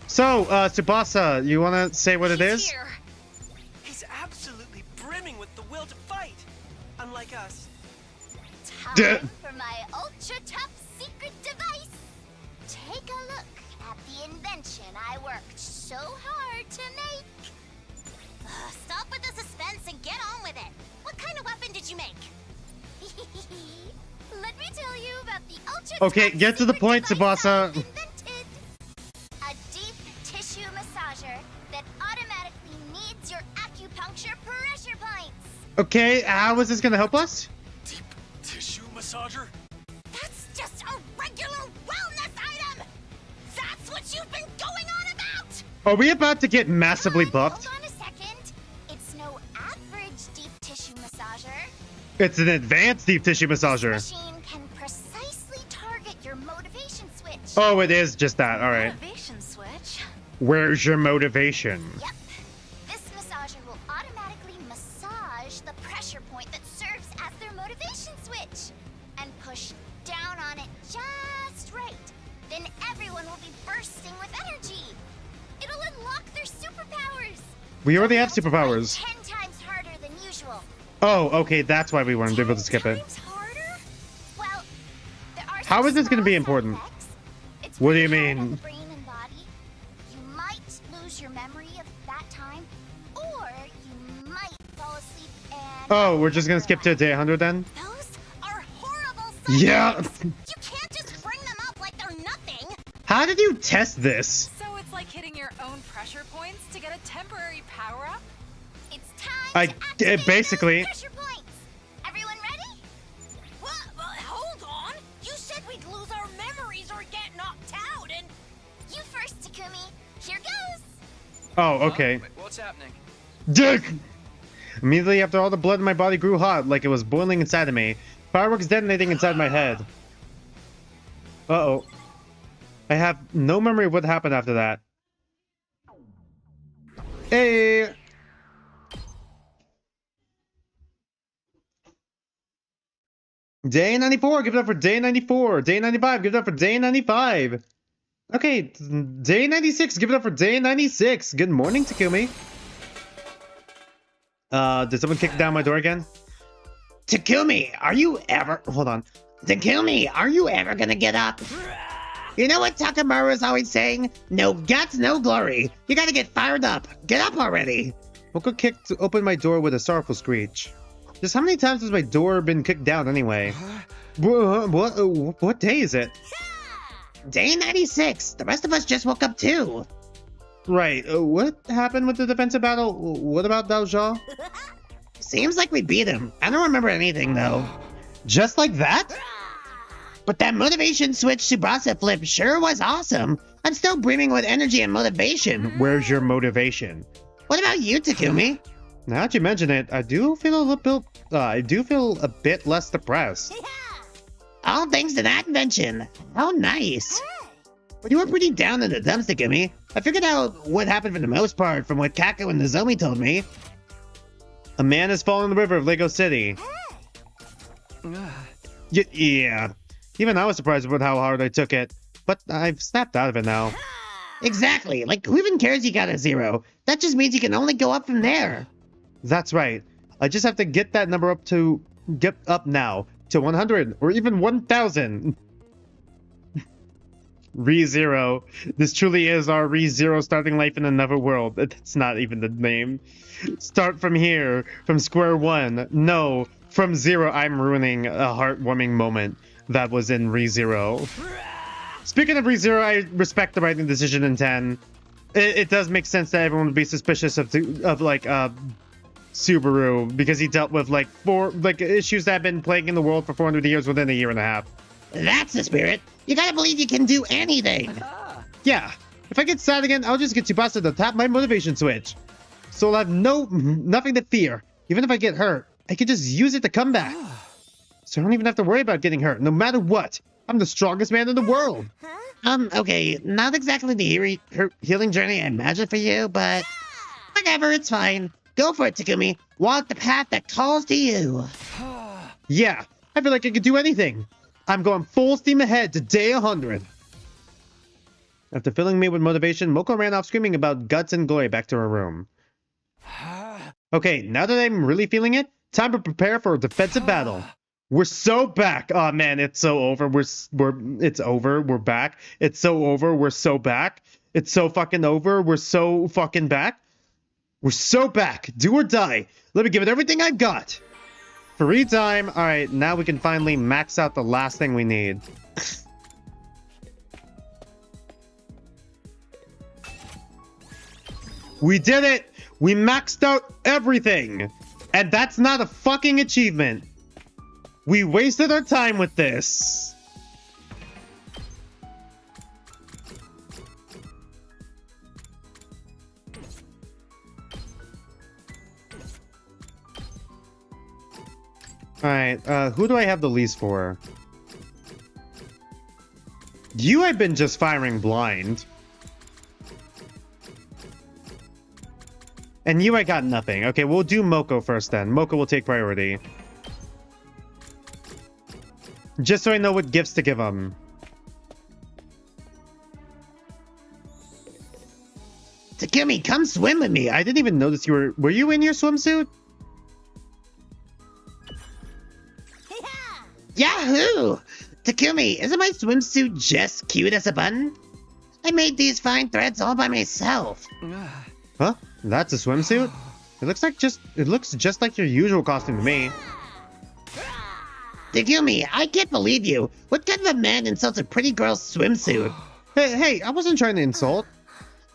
So, Tsubasa, you wanna say what it is? Here. He's absolutely brimming with the will to fight. Unlike us. Time for my ultra top secret device. Take a look at the invention I worked so hard to make. Stop with the suspense and get on with it. What kind of weapon did you make? Let me tell you about the ultra Okay, get to the point, Tsubasa. invented. A deep tissue massager that automatically needs your acupuncture pressure points. Okay, how is this gonna help us? Deep tissue massager? That's just a regular wellness item! That's what you've been going on about! Are we about to get massively buffed? Hold on a second. It's no average deep tissue It's an advanced deep tissue massager. This machine can precisely target your motivation switch. Oh, it is just that. All right. Motivation switch. Where's your motivation? Yep. This massager will automatically massage the pressure point that serves as their motivation switch and push down on it just right. Then everyone will be bursting with energy. It'll unlock their superpowers. We already have They'll fight superpowers. 10 times harder than usual. Oh, okay. That's why we weren't able to skip it. 10 times harder? Well, there are How some is this gonna be small important? side effects. It's What do you really hard on mean? the brain and body. You might lose your memory of that time, or you might fall asleep and. Oh, we're just gonna skip to day 100 then? Those are horrible side Yeah. effects. You can't just bring them up like they're nothing. How did you test this? So it's like hitting your own pressure points to get a temporary power-up? It's time I to activate basically. those pressure points. Everyone ready? What? Hold on! You said we'd lose our memories or get knocked out, and You first, Takumi. Here goes. Oh, okay. Wait, what's happening? Dick! Immediately after all the blood in my body grew hot, like it was boiling inside of me. Fireworks detonating inside my head. Uh-oh. I have no memory of what happened after that. Hey! Day 94, give it up for day 94. Day 95, give it up for day 95. Okay, day 96, give it up for day 96. Good morning, Takumi. Did someone kick down my door again? Takumi, are you ever... Hold on. Takumi, are you ever gonna get up? You know what Takamaru's always saying? No guts, no glory. You gotta get fired up. Get up already. Moko kicked open my door with a sorrowful screech. Just how many times has my door been kicked down anyway? What day is it? Day 96. The rest of us just woke up too. Right, what happened with the defensive battle? What about Dao Zhao? Seems like we beat him. I don't remember anything though. Just like that? But that motivation switch Tsubasa flip sure was awesome. I'm still brimming with energy and motivation. Where's your motivation? What about you, Takumi? Now that you mention it, I do feel a bit less depressed. All thanks to that invention. How nice. But you were pretty down in the dumps, Takumi. I figured out what happened for the most part from what Kako and Nozomi told me. A man has fallen in the river of Lego City. Yeah. Even I was surprised with how hard I took it. But I've snapped out of it now. Exactly. Like, who even cares you got a 0? That just means you can only go up from there. That's right. I just have to get that number up now to 100 or even 1000. Re-Zero. This truly is our Re-Zero starting life in another world. That's not even the name. Start from here, from square one. No, from zero. I'm ruining a heartwarming moment that was in Re-Zero. Speaking of Re-Zero, I respect the writing decision in 10. It does make sense that everyone would be suspicious of Subaru because he dealt with like issues that have been plaguing the world for 400 years within a year and a half. That's the spirit. You gotta believe you can do anything. Yeah. If I get sad again, I'll just get Tsubasa to tap my motivation switch. So I'll have nothing to fear. Even if I get hurt, I can just use it to come back. So I don't even have to worry about getting hurt, no matter what. I'm the strongest man in the world. Okay, not exactly the healing journey I imagined for you, but whatever, it's fine. Go for it, Takumi. Walk the path that calls to you. Yeah, I feel like I could do anything. I'm going full steam ahead to day 100. After filling me with motivation, Moko ran off screaming about guts and glory back to her room. Okay, now that I'm really feeling it, time to prepare for a defensive battle. We're so back. Oh man, it's so over. It's over. We're back. It's so over. We're so back. It's so fucking over. We're so fucking back. We're so back. Do or die. Let me give it everything I've got. Free time. All right, now we can finally max out the last thing we need. We did it. We maxed out everything. And that's not a fucking achievement. We wasted our time with this. Alright, who do I have the least for? You have been just firing blind. And you I got nothing. Okay, we'll do Moko first then. Moko will take priority. Just so I know what gifts to give him. Takumi, come swim with me. I didn't even notice you were... Were you in your swimsuit? Yahoo! Takumi, isn't my swimsuit just cute as a button? I made these fine threads all by myself. Huh? That's a swimsuit? It looks just like your usual costume to me. Takumi, I can't believe you. What kind of a man insults a pretty girl's swimsuit? Hey, I wasn't trying to insult.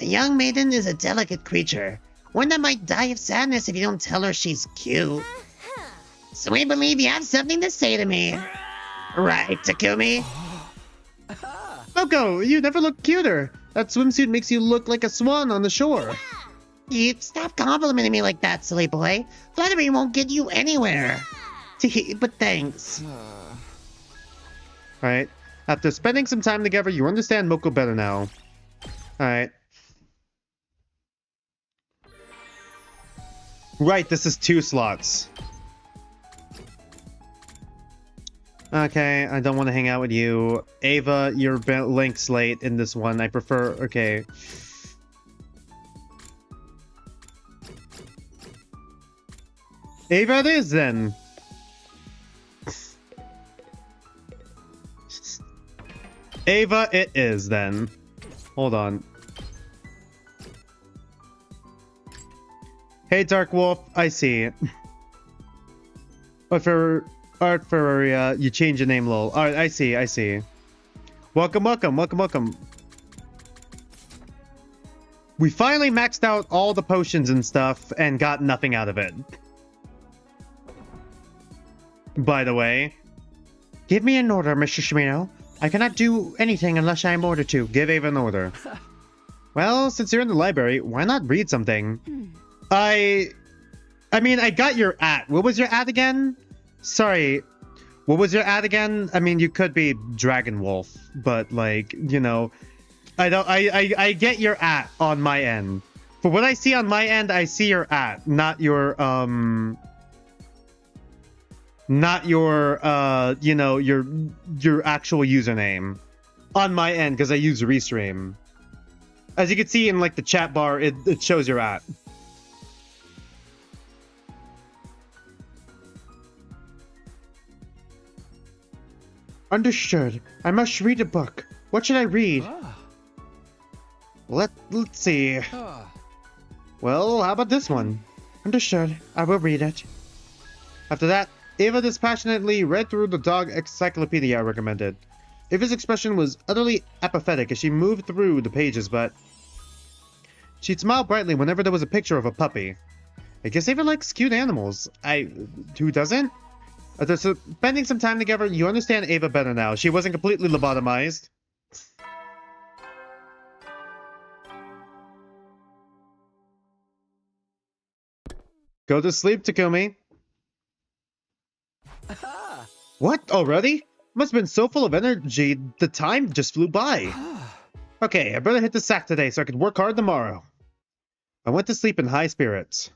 A young maiden is a delicate creature, one that might die of sadness if you don't tell her she's cute. So we believe you have something to say to me. Right, Takumi? Moko, you never looked cuter. That swimsuit makes you look like a swan on the shore. You stop complimenting me like that, silly boy. Flattery won't get you anywhere. But thanks. Alright. After spending some time together, you understand Moko better now. Alright. Right, this is 2 slots. Okay, I don't want to hang out with you. Ava, you're Link's late in this one. I prefer... Okay. Ava it is, then. Ava it is, then. Hold on. Hey, Dark Wolf, I see. But for Art Ferraria, you change your name, lol. Alright, I see. Welcome. We finally maxed out all the potions and stuff and got nothing out of it. By the way. Give me an order, Mr. Shimino. I cannot do anything unless I am ordered to. Give Ava an order. Well, since you're in the library, why not read something? I mean, I got your at. What was your at again? Sorry. What was your at again? I mean, you could be Dragon Wolf, but like, you know, I get your at on my end. For what I see on my end, I see your at, not your you know, your actual username on my end, because I use Restream. As you can see in like the chat bar, it shows your at. Understood. I must read a book. What should I read? Let's see. Well, how about this one? Understood. I will read it. After that, Ava dispassionately read through the dog encyclopedia I recommended. Ava's expression was utterly apathetic as she moved through the pages, but she'd smile brightly whenever there was a picture of a puppy. I guess Ava likes cute animals. Who doesn't? After spending some time together, you understand Ava better now. She wasn't completely lobotomized. Go to sleep, Takumi. What? Already? Must have been so full of energy, the time just flew by. Okay, I better hit the sack today so I can work hard tomorrow. I went to sleep in high spirits.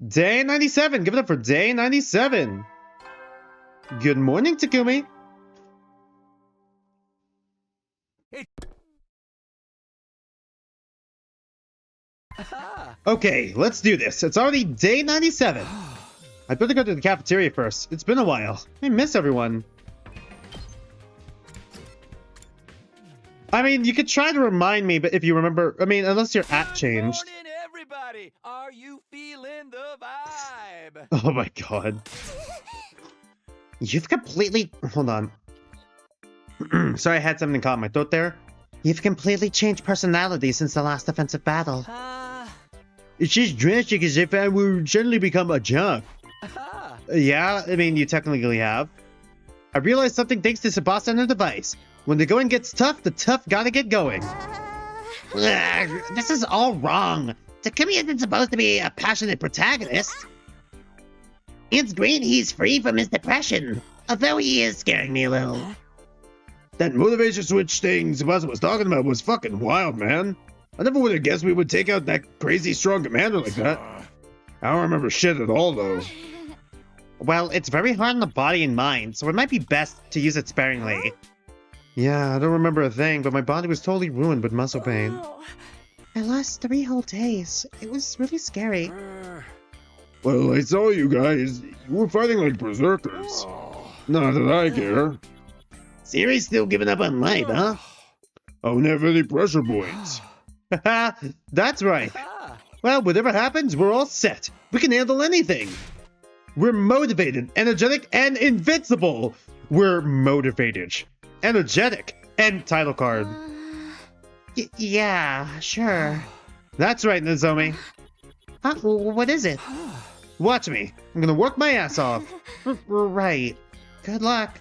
Day 97! Give it up for Day 97! Good morning, Takumi! Okay, let's do this. It's already Day 97. I'd better go to the cafeteria first. It's been a while. I miss everyone. I mean, you could try to remind me, but if you remember... I mean, unless your at changed. Good morning, everybody! Are you feeling the vibe? Oh my god. You've completely... Hold on. Sorry, I had something caught in my throat there. You've completely changed personality since the last offensive battle. It's just drastic as if I would suddenly become a junk. Yeah, I mean, you technically have. I realized something thanks to Tsubasa and her device. When the going gets tough, the tough gotta get going. This is all wrong. Takumi isn't supposed to be a passionate protagonist. It's great he's free from his depression, although he is scaring me a little. That motivation switch thing Tsubasa was talking about was fucking wild, man. I never would have guessed we would take out that crazy strong commander like that. I don't remember shit at all, though. Well, it's very hard on the body and mind, so it might be best to use it sparingly. Yeah, I don't remember a thing, but my body was totally ruined with muscle pain. I lost 3 whole days. It was really scary. Well, I saw you guys. You were fighting like berserkers. Not that I care. Siri's still giving up on life, huh? I don't have any pressure points. That's right. Well, whatever happens, we're all set. We can handle anything. We're motivated, energetic, and invincible. We're motivated, energetic, and title card. Yeah, sure. That's right, Nozomi. Huh? What is it? Watch me. I'm gonna work my ass off. Right. Good luck.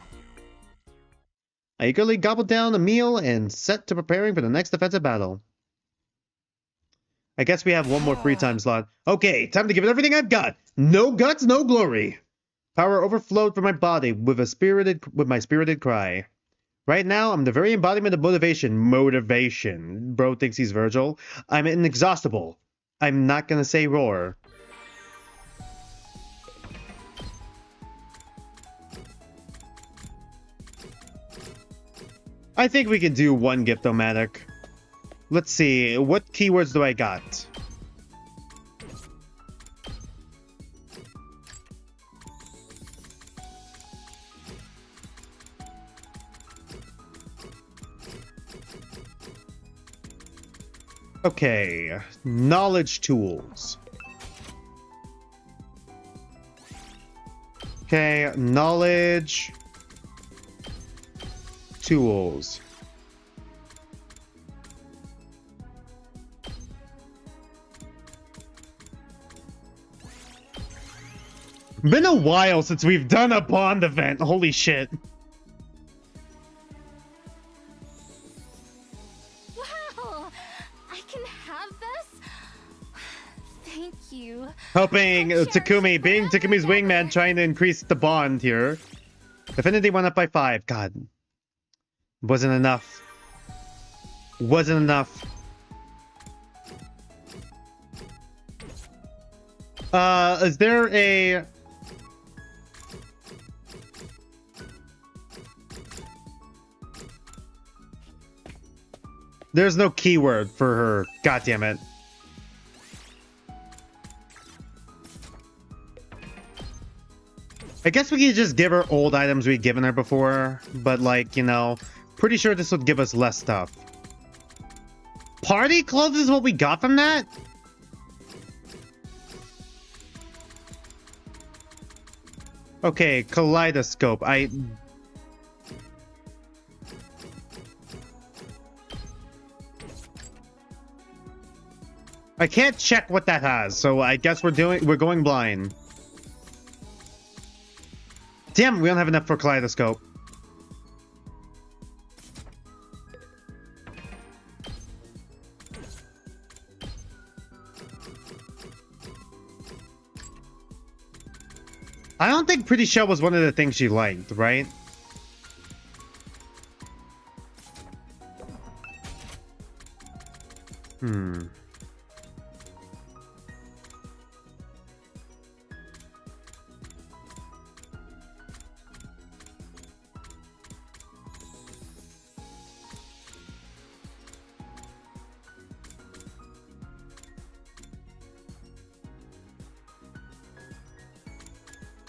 I eagerly gobbled down a meal and set to preparing for the next defensive battle. I guess we have one more free time slot. Okay, time to give it everything I've got. No guts, no glory. Power overflowed from my body with my spirited cry. Right now, I'm the very embodiment of motivation. Motivation. Bro thinks he's Virgil. I'm inexhaustible. I'm not gonna say roar. I think we can do one Giptomatic. Let's see, what keywords do I got? Okay, knowledge tools. Okay, knowledge tools. Been a while since we've done a Bond event. Holy shit. Wow! I can have this? Thank you. Helping Takumi, being Takumi's wingman, trying to increase the bond here. Affinity went up by 5. God. Wasn't enough. Wasn't enough. Is there a... There's no keyword for her. God damn it. I guess we could just give her old items we'd given her before, but like, you know, pretty sure this would give us less stuff. Party clothes is what we got from that? Okay, kaleidoscope. I can't check what that has, so I guess we're going blind. Damn, we don't have enough for kaleidoscope. I don't think Pretty Shell was one of the things she liked, right?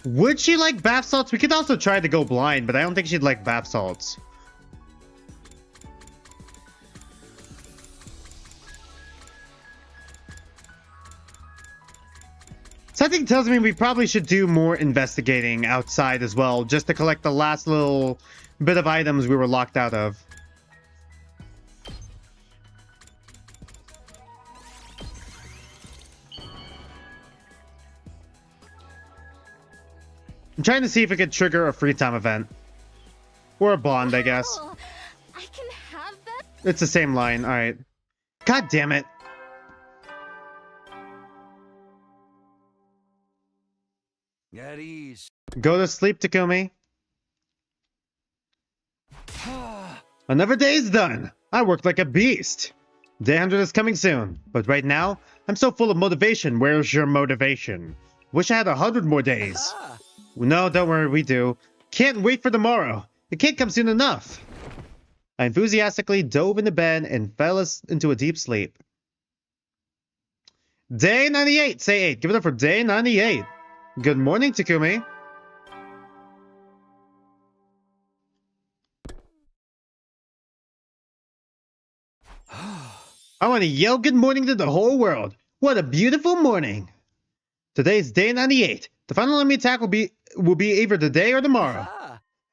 Would she like bath salts? We could also try to go blind, but I don't think she'd like bath salts. Something tells me we probably should do more investigating outside as well, just to collect the last little bit of items we were locked out of. I'm trying to see if it could trigger a free time event. Or a bond, I guess. I can have that? It's the same line, alright. God damn it. At ease. Go to sleep, Takumi. Another day's done. I worked like a beast. Day 100 is coming soon, but right now, I'm so full of motivation. Where's your motivation? Wish I had 100 more days. No, don't worry, we do. Can't wait for tomorrow. It can't come soon enough. I enthusiastically dove into bed and fell into a deep sleep. Day 98. Say 8. Give it up for day 98. Good morning, Takumi. I want to yell good morning to the whole world. What a beautiful morning. Today's day 98. The final enemy attack will be either today or tomorrow.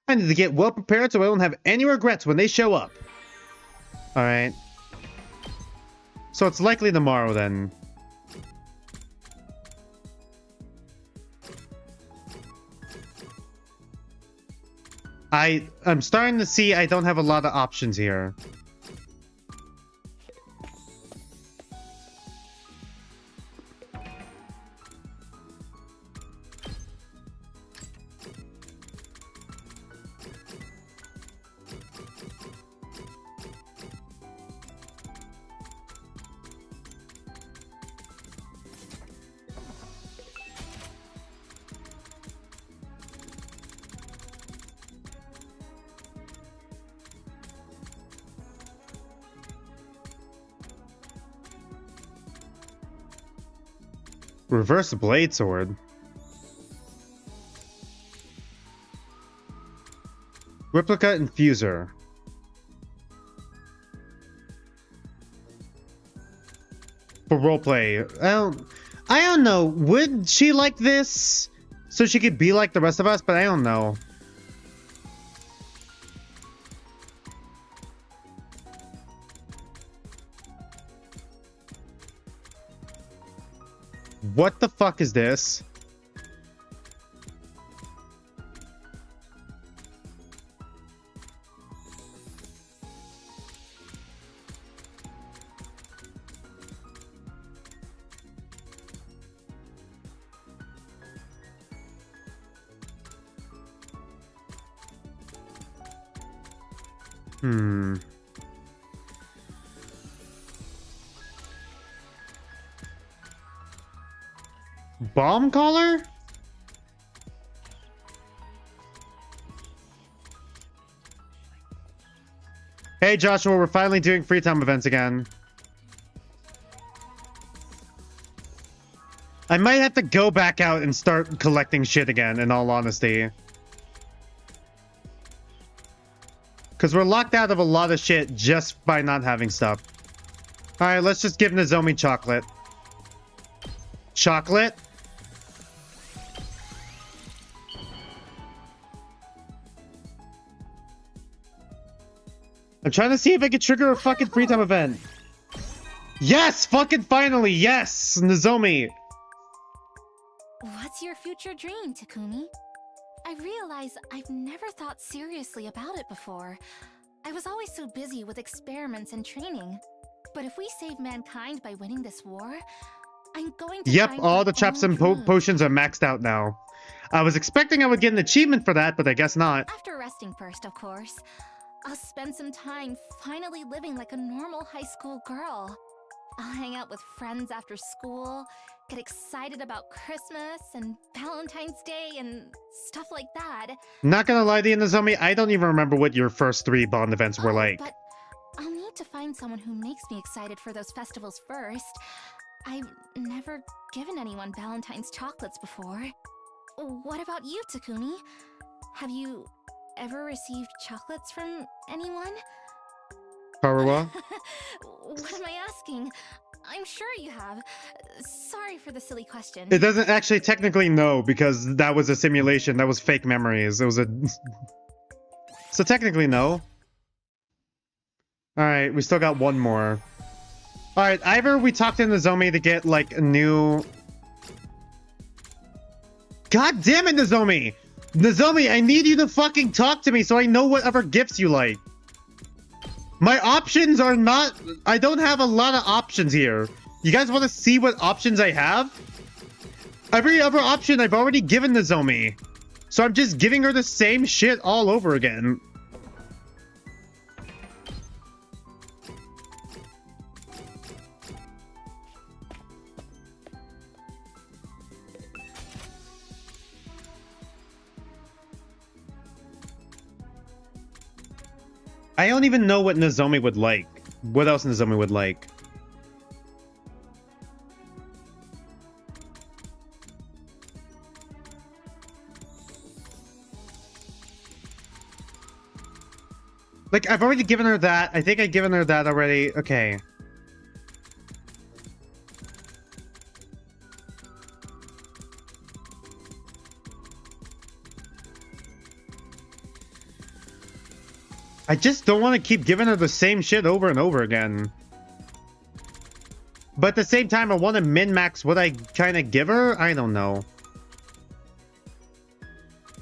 I need to get well prepared so I don't have any regrets when they show up. Alright. So it's likely tomorrow then. I'm starting to see I don't have a lot of options here. Reverse blade sword. Replica infuser. For roleplay. I don't know. Would she like this? So she could be like the rest of us, but I don't know. What the fuck is this? Bomb collar? Hey Joshua, we're finally doing free time events again. I might have to go back out and start collecting shit again, in all honesty. Because we're locked out of a lot of shit just by not having stuff. Alright, let's just give Nozomi chocolate. Chocolate? I'm trying to see if I can trigger a fucking free time event. Yes! Fucking finally! Yes! Nozomi! What's your future dream, Takumi? I realize I've never thought seriously about it before. I was always so busy with experiments and training. But if we save mankind by winning this war, I'm going to Yep, find all my the traps own and dream. potions are maxed out now. I was expecting I would get an achievement for that, but I guess not. After resting first, of course. I'll spend some time finally living like a normal high school girl. I'll hang out with friends after school, get excited about Christmas and Valentine's Day and stuff like that. Not gonna lie to you, Nozomi, I don't even remember what your first 3 Bond events were like. But I'll need to find someone who makes me excited for those festivals first. I've never given anyone Valentine's chocolates before. What about you, Takumi? Have you ever received chocolates from anyone? Karuwa? What am I asking? I'm sure you have. Sorry for the silly question. It doesn't actually technically no, because that was a simulation. That was fake memories. It was a... So technically no. Alright, we still got one more. Alright, either we talk to Nozomi to get, like, a new... God damn it, Nozomi! Nozomi, I need you to fucking talk to me so I know what other gifts you like. My options are not... I don't have a lot of options here. You guys want to see what options I have? Every other option I've already given Nozomi. So I'm just giving her the same shit all over again. I don't even know what Nozomi would like. What else Nozomi would like? Like, I've already given her that. I think I've given her that already. Okay. I just don't want to keep giving her the same shit over and over again. But at the same time, I want to min-max what I kind of give her. I don't know.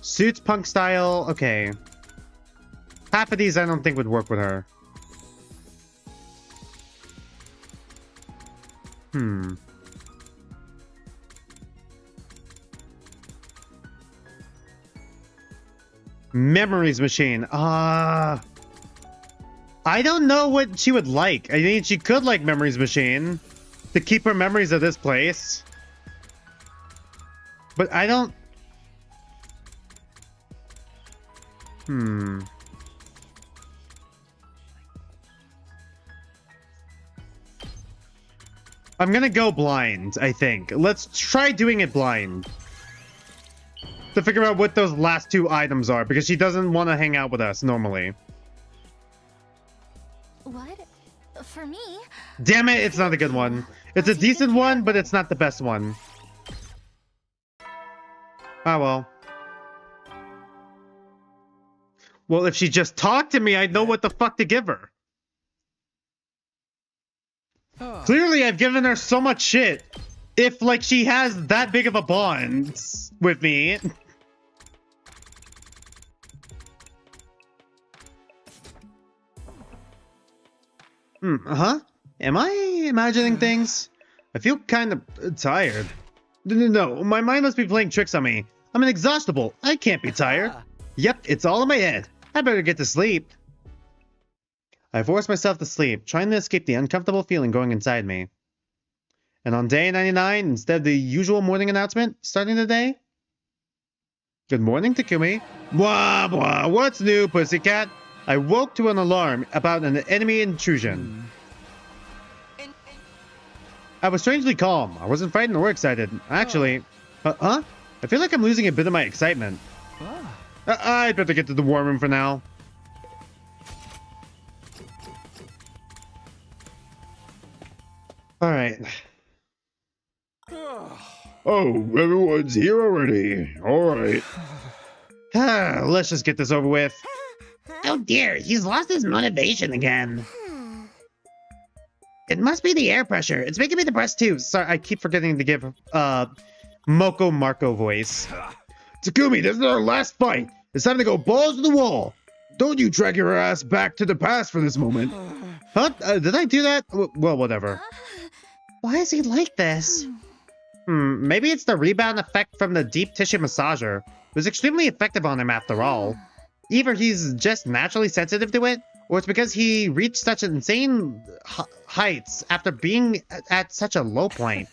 Suits, punk style. Okay. Half of these I don't think would work with her. Memories machine. I don't know what she would like. I mean, she could like memories machine to keep her memories of this place. But I don't... I'm gonna go blind, I think. Let's try doing it blind. To figure out what those last two items are, because she doesn't want to hang out with us normally. What? For me? Damn it, it's not a good one. It's a decent one, but it's not the best one. Ah, well. Well, if she just talked to me, I'd know what the fuck to give her. Clearly, I've given her so much shit. If, like, she has that big of a bond with me. Am I imagining things? I feel kind of tired. No, my mind must be playing tricks on me. I'm inexhaustible. I can't be tired. Yep, it's all in my head. I better get to sleep. I forced myself to sleep, trying to escape the uncomfortable feeling growing inside me. And on day 99, instead of the usual morning announcement, starting the day... Good morning, Takumi. Blah, blah, what's new, pussycat? I woke to an alarm about an enemy intrusion. I was strangely calm. I wasn't frightened or excited. Actually... I feel like I'm losing a bit of my excitement. I'd better get to the war room for now. Alright. Oh, everyone's here already. Alright. Let's just get this over with. Oh dear, he's lost his motivation again. It must be the air pressure. It's making me depressed too. Sorry, I keep forgetting to give Moko Marco voice. Takumi, this is our last fight. It's time to go balls to the wall. Don't you drag your ass back to the past for this moment. Huh? Did I do that? Well, whatever. Why is he like this? Maybe it's the rebound effect from the deep tissue massager. It was extremely effective on him after all. Either he's just naturally sensitive to it, or it's because he reached such insane heights after being at such a low point.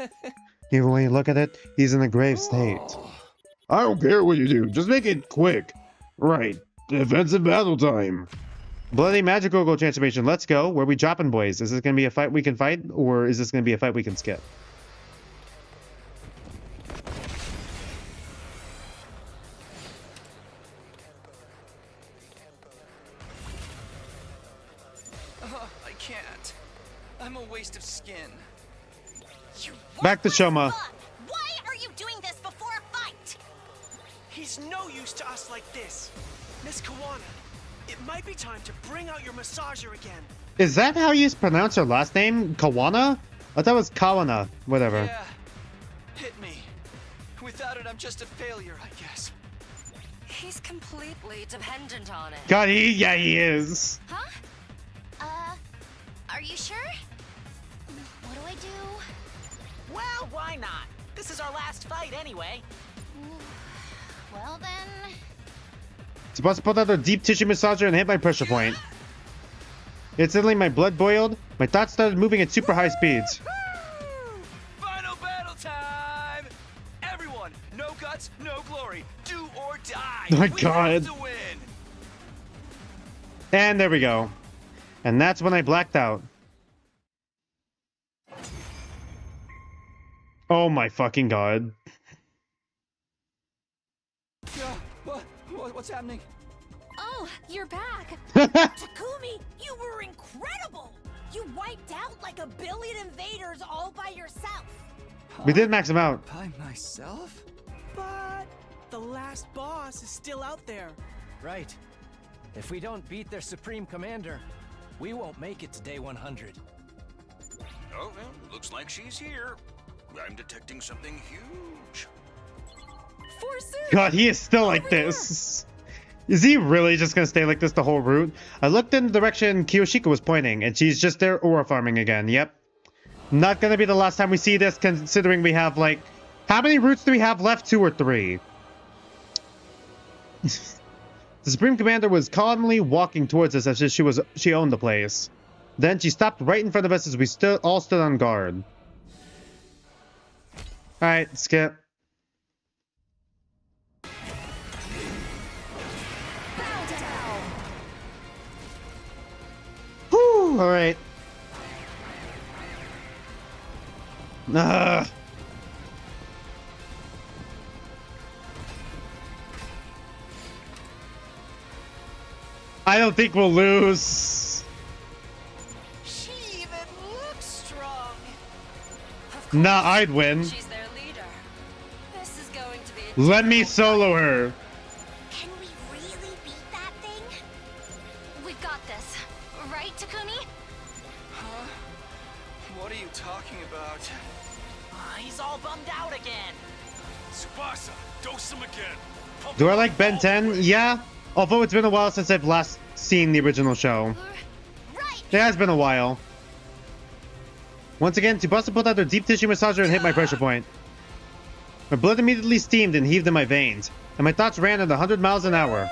Even when you look at it, he's in a grave state. I don't care what you do, just make it quick. Right, defensive battle time. Bloody magical goal transformation, let's go. Where are we dropping, boys? Is this going to be a fight we can fight, or is this going to be a fight we can skip? I can't. I'm a waste of skin. Back to Shoma. Why are you doing this before a fight? He's no use to us like this. Miss Kawana, it might be time to bring out your massager again. Is that how you pronounce her last name? Kawana? I thought it was Kawana. Whatever. Yeah. Hit me. Without it, I'm just a failure, I guess. He's completely dependent on it. God, he is. Huh? Are you sure? What do I do? Well, why not? The this is our last fight anyway. Well then... Supposed to pull out a deep tissue massager and hit my pressure point. Instantly, my blood boiled. My thoughts started moving at super high speeds. Final battle time! Everyone, no guts, no glory. Do or die. My We God. have to win. And there we go. And that's when I blacked out. Oh my fucking God. Yeah, what's happening? Oh, you're back. Takumi, you were incredible! You wiped out like a billion invaders all by yourself. We did max him out. By myself? But the last boss is still out there. Right. If we don't beat their Supreme Commander, we won't make it to day 100. Oh, well, looks like she's here. I'm detecting something huge. Forsooth! God, he is still like this. Is he really just gonna stay like this the whole route? I looked in the direction Kiyoshika was pointing, and she's just there aura farming again. Yep. Not gonna be the last time we see this, considering we have, like... How many routes do we have left? 2 or 3? The Supreme Commander was calmly walking towards us as if she owned the place. Then she stopped right in front of us as we all stood on guard. Alright, skip. Whew, alright. I don't think we'll lose. She even looks strong. Nah, I'd win. She's their leader. This is going to be a Let me solo her. Can we really beat that thing? We've got this. Right, Takumi? Huh? What are you talking about? He's all bummed out again. Tsubasa, dose him again. Pump Do I him like up Ben all 10? the way. Yeah. Although it's been a while since I've last seen the original show. Right! It has been a while. Once again, Tsubasa pulled out her deep tissue massager and hit my pressure point. My blood immediately steamed and heaved in my veins, and my thoughts ran at 100 miles an hour.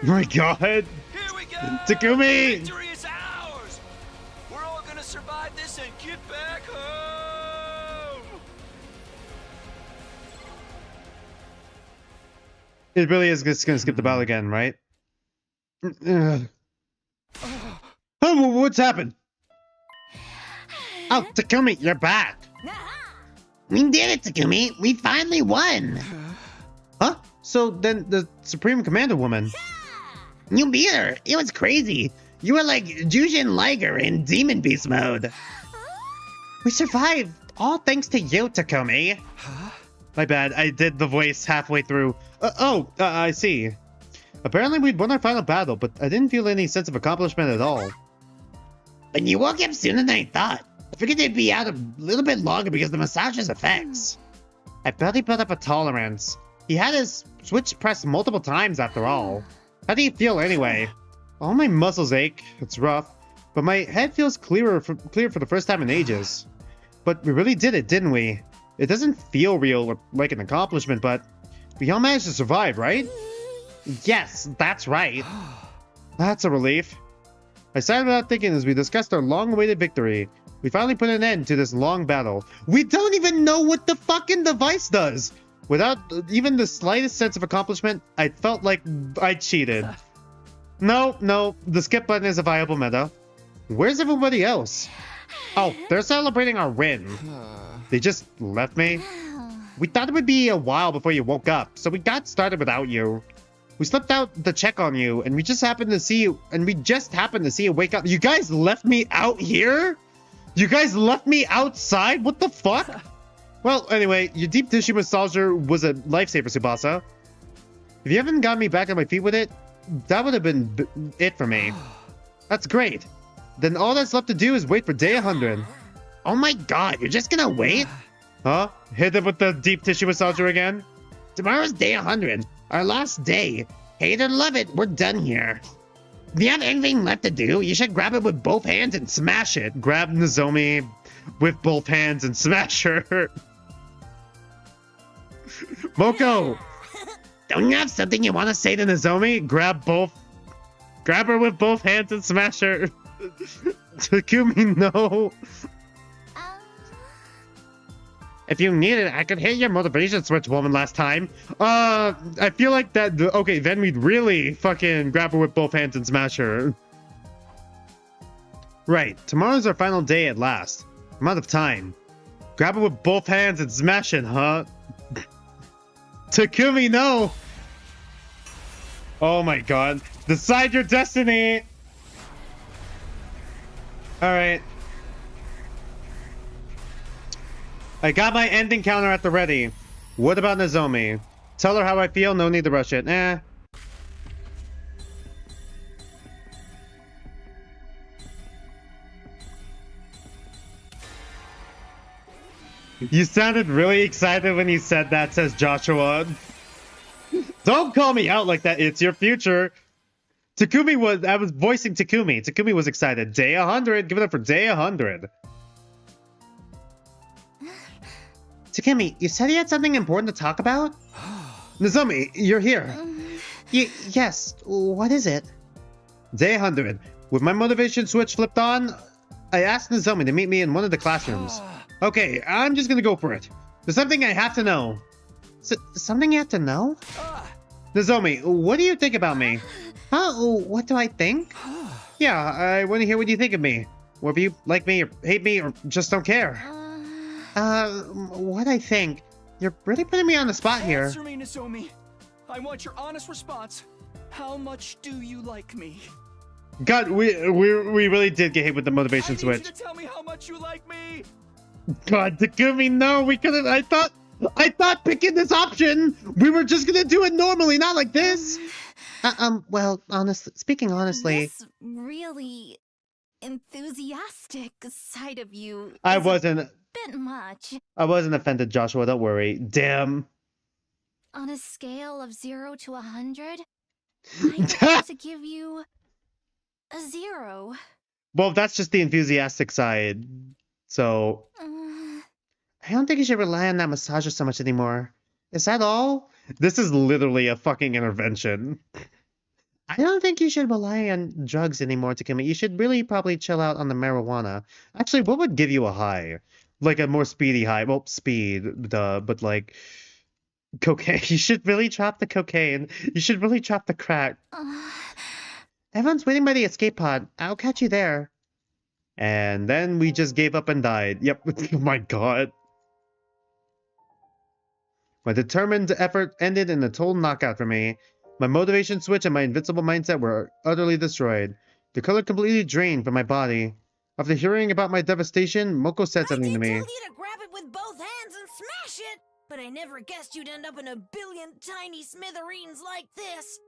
My God! Here we go! Takumi! Victory is ours! We're all gonna survive this and get back home! It really is just gonna skip the battle again, right? Oh, what's happened? Oh, Takumi, you're back. We did it, Takumi. We finally won. Huh? So then the Supreme Commander woman. You beat her. It was crazy. You were like Jushin Liger in Demon Beast mode. We survived, all thanks to you, Takumi. My bad, I did the voice halfway through. I see. Apparently we'd won our final battle, but I didn't feel any sense of accomplishment at all. But you woke up sooner than I thought. I figured they'd be out a little bit longer because of the massage's effects. I barely built up a tolerance. He had his switch pressed multiple times after all. How do you feel anyway? All my muscles ache, it's rough, but my head feels clear for the first time in ages. But we really did it, didn't we? It doesn't feel real or like an accomplishment, but we all managed to survive, right? Yes, that's right. That's a relief. I sighed without thinking as we discussed our long-awaited victory. We finally put an end to this long battle. We don't even know what the fucking device does! Without even the slightest sense of accomplishment, I felt like I cheated. No, the skip button is a viable meta. Where's everybody else? Oh, they're celebrating our win. They just left me. We thought it would be a while before you woke up, so we got started without you. We slipped out to check on you, and we just happened to see you, wake up. You guys left me out here? You guys left me outside? What the fuck? Well, anyway, your deep tissue massager was a lifesaver, Tsubasa. If you haven't got me back on my feet with it, that would have been it for me. That's great. Then all that's left to do is wait for day 100. Oh my God, you're just gonna wait? Huh? Hit it with the deep tissue massager again? Tomorrow's day 100. Our last day. Hate it or love it, we're done here. If you have anything left to do, you should grab it with both hands and smash it. Grab Nozomi. with both hands and smash her. Moko, Don't you have something you want to say to Nozomi, grab her with both hands and smash her. Takumi, no. If you need it, I could hit your motivation switch, woman, last time. I feel like that... Okay, then we'd really fucking grab her with both hands and smash her. Right, tomorrow's our final day at last. I'm out of time. Grab her with both hands and smash it, huh? Takumi, no! Oh my god. Decide your destiny! Alright. I got my ending counter at the ready. What about Nozomi? Tell her how I feel, no need to rush it. You sounded really excited when you said that, says Joshua. Don't call me out like that, it's your future. I was voicing Takumi. Takumi was excited. Day 100, give it up for day 100. Takumi, you said you had something important to talk about? Nozomi, you're here. Yes, what is it? Day 100. With my motivation switch flipped on, I asked Nozomi to meet me in one of the classrooms. Okay, I'm just gonna go for it. There's something I have to know. Something you have to know? Nozomi, what do you think about me? What do I think? Yeah, I want to hear what you think of me. Whether you like me or hate me or just don't care. What I think? You're really putting me on the spot here. Answer me, Nozomi. I want your honest response. How much do you like me? God, we really did get hit with the motivation switch. I need you to tell me how much you like me. God, Takumi, no, we couldn't. I thought picking this option, we were just gonna do it normally, not like this. Well, speaking honestly, This really enthusiastic side of you. I is wasn't. a bit much. I wasn't offended, Joshua. Don't worry. Damn. On a scale of 0 to 100, I'd have to give you a 0. Well, that's just the enthusiastic side. So. I don't think you should rely on that massager so much anymore. Is that all? This is literally a fucking intervention. I don't think you should rely on drugs anymore, Takumi. You should really probably chill out on the marijuana. Actually, what would give you a high? Like a more speedy high? Well, speed, duh, but like cocaine. You should really drop the cocaine. You should really drop the crack. Everyone's waiting by the escape pod. I'll catch you there. And then we just gave up and died. Yep. Oh my god. My determined effort ended in a total knockout for me. My motivation switch and my invincible mindset were utterly destroyed. The color completely drained from my body. After hearing about my devastation, Moko said something to me. I told you to grab it with both hands and smash it, but I never guessed you'd end up in a billion tiny smithereens like this.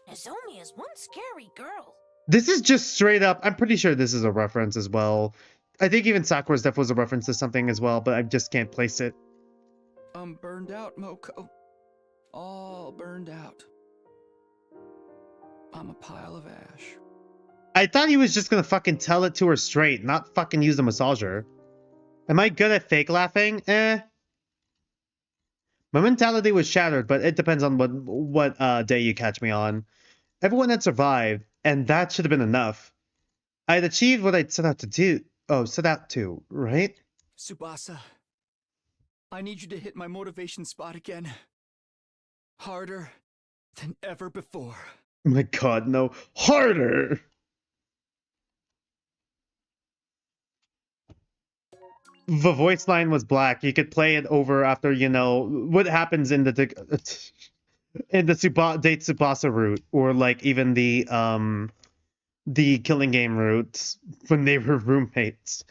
Nozomi is one scary girl. This is just straight up. I'm pretty sure this is a reference as well. I think even Sakura's Death was a reference to something as well, but I just can't place it. I'm burned out, Moko. All burned out. I'm a pile of ash. I thought he was just gonna fucking tell it to her straight, not fucking use a massager. Am I good at fake laughing? My mentality was shattered, but it depends on what day you catch me on. Everyone had survived, and that should have been enough. I had achieved what I'd set out to do. Oh, set out to, right? Tsubasa, I need you to hit my motivation spot again. Harder than ever before. My god, no. Harder! The voice line was black. You could play it over after, you know, what happens in the date Tsubasa route, or like even the Killing Game route when they were roommates.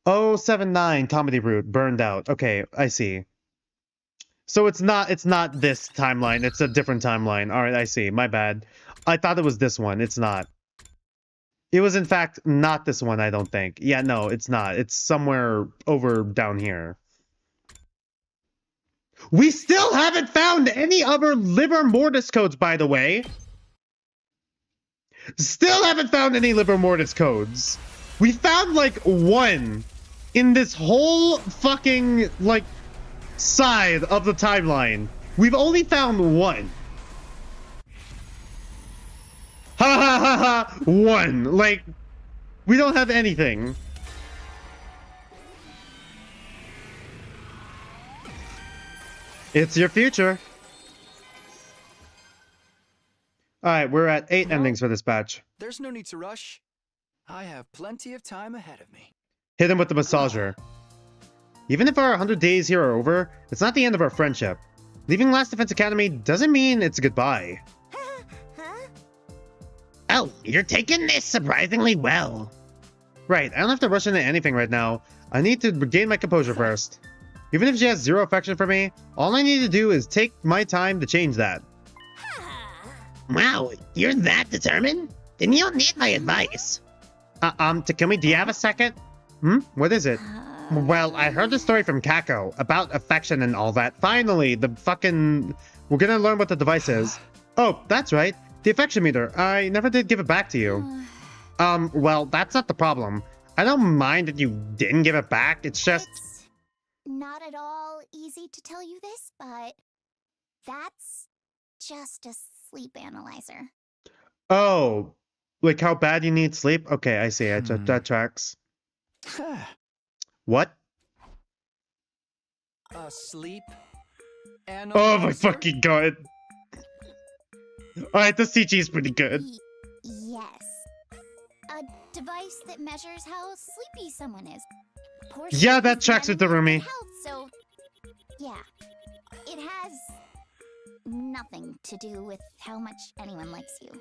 079 comedy route burned out. Okay, I see. So it's not this timeline. It's a different timeline. All right, I see. My bad. I thought it was this one. It's not. It was, in fact, not this one, I don't think. Yeah, no, it's not. It's somewhere over down here. We still haven't found any other liver mortis codes, by the way. Still haven't found any liver mortis codes. We found, like, one. In this whole fucking, like, side of the timeline, we've only found one. Ha ha ha ha! One. Like, we don't have anything. It's your future. Alright, we're at 8 endings for this batch. There's no need to rush. I have plenty of time ahead of me. Hit him with the massager. Even if our 100 days here are over, it's not the end of our friendship. Leaving Last Defense Academy doesn't mean it's goodbye. Oh, you're taking this surprisingly well. Right, I don't have to rush into anything right now. I need to regain my composure first. Even if she has zero affection for me, all I need to do is take my time to change that. Wow, you're that determined? Then you don't need my advice. Takumi, do you have a second? What is it? Well, I heard the story from Kako about affection and all that. Finally, the fucking... We're gonna learn what the device is. Oh, that's right. The affection meter. I never did give it back to you. Well, that's not the problem. I don't mind that you didn't give it back. It's just... It's not at all easy to tell you this, but that's just a sleep analyzer. Oh, like how bad you need sleep? Okay, I see. That tracks. What? Sleep. Oh my fucking god. Alright, this CG is pretty good. Yes. A device that measures how sleepy someone is. Poor Yeah, sleep that is tracks with the mental roomie. health, so yeah. It has nothing to do with how much anyone likes you.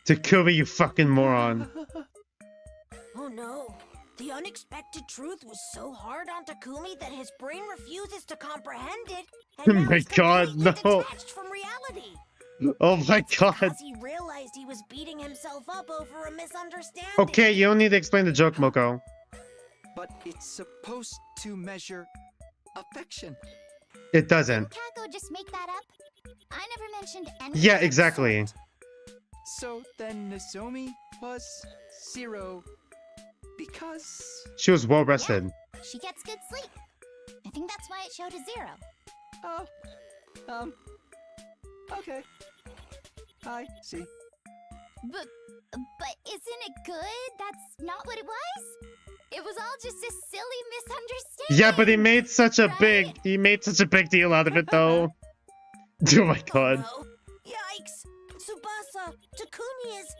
Takumi, you fucking moron. Oh no. The unexpected truth was so hard on Takumi that his brain refuses to comprehend it. Oh And now my it's god, completely no. detached from reality. Oh my god. Because he realized he was beating himself up over a misunderstanding. Okay, you don't need to explain the joke, Moko. But it's supposed to measure affection. It doesn't. Kako just make that up? I never mentioned any. Yeah, exactly. So then Nozomi was 0 because... She was well rested. She gets good sleep. I think that's why it showed a 0. Oh. Okay. I see. But isn't it good? That's not what it was? It was all just a silly misunderstanding. Yeah, but he made such a big deal out of it though. Oh my god. Oh, yikes! Tsubasa, Takumi is...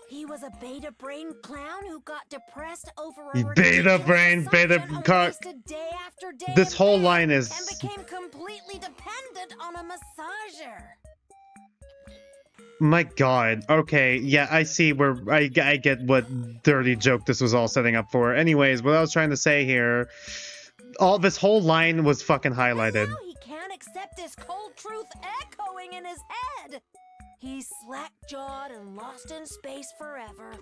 He was a beta brain clown who got depressed over a Beta brain, beta cock. day after day This in whole bed line is... and became completely dependent on a massager. My god. Okay, yeah, I see where... I get what dirty joke this was all setting up for. Anyways, what I was trying to say here... This whole line was fucking highlighted. Now he can't accept this cold truth echoing in his head. He's slack-jawed and lost in space forever.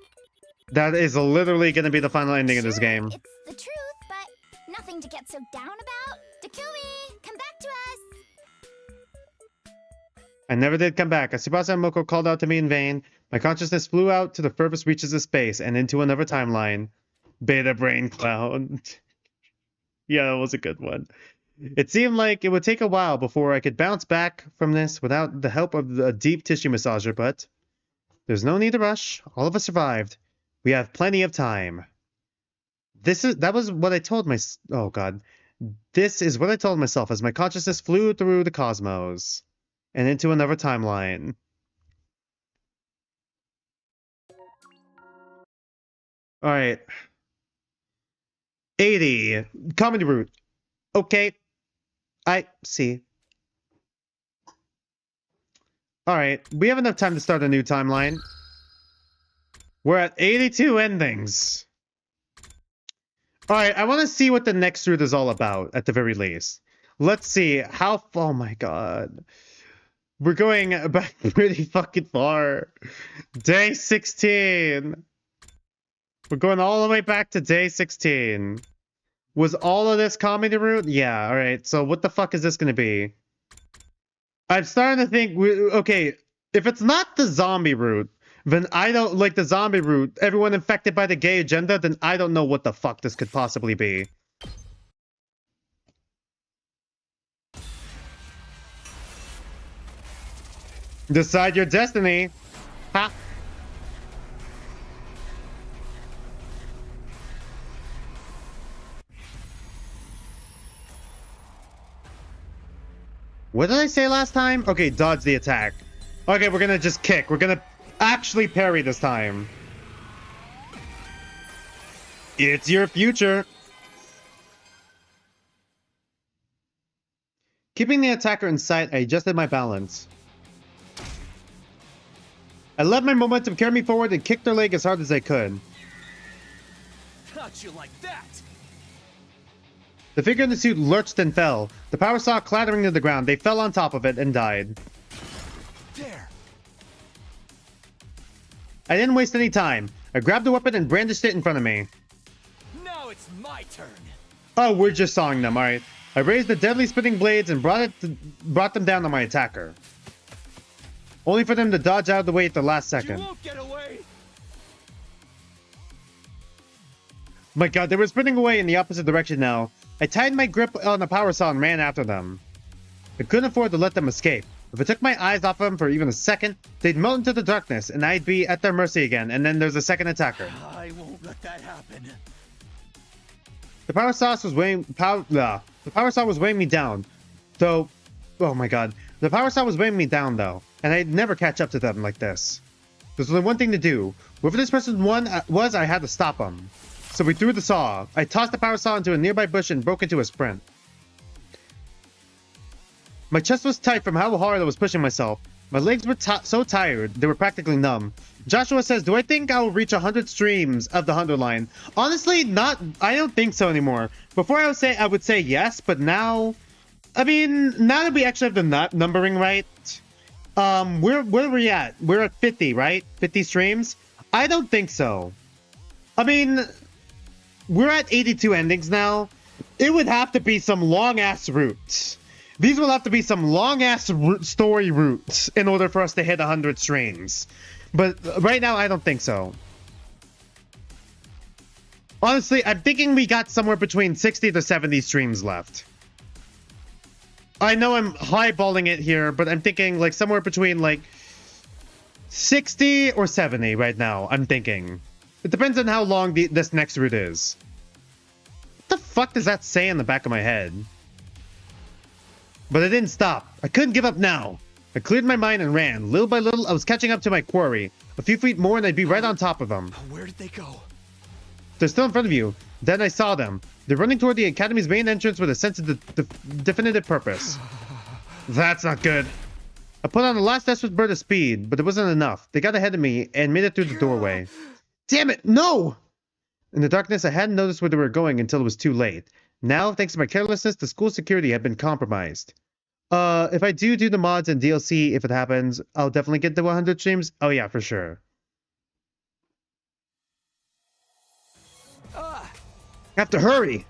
That is literally going to be the final ending of this game. It's the truth, but nothing to get so down about. Takumi, come back to us. I never did come back. As Tsubasa and Moko called out to me in vain, my consciousness flew out to the furthest reaches of space and into another timeline. Beta brain clown. Yeah, that was a good one. It seemed like it would take a while before I could bounce back from this without the help of a deep tissue massager, but there's no need to rush. All of us survived. We have plenty of time. That was what I told oh god. This is what I told myself as my consciousness flew through the cosmos and into another timeline. All right. 80. Comedy route. Okay. I see. Alright, we have enough time to start a new timeline. We're at 82 endings. Alright, I want to see what the next route is all about, at the very least. Let's see how... Oh my god. We're going back pretty fucking far. Day 16. We're going all the way back to day 16. Was all of this comedy route? Yeah, alright. So what the fuck is this gonna be? I'm starting to think... Okay, if it's not the zombie route, then I don't... Like the zombie route, everyone infected by the gay agenda, then I don't know what the fuck this could possibly be. Decide your destiny. Ha. What did I say last time? Okay, dodge the attack. Okay, we're gonna just kick. We're gonna actually parry this time. It's your future. Keeping the attacker in sight, I adjusted my balance. I let my momentum carry me forward and kicked their leg as hard as I could. Got you like that. The figure in the suit lurched and fell. The power saw clattering to the ground. They fell on top of it and died. There. I didn't waste any time. I grabbed the weapon and brandished it in front of me. Now it's my turn. Oh, we're just sawing them, alright. I raised the deadly spinning blades and brought them down on my attacker. Only for them to dodge out of the way at the last second. You won't get away. My god, they were spinning away in the opposite direction now. I tightened my grip on the power saw and ran after them. I couldn't afford to let them escape. If I took my eyes off them for even a second, they'd melt into the darkness and I'd be at their mercy again, and then there's a second attacker. I won't let that happen. The power saw was weighing me down. Though, oh my god. The power saw was weighing me down though, and I'd never catch up to them like this. There's only one thing to do. Whoever this person was, I had to stop him. So we threw the saw. I tossed the power saw into a nearby bush and broke into a sprint. My chest was tight from how hard I was pushing myself. My legs were so tired, they were practically numb. Joshua says, do I think I will reach 100 streams of the 100 line? Honestly, I don't think so anymore. Before I would say yes, but now, I mean, now that we actually have the numbering right, where are we at? We're at 50, right? 50 streams? I don't think so. I mean, we're at 82 endings now. It would have to be some long-ass routes. These will have to be some long-ass story routes in order for us to hit 100 streams. But right now, I don't think so. Honestly, I'm thinking we got somewhere between 60 to 70 streams left. I know I'm highballing it here, but I'm thinking like somewhere between like 60 or 70 right now, I'm thinking. It depends on how long this next route is. What the fuck does that say in the back of my head? But I didn't stop. I couldn't give up now. I cleared my mind and ran. Little by little, I was catching up to my quarry. A few feet more and I'd be right on top of them. Where did they go? They're still in front of you. Then I saw them. They're running toward the Academy's main entrance with a sense of definitive purpose. That's not good. I put on the last desperate spurt of speed, but it wasn't enough. They got ahead of me and made it through the doorway. Damn it, no! In the darkness, I hadn't noticed where they were going until it was too late. Now, thanks to my carelessness, the school security had been compromised. If I do the mods and DLC, if it happens, I'll definitely get the 100 streams. Oh yeah, for sure. I have to hurry!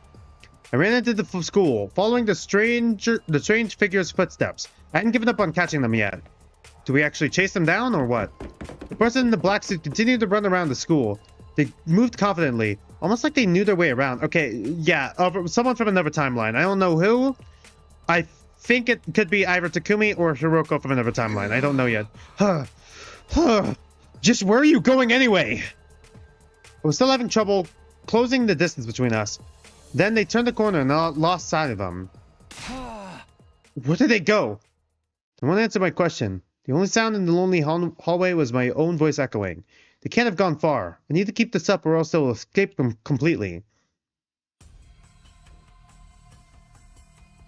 I ran into the school, following the strange figure's footsteps. I hadn't given up on catching them yet. Do we actually chase them down, or what? The person in the black suit continued to run around the school. They moved confidently, almost like they knew their way around. Okay, yeah, someone from another timeline. I don't know who. I think it could be either Takumi or Hiroko from another timeline. I don't know yet. Just where are you going anyway? I was still having trouble closing the distance between us. Then they turned the corner and I lost sight of them. Where did they go? No one answered my question. The only sound in the lonely hallway was my own voice echoing. They can't have gone far. I need to keep this up or else they'll escape them completely.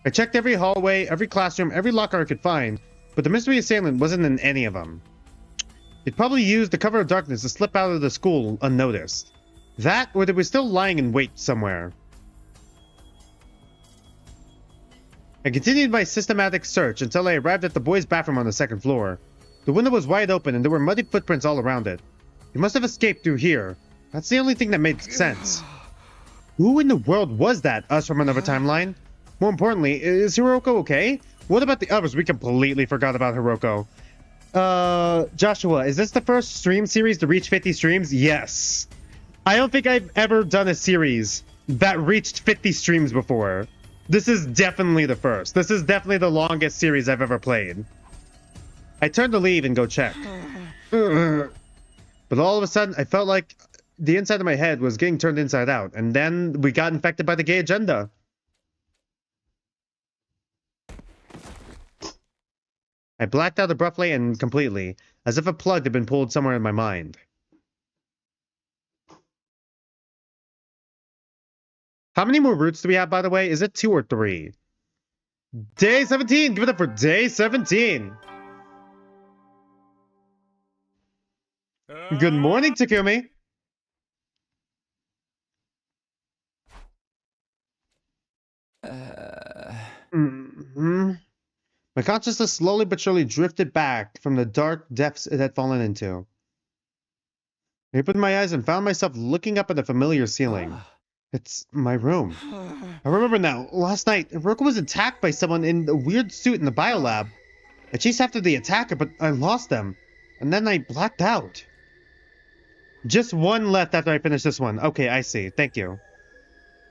I checked every hallway, every classroom, every locker I could find, but the mystery assailant wasn't in any of them. They'd probably used the cover of darkness to slip out of the school unnoticed. That, or they were still lying in wait somewhere. I continued my systematic search until I arrived at the boys' bathroom on the second floor. The window was wide open and there were muddy footprints all around it. They must have escaped through here. That's the only thing that made sense. Who in the world was that? Us from another timeline? More importantly, is Hiroko okay? What about the others? We completely forgot about Hiroko. Joshua, is this the first stream series to reach 50 streams? Yes. I don't think I've ever done a series that reached 50 streams before. This is definitely the first. This is definitely the longest series I've ever played. I turned to leave and go check. But all of a sudden, I felt like the inside of my head was getting turned inside out, and then we got infected by the gay agenda. I blacked out abruptly and completely, as if a plug had been pulled somewhere in my mind. How many more routes do we have, by the way? Is it 2 or 3? Day 17! Give it up for day 17! Good morning, Takumi! My consciousness slowly but surely drifted back from the dark depths it had fallen into. I opened my eyes and found myself looking up at the familiar ceiling. It's my room. I remember now, last night, Hiroko was attacked by someone in a weird suit in the biolab. I chased after the attacker, but I lost them. And then I blacked out. Just one left after I finish this one. Okay, I see. Thank you.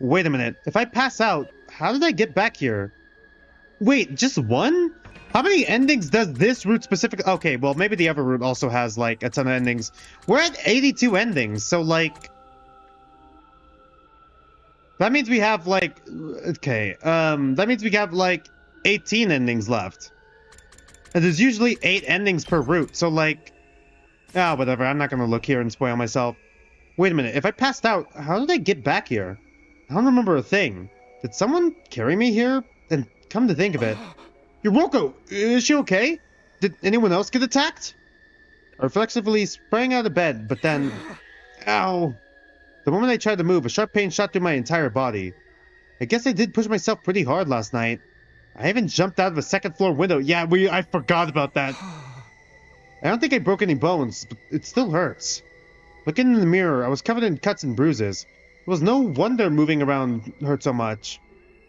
Wait a minute. If I pass out, how did I get back here? Wait, just one? How many endings does this route specifically... Okay, well, maybe the other route also has, like, a ton of endings. We're at 82 endings, so, like... That means we have, like... Okay, that means we have, like, 18 endings left. And there's usually 8 endings per route, so, like... Ah, whatever, I'm not gonna look here and spoil myself. Wait a minute, if I passed out, how did I get back here? I don't remember a thing. Did someone carry me here? And come to think of it... Hiroko, is she okay? Did anyone else get attacked? I reflexively sprang out of bed, but then... Ow! The moment I tried to move, a sharp pain shot through my entire body. I guess I did push myself pretty hard last night. I even jumped out of a second-floor window. Yeah, I forgot about that. I don't think I broke any bones, but it still hurts. Looking in the mirror, I was covered in cuts and bruises. It was no wonder moving around hurt so much.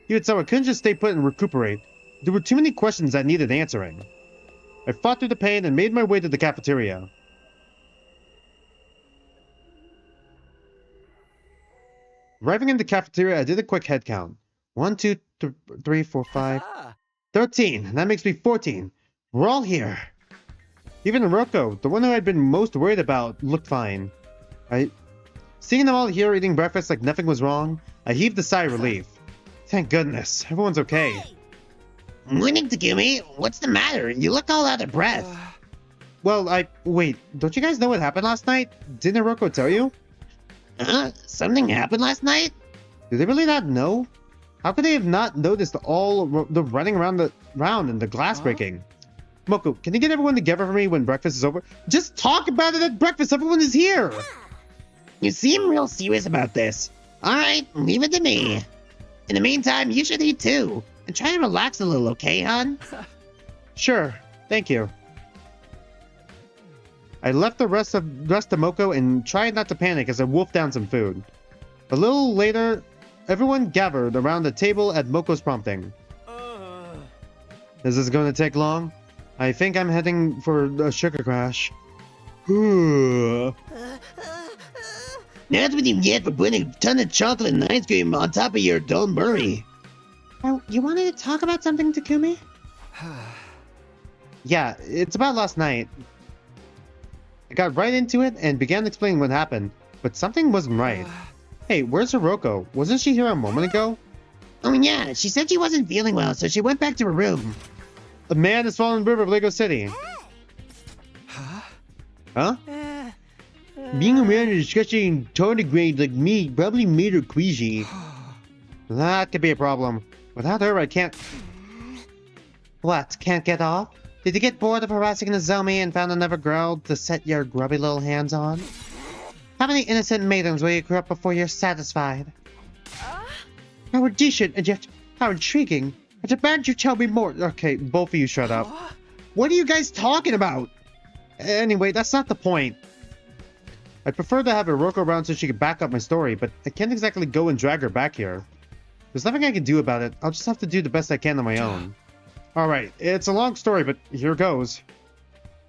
Even so, I couldn't just stay put and recuperate. There were too many questions that needed answering. I fought through the pain and made my way to the cafeteria. Arriving in the cafeteria, I did a quick head count. 1, 2, 3, 4, 5... 13. That makes me 14. We're all here. Even Hiroko, the one who I'd been most worried about, looked fine. Seeing them all here eating breakfast like nothing was wrong, I heaved a sigh of relief. Thank goodness, everyone's okay. Morning, Takumi. What's the matter? You look all out of breath. Well, wait, don't you guys know what happened last night? Didn't Hiroko tell you? Something happened last night? Did they really not know? How could they have not noticed all the running around and the glass breaking? Moku, can you get everyone together for me when breakfast is over? Just talk about it at breakfast, everyone is here! You seem real serious about this. Alright, leave it to me. In the meantime, you should eat too. And try to relax a little, okay, hon? Sure, thank you. I left the rest to Moko and tried not to panic as I wolfed down some food. A little later, everyone gathered around the table at Moko's prompting. Is this going to take long? I think I'm heading for a sugar crash. That's what you get for putting a ton of chocolate and ice cream on top of your don't worry. Oh, you wanted to talk about something, Takumi? Yeah, it's about last night. I got right into it and began explaining what happened, but something wasn't right. Hey, where's Hiroko? Wasn't she here a moment ago? Oh yeah, she said she wasn't feeling well, so she went back to her room. A man has fallen in the river of Lego City. Huh? Being around a disgusting tardigrade like me probably made her queasy. That could be a problem. Without her, I can't... What, can't get off? Did you get bored of harassing Nozomi and found another girl to set your grubby little hands on? How many innocent maidens will you corrupt before you're satisfied? How audition, and yet how intriguing. I demand you tell me more. Okay, both of you shut up. What are you guys talking about? Anyway, that's not the point. I'd prefer to have Hiroko around so she could back up my story, but I can't exactly go and drag her back here. There's nothing I can do about it. I'll just have to do the best I can on my own. Alright, it's a long story, but here goes.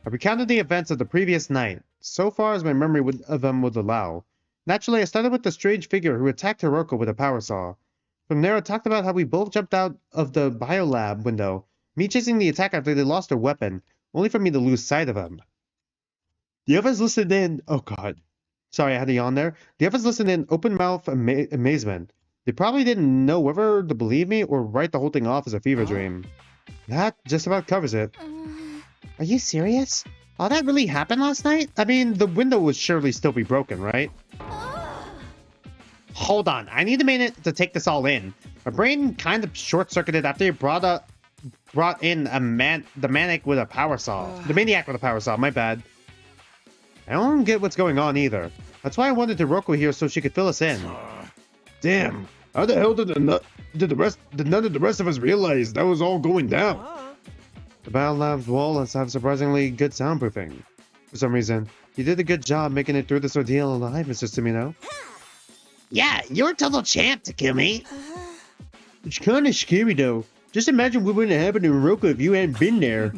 I recounted the events of the previous night, so far as my memory of them would allow. Naturally, I started with the strange figure who attacked Hiroko with a power saw. From there, I talked about how we both jumped out of the biolab window, me chasing the attacker after they lost their weapon, only for me to lose sight of him. The others listened in. Oh god. Sorry, I had a yawn there. The others listened in open mouth amazement. They probably didn't know whether to believe me or write the whole thing off as a fever dream. That just about covers it. Are you serious? All that really happened last night? I mean, the window would surely still be broken, right? Hold on, I need a minute to take this all in. My brain kind of short-circuited after you brought in the maniac with a power saw. The maniac with a power saw, my bad. I don't get what's going on either. That's why I wanted Hiroko here so she could fill us in. Damn, how the hell did none of the rest of us realize that was all going down? The Battle Lab's walls have surprisingly good soundproofing. For some reason, you did a good job making it through this ordeal alive, Mr. Sumino. Yeah, you're a total champ, Takumi. It's kind of scary though. Just imagine what would have happened to Hiroko if you hadn't been there.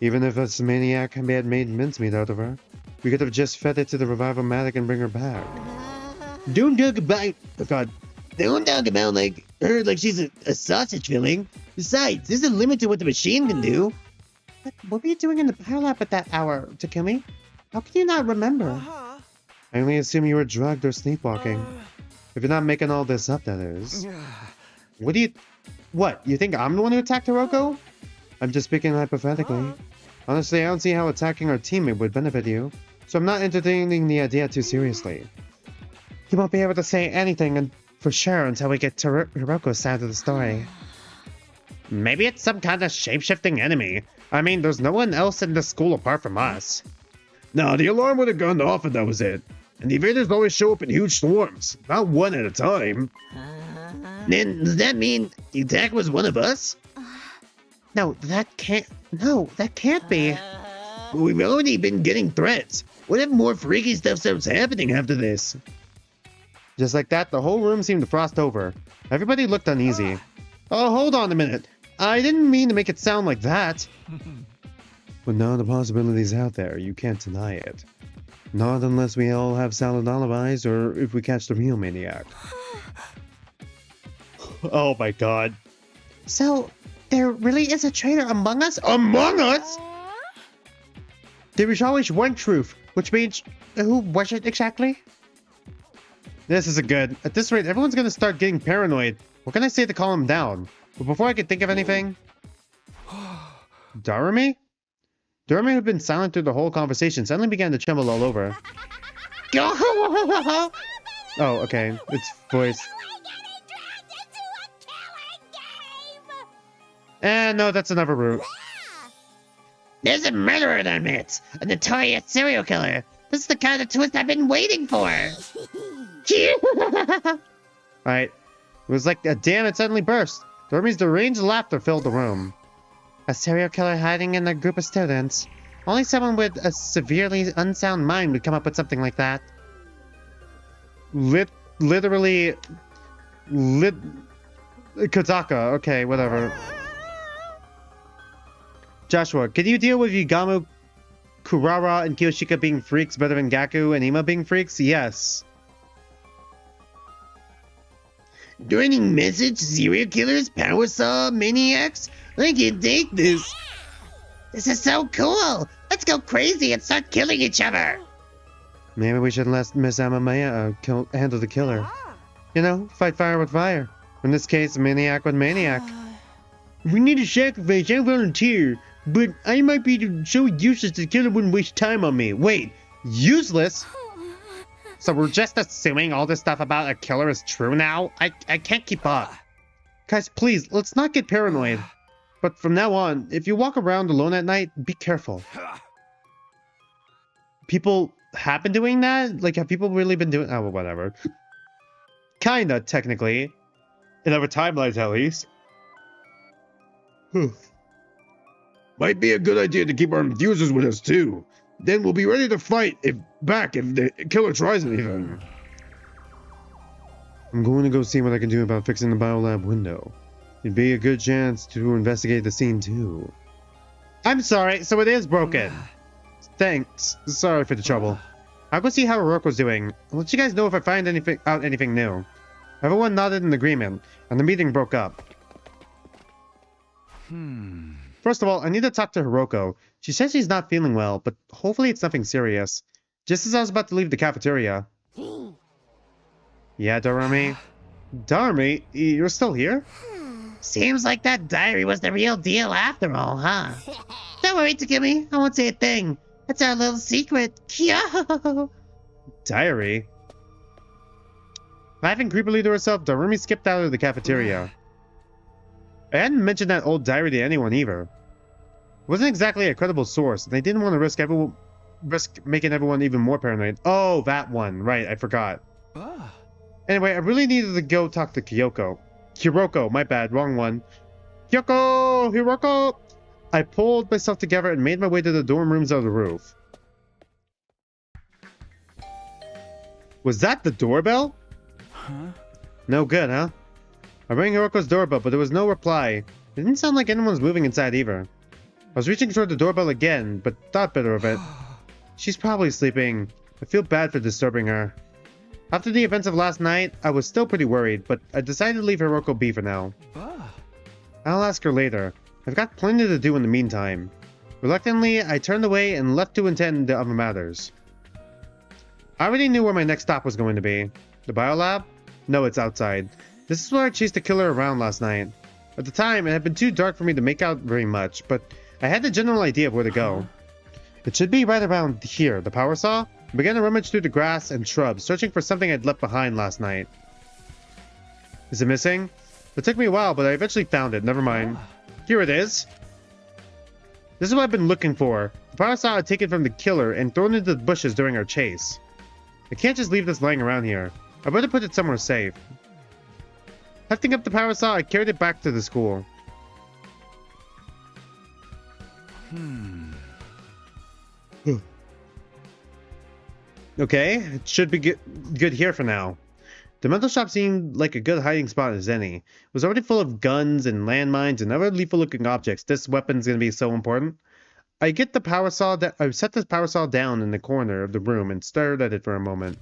Even if this maniac had made mincemeat out of her, we could have just fed it to the revival-matic and bring her back. Don't talk about... Oh god. Don't talk about her like she's a sausage filling. Besides, there's a limit to what the machine can do. But what were you doing in the power lab at that hour, Takumi? How can you not remember? I only assume you were drugged or sleepwalking. If you're not making all this up, that is. What, you think I'm the one who attacked Hiroko? I'm just speaking hypothetically. Honestly, I don't see how attacking our teammate would benefit you, so I'm not entertaining the idea too seriously. You won't be able to say anything for sure until we get to Hiroko's side of the story. Maybe it's some kind of shape-shifting enemy. I mean, there's no one else in the school apart from us. No, the alarm would have gone off if that was it. And the invaders always show up in huge swarms, not one at a time. Then, does that mean the attack was one of us? No, that can't be. We've already been getting threats. What if more freaky stuff starts happening after this? Just like that, the whole room seemed to frost over. Everybody looked uneasy. Oh, hold on a minute. I didn't mean to make it sound like that. But now the possibility's out there. You can't deny it. Not unless we all have solid alibis or if we catch the real maniac. Oh my god. So, there really is a traitor among us? Among us? There is always one truth, which means... Who was it exactly? This isn't good. At this rate, everyone's gonna start getting paranoid. What can I say to calm him down? But before I could think of anything... Darumi? Darumi, who'd been silent through the whole conversation, suddenly began to tremble all over. Oh, okay. It's voice. No, that's another route. There's a murderer in our midst, a notorious serial killer. This is the kind of twist I've been waiting for. Alright. It was like a dam that suddenly burst. Dormi's deranged laughter filled the room. A serial killer hiding in a group of students. Only someone with a severely unsound mind would come up with something like that. Literally... Kodaka. Okay, whatever. Joshua, can you deal with Yugamu, Kurara, and Kiyoshika being freaks better than Gaku and Ima being freaks? Yes. Joining message, serial killers, power saw, maniacs? I can't take this. This is so cool. Let's go crazy and start killing each other. Maybe we should let Miss Amamaya handle the killer. You know, fight fire with fire. In this case, maniac with maniac. If we need a sacrifice, I'll volunteer. But I might be so useless the killer wouldn't waste time on me. Wait, useless? So we're just assuming all this stuff about a killer is true now? I can't keep up. Guys, please, let's not get paranoid. But from now on, if you walk around alone at night, be careful. People have been doing that? Like, have people really been doing... Oh, well, whatever. Kinda, technically. In other timelines, at least. Might be a good idea to keep our infusers with us, too. Then we'll be ready to fight if the killer tries anything. I'm going to go see what I can do about fixing the biolab window. It'd be a good chance to investigate the scene, too. I'm sorry, so it is broken. Thanks. Sorry for the trouble. I'll go see how Hiroko's doing. I'll let you guys know if I find anything new. Everyone nodded in agreement, and the meeting broke up. For First of all, I need to talk to Hiroko. She says she's not feeling well, but hopefully it's nothing serious. Just as I was about to leave the cafeteria. Yeah, Dorami? Dorami, you're still here? Seems like that diary was the real deal after all, huh? Don't worry, Takumi. I won't say a thing. That's our little secret. Yo! Diary? Laughing creepily to herself, Dorami skipped out of the cafeteria. I hadn't mentioned that old diary to anyone either. It wasn't exactly a credible source, and they didn't want to risk making everyone even more paranoid. Oh, that one. Right, I forgot. Anyway, I really needed to go talk to Kyoko. Hiroko, my bad, wrong one. Kyoko! Hiroko! I pulled myself together and made my way to the dorm rooms on the roof. Was that the doorbell? Huh? No good, huh? I rang Hiroko's doorbell, but there was no reply. It didn't sound like anyone was moving inside either. I was reaching toward the doorbell again, but thought better of it. She's probably sleeping. I feel bad for disturbing her. After the events of last night, I was still pretty worried, but I decided to leave Hiroko be for now. I'll ask her later. I've got plenty to do in the meantime. Reluctantly, I turned away and left to attend to other matters. I already knew where my next stop was going to be. The biolab? No, it's outside. This is where I chased the killer around last night. At the time, it had been too dark for me to make out very much, but I had the general idea of where to go. It should be right around here, the power saw. I began to rummage through the grass and shrubs, searching for something I'd left behind last night. Is it missing? It took me a while, but I eventually found it. Never mind. Here it is. This is what I've been looking for. The power saw I'd taken from the killer and thrown into the bushes during our chase. I can't just leave this lying around here. I better put it somewhere safe. Hefting up the power saw, I carried it back to the school. Okay, it should be good here for now. The mental shop seemed like a good hiding spot as any. It was already full of guns and landmines and other lethal-looking objects. This weapon's gonna be so important. I set the power saw down in the corner of the room and stared at it for a moment.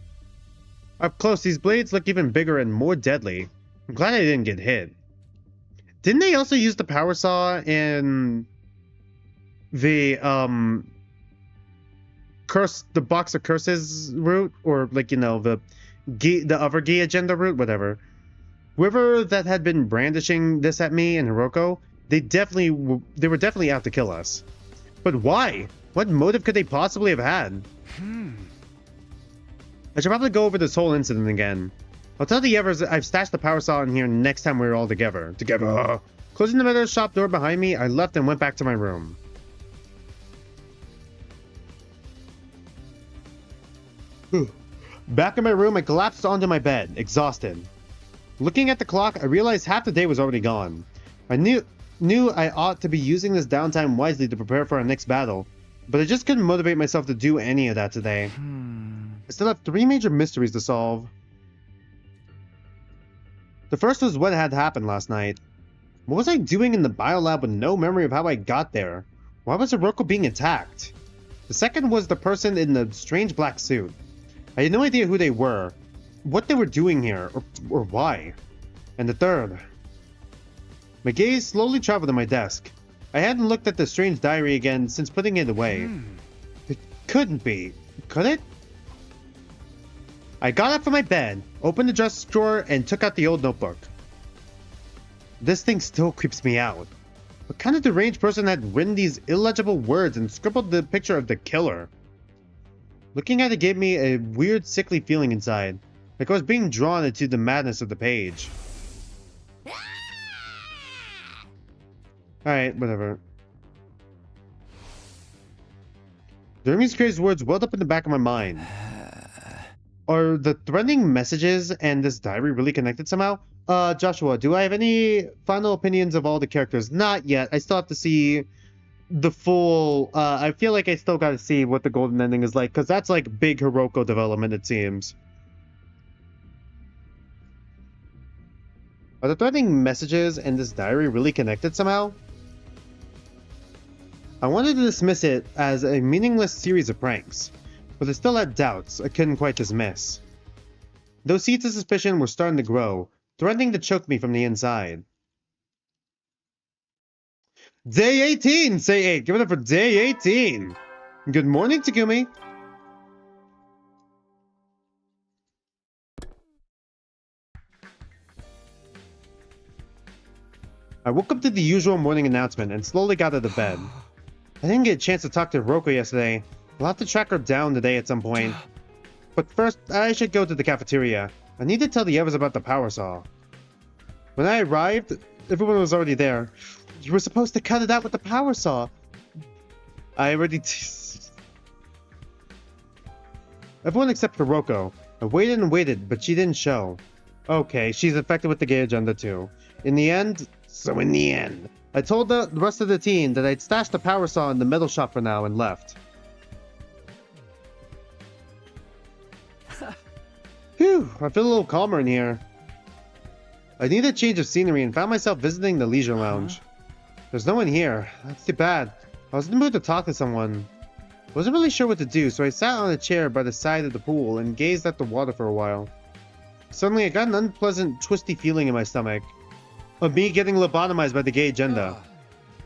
Up close, these blades look even bigger and more deadly. I'm glad I didn't get hit. Didn't they also use the power saw in the the box of curses route, or like, you know, the other Gi agenda route, whatever. Whoever that had been brandishing this at me and Hiroko, they were definitely out to kill us. But why? What motive could they possibly have had? I should probably go over this whole incident again. I'll tell the others I've stashed the power saw in here next time we're all together. Closing the metal shop door behind me, I left and went back to my room. Back in my room, I collapsed onto my bed, exhausted. Looking at the clock, I realized half the day was already gone. I knew I ought to be using this downtime wisely to prepare for our next battle, but I just couldn't motivate myself to do any of that today. I still have 3 major mysteries to solve. The first was what had happened last night. What was I doing in the biolab with no memory of how I got there? Why was Hiroko being attacked? The second was the person in the strange black suit. I had no idea who they were, what they were doing here, or why. And the third. My gaze slowly traveled to my desk. I hadn't looked at the strange diary again since putting it away. It couldn't be, could it? I got up from my bed, opened the dresser drawer, and took out the old notebook. This thing still creeps me out. What kind of deranged person had written these illegible words and scribbled the picture of the killer? Looking at it gave me a weird, sickly feeling inside, like I was being drawn into the madness of the page. Alright, whatever. Dorami's crazy words welled up in the back of my mind. Are the threatening messages and this diary really connected somehow? Joshua, do I have any final opinions of all the characters? Not yet. I still have to see the full... I feel like I still gotta see what the golden ending is like, because that's like big Hiroko development, it seems. Are the threatening messages and this diary really connected somehow? I wanted to dismiss it as a meaningless series of pranks, but I still had doubts I couldn't quite dismiss. Those seeds of suspicion were starting to grow, threatening to choke me from the inside. Day 18! Say 8. Give it up for day 18. Good morning, Takumi. I woke up to the usual morning announcement and slowly got out of bed. I didn't get a chance to talk to Roko yesterday. I'll have to track her down today at some point. But first, I should go to the cafeteria. I need to tell the others about the power saw. When I arrived, everyone was already there. You were supposed to cut it out with the power saw. I already... Everyone except for Roko. I waited and waited, but she didn't show. Okay, she's infected with the gay agenda too. In the end, I told the rest of the team that I'd stashed the power saw in the metal shop for now and left. Phew, I feel a little calmer in here. I needed a change of scenery and found myself visiting the leisure lounge. There's no one here. That's too bad. I was in the mood to talk to someone. I wasn't really sure what to do, so I sat on a chair by the side of the pool and gazed at the water for a while. Suddenly, I got an unpleasant, twisty feeling in my stomach. Of me getting lobotomized by the gay agenda.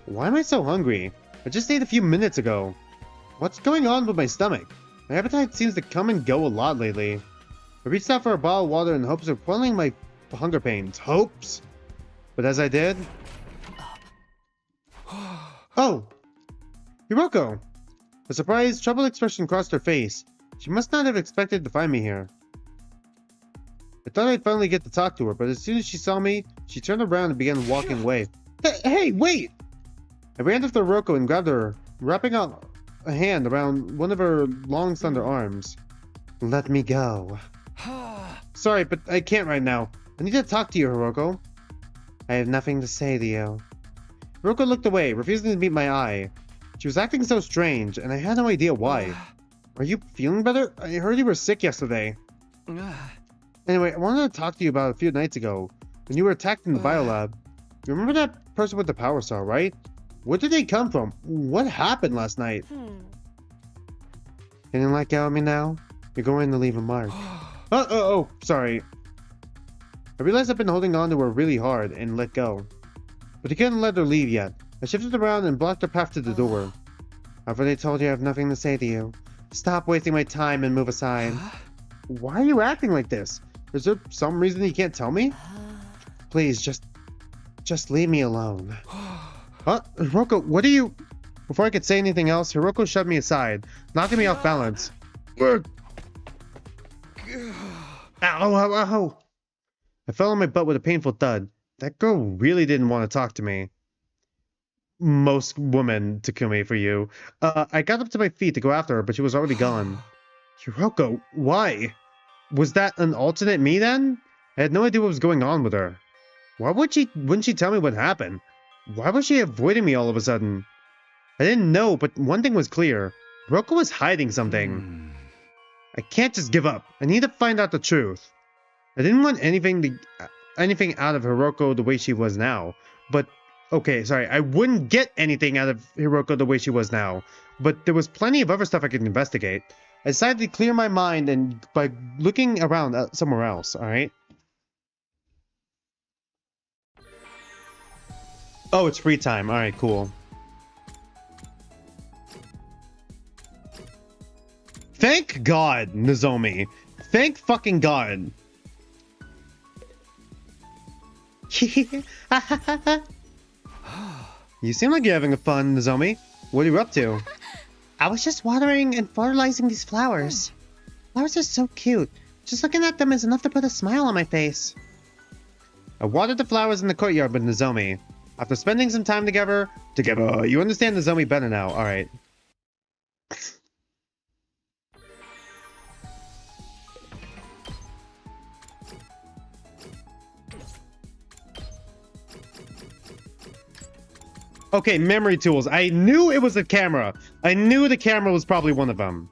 Why am I so hungry? I just ate a few minutes ago. What's going on with my stomach? My appetite seems to come and go a lot lately. I reached out for a bottle of water in hopes of quelling my hunger pains. Hopes? But as I did... Oh! Hiroko! A surprised, troubled expression crossed her face. She must not have expected to find me here. I thought I'd finally get to talk to her, but as soon as she saw me, she turned around and began walking away. Hey, wait! I ran after Hiroko and grabbed her, wrapping out a hand around one of her long, slender arms. Let me go. Sorry, but I can't right now. I need to talk to you, Hiroko. I have nothing to say to you. Hiroko looked away, refusing to meet my eye. She was acting so strange, and I had no idea why. Are you feeling better? I heard you were sick yesterday. Anyway, I wanted to talk to you about a few nights ago, when you were attacked in the biolab. You remember that person with the power saw, right? Where did they come from? What happened last night? Can you let go of me now? You're going to leave a mark. Oh, sorry. I realized I've been holding on to her really hard and let go. But I couldn't let her leave yet. I shifted around and blocked her path to the door. I've already told you I have nothing to say to you. Stop wasting my time and move aside. Why are you acting like this? Is there some reason you can't tell me? Please, just leave me alone. Hiroko, what are you... Before I could say anything else, Hiroko shoved me aside, knocking me off balance. Ow, ow. I fell on my butt with a painful thud. That girl really didn't want to talk to me. Most women, Takumi, for you. I got up to my feet to go after her, but she was already gone. Hiroko, why? Was that an alternate me then? I had no idea what was going on with her. Wouldn't she tell me what happened? Why was she avoiding me all of a sudden? I didn't know, but one thing was clear. Hiroko was hiding something. I can't just give up. I need to find out the truth. I didn't want anything out of Hiroko the way she was now. But, okay, sorry. I wouldn't get anything out of Hiroko the way she was now. But there was plenty of other stuff I could investigate. I decided to clear my mind and by looking around somewhere else, alright? Oh, it's free time. Alright, cool. Thank God, Nozomi. Thank fucking God. You seem like you're having fun, Nozomi. What are you up to? I was just watering and fertilizing these flowers. Flowers are so cute. Just looking at them is enough to put a smile on my face. I watered the flowers in the courtyard with Nozomi. After spending some time together, you understand Nozomi better now, alright. Okay, memory tools. I knew it was a camera. I knew the camera was probably one of them.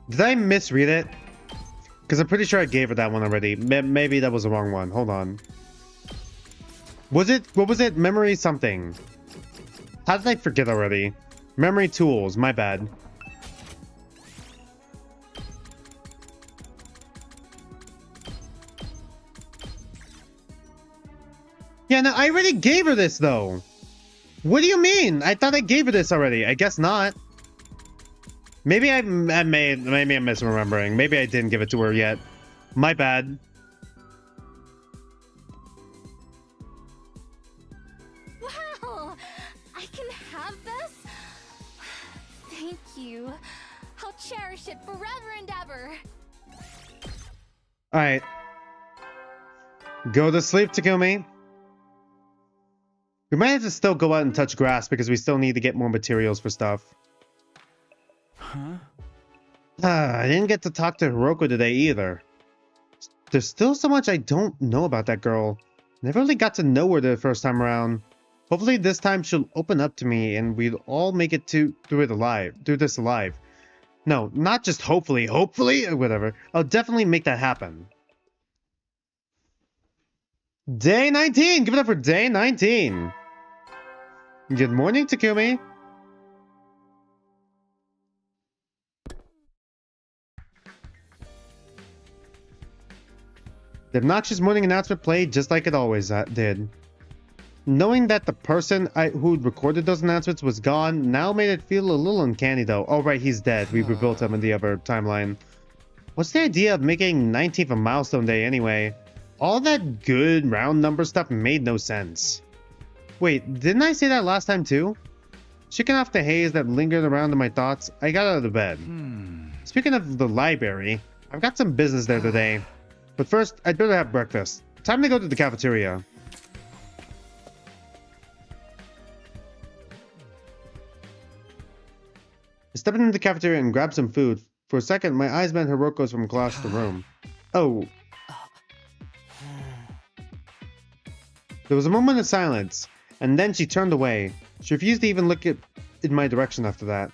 Did I misread it? Because I'm pretty sure I gave her that one already. Maybe that was the wrong one. Hold on. Was it, what was it? Memory something. How did I forget already? Memory tools, my bad. Yeah, no, I already gave her this though. What do you mean? I thought I gave her this already. I guess not. Maybe maybe I'm misremembering. Maybe I didn't give it to her yet. My bad. Wow! I can have this? Thank you. I'll cherish it forever and ever. Alright. Go to sleep, Takumi. We might have to still go out and touch grass because we still need to get more materials for stuff. Huh? I didn't get to talk to Hiroko today either. There's still so much I don't know about that girl. Never really got to know her the first time around. Hopefully this time she'll open up to me and we'll all make it through this alive. No, not just hopefully, or whatever. I'll definitely make that happen. Day 19! Give it up for day 19! Good morning, Takumi. The obnoxious morning announcement played just like it always did. Knowing that the person who'd recorded those announcements was gone now made it feel a little uncanny though. Oh right, he's dead. We rebuilt him in the other timeline. What's the idea of making 19th a milestone day anyway? All that good round number stuff made no sense. Wait, didn't I say that last time too? Shaking off the haze that lingered around in my thoughts, I got out of bed. Speaking of the library, I've got some business there today. But first, I'd better have breakfast. Time to go to the cafeteria. I stepped into the cafeteria and grabbed some food. For a second, my eyes met Hiroko's from across the room. Oh. There was a moment of silence, and then she turned away. She refused to even look in my direction after that.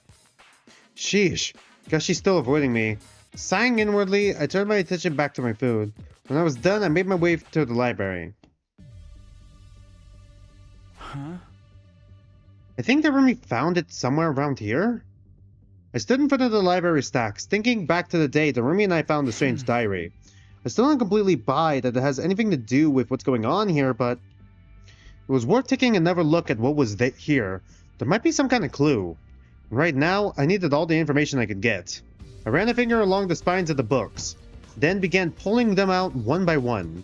Sheesh, guess she's still avoiding me. Sighing inwardly, I turned my attention back to my food. When I was done, I made my way to the library. Huh? I think that Rumi found it somewhere around here? I stood in front of the library stacks, thinking back to the day that Rumi and I found the strange diary. I still don't completely buy that it has anything to do with what's going on here, but it was worth taking another look at what was here. There might be some kind of clue. Right now, I needed all the information I could get. I ran a finger along the spines of the books, then began pulling them out one by one.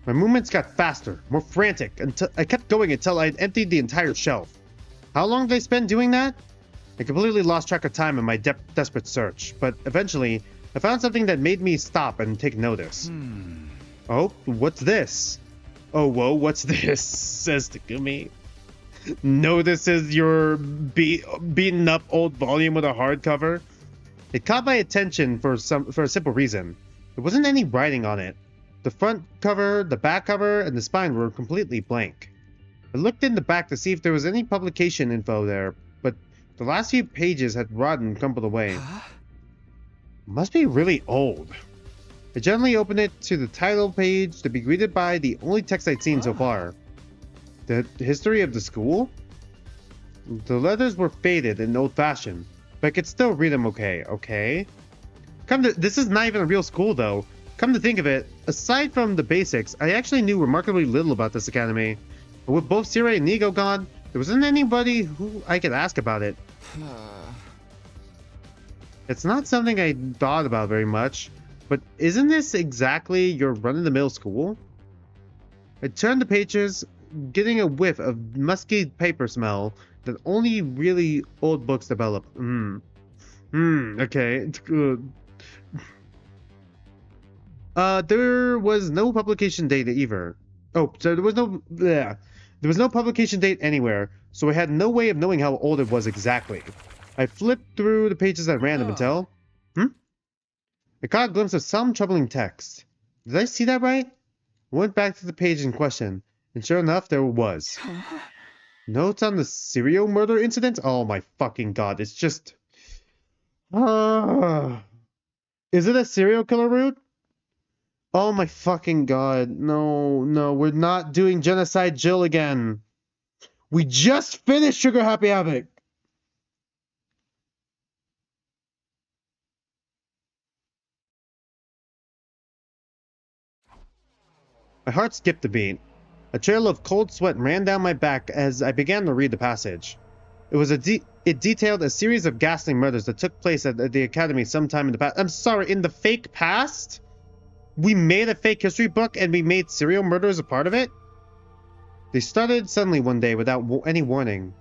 My movements got faster, more frantic, until I kept going until I had emptied the entire shelf. How long did I spend doing that? I completely lost track of time in my desperate search, but eventually, I found something that made me stop and take notice. Oh, what's this? Oh, whoa, what's this? Says Takumi. No, this is your beaten up old volume with a hardcover? It caught my attention for a simple reason. There wasn't any writing on it. The front cover, the back cover, and the spine were completely blank. I looked in the back to see if there was any publication info there, but the last few pages had rotted and crumpled away. It must be really old. I gently opened it to the title page to be greeted by the only text I'd seen so far. The history of the school? The letters were faded and old-fashioned, but I could still read them okay? This is not even a real school though. Come to think of it, aside from the basics, I actually knew remarkably little about this academy. But with both Sirei and Nigo gone, there wasn't anybody who I could ask about it. It's not something I thought about very much, but isn't this exactly your run-of-the-mill school? I turned the pages, getting a whiff of musky paper smell that only really old books develop. Okay, it's good. There was no publication date either. Oh, so there was no publication date anywhere, so I had no way of knowing how old it was exactly. I flipped through the pages at random until... I caught a glimpse of some troubling text. Did I see that right? I went back to the page in question, and sure enough, there it was. Notes on the serial murder incident? Oh my fucking god, it's just... Is it a serial killer route? Oh my fucking god. No, no, we're not doing Genocide Jill again. We just finished Sugar Happy Havoc. My heart skipped a beat. A trail of cold sweat ran down my back as I began to read the passage. It detailed a series of ghastly murders that took place at the academy sometime in the past. I'm sorry, in the fake past? We made a fake history book and we made serial murders a part of it? They started suddenly one day without any warning.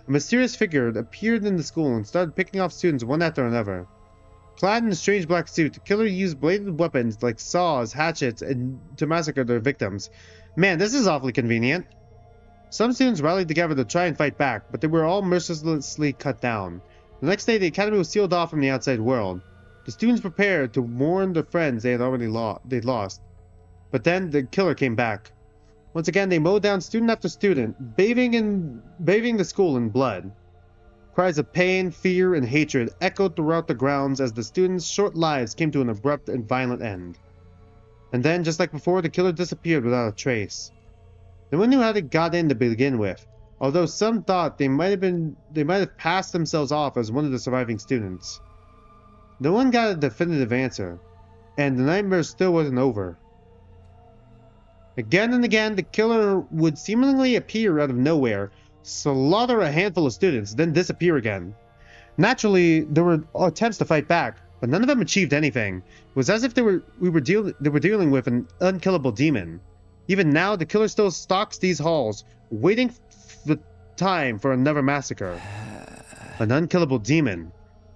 A mysterious figure appeared in the school and started picking off students one after another. Clad in a strange black suit, the killer used bladed weapons like saws, hatchets, and to massacre their victims. Man, this is awfully convenient. Some students rallied together to try and fight back, but they were all mercilessly cut down. The next day, the academy was sealed off from the outside world. The students prepared to warn their friends they had already lost. But then the killer came back. Once again, they mowed down student after student, bathing the school in blood. Cries of pain, fear, and hatred echoed throughout the grounds as the students' short lives came to an abrupt and violent end. And then, just like before, the killer disappeared without a trace. No one knew how they got in to begin with, although some thought they might have passed themselves off as one of the surviving students. No one got a definitive answer, and the nightmare still wasn't over. Again and again, the killer would seemingly appear out of nowhere, slaughter a handful of students, then disappear again. Naturally, there were attempts to fight back, but none of them achieved anything. It was as if they were dealing with an unkillable demon. Even now, the killer still stalks these halls, waiting the time for another massacre. An unkillable demon.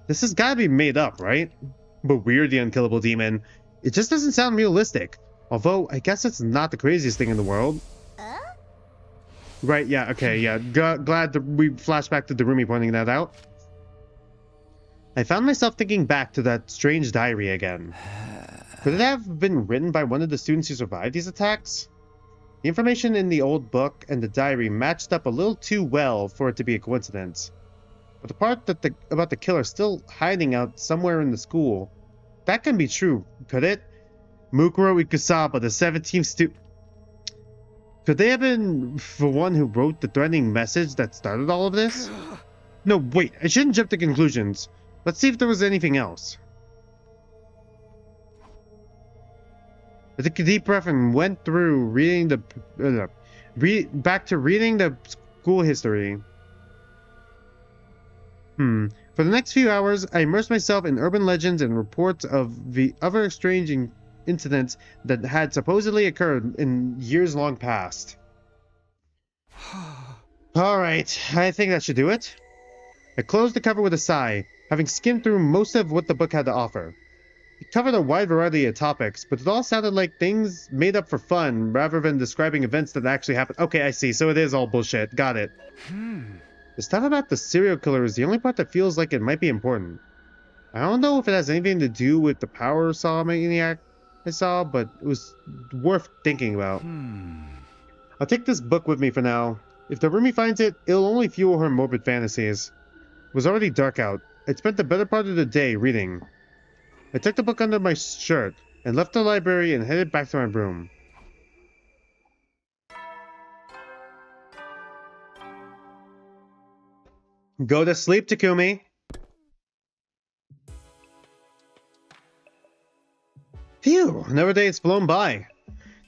This has got to be made up, right? But weird, the unkillable demon. It just doesn't sound realistic. Although, I guess it's not the craziest thing in the world. Right, yeah, okay, yeah. Glad that we flashed back to Darumi pointing that out. I found myself thinking back to that strange diary again. Could it have been written by one of the students who survived these attacks? The information in the old book and the diary matched up a little too well for it to be a coincidence. But the part about the killer still hiding out somewhere in the school, that can be true, could it? Mukuro Ikusaba, the 17th student. Could they have been the one who wrote the threatening message that started all of this? No, wait, I shouldn't jump to conclusions. Let's see if there was anything else. I took a deep breath and went through reading back to reading the school history. For the next few hours, I immersed myself in urban legends and reports of the other strange incidents that had supposedly occurred in years long past. Alright, I think that should do it. I closed the cover with a sigh, having skimmed through most of what the book had to offer. It covered a wide variety of topics, but it all sounded like things made up for fun rather than describing events that actually happened. Okay, I see, so it is all bullshit. Got it. The stuff about the serial killer is the only part that feels like it might be important. I don't know if it has anything to do with the power saw maniac I saw, but it was worth thinking about. I'll take this book with me for now. If Darumi finds it, it'll only fuel her morbid fantasies. It was already dark out. I'd spent the better part of the day reading. I tucked the book under my shirt and left the library and headed back to my room. Go to sleep, Takumi. Phew, another day has flown by.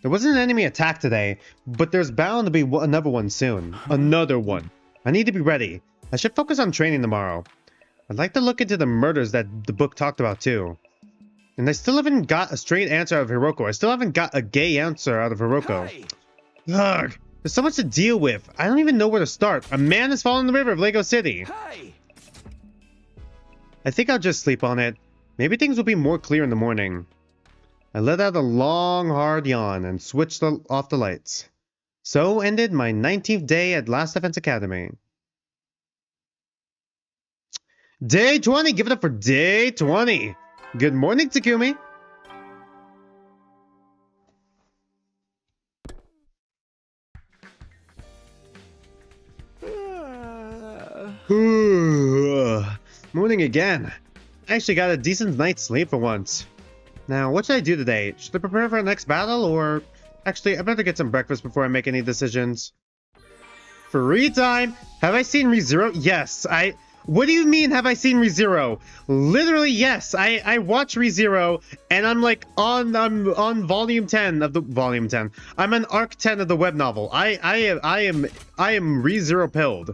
There wasn't an enemy attack today, but there's bound to be another one soon. Another one. I need to be ready. I should focus on training tomorrow. I'd like to look into the murders that the book talked about too. And I still haven't got a straight answer out of Hiroko. I still haven't got a gay answer out of Hiroko. Ugh, there's so much to deal with. I don't even know where to start. A man has fallen in the river of Lego City. I think I'll just sleep on it. Maybe things will be more clear in the morning. I let out a long, hard yawn and switched off the lights. So ended my 19th day at Last Defense Academy. Day 20! Give it up for day 20! Good morning, Takumi! Morning again. I actually got a decent night's sleep for once. Now, what should I do today? Should I prepare for the next battle, or... Actually, I better get some breakfast before I make any decisions. Free time! Have I seen ReZero? Yes, What do you mean, have I seen ReZero? Literally, yes. I watch ReZero, and I'm like I'm on volume 10 of the volume 10. I'm on arc 10 of the web novel. I am ReZero pilled.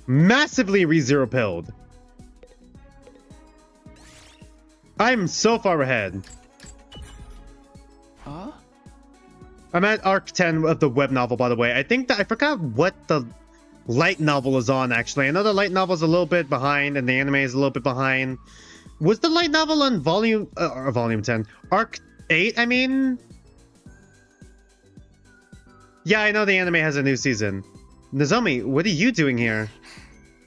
Massively ReZero pilled. I'm so far ahead. Huh? I'm at arc 10 of the web novel, by the way. I think that I forgot what the light novel is on, actually. I know the light novel is a little bit behind and the anime is a little bit behind. Was the light novel on volume 10? Arc 8, I mean? Yeah, I know the anime has a new season. Nozomi, what are you doing here?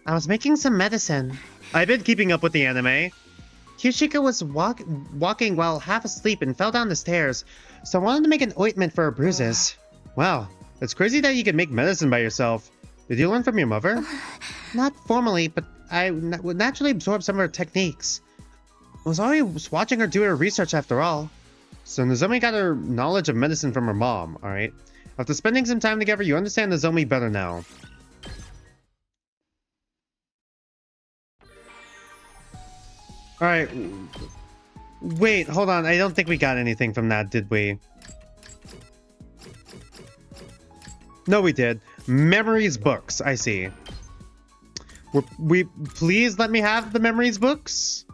I was making some medicine. I've been keeping up with the anime. Kyushika was walking while half asleep and fell down the stairs, so I wanted to make an ointment for her bruises. Wow, it's crazy that you can make medicine by yourself. Did you learn from your mother? Not formally, but I would naturally absorb some of her techniques. I was always watching her do her research after all. So Nozomi got her knowledge of medicine from her mom, alright? After spending some time together, you understand Nozomi better now. Alright. Wait, hold on. I don't think we got anything from that, did we? No, we did. Memories books. I see. Please let me have the memories books?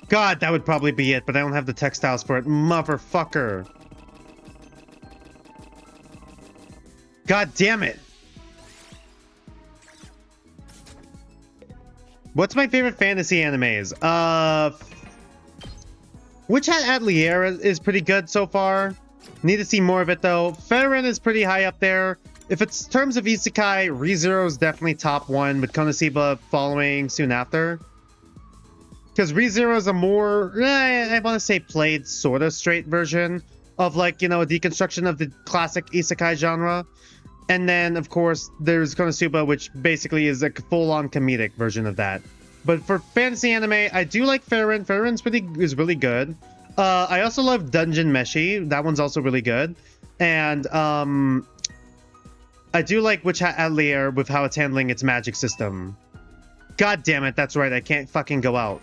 God, that would probably be it, but I don't have the textiles for it. Motherfucker. God damn it. What's my favorite fantasy animes? Witch Hat Atelier is pretty good so far. Need to see more of it though. Ferren is pretty high up there. If it's terms of isekai, ReZero is definitely top one, with Konosuba following soon after. Because ReZero is a more, I want to say played sort of straight version of, like, you know, a deconstruction of the classic isekai genre. And then, of course, there's Konosuba, which basically is a full-on comedic version of that. But for fantasy anime, I do like Ferren. Ferren's is really good. I also love Dungeon Meshi. That one's also really good. And I do like Witch Hat Atelier with how it's handling its magic system. God damn it, that's right, I can't fucking go out.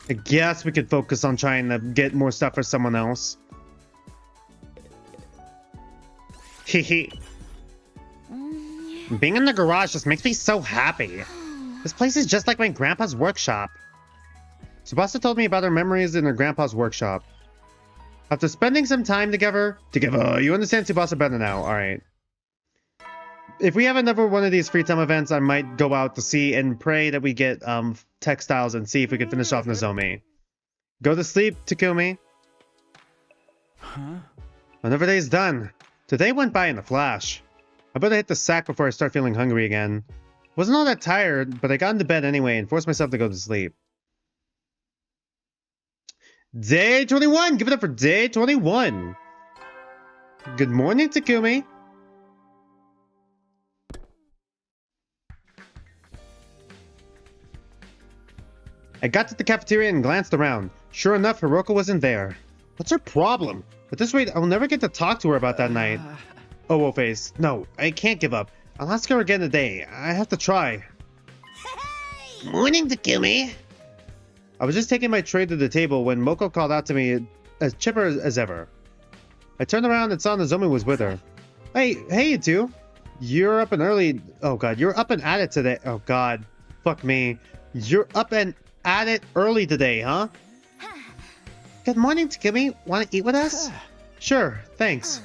I guess we could focus on trying to get more stuff for someone else. Hehe. Being in the garage just makes me so happy. This place is just like my grandpa's workshop. Tsubasa told me about her memories in her grandpa's workshop. After spending some time together, you understand Tsubasa better now, alright. If we have another one of these free time events, I might go out to see and pray that we get textiles and see if we can finish off Nozomi. Go to sleep, Takumi. Huh? Another day's done. Today went by in a flash. I better hit the sack before I start feeling hungry again. Wasn't all that tired, but I got into bed anyway and forced myself to go to sleep. Day 21! Give it up for day 21! Good morning, Takumi. I got to the cafeteria and glanced around. Sure enough, Hiroko wasn't there. What's her problem? At this rate, I'll never get to talk to her about that night. Oh, face. No, I can't give up. I'll ask her again today. I have to try. Morning, Takumi. I was just taking my tray to the table when Moko called out to me as chipper as ever. I turned around and saw Nozomi was with her. Hey, you two. You're up and early. Oh, God. You're up and at it today. Oh, God. Fuck me. You're up and at it early today, huh? Good morning, Takumi. Want to eat with us? Sure, thanks.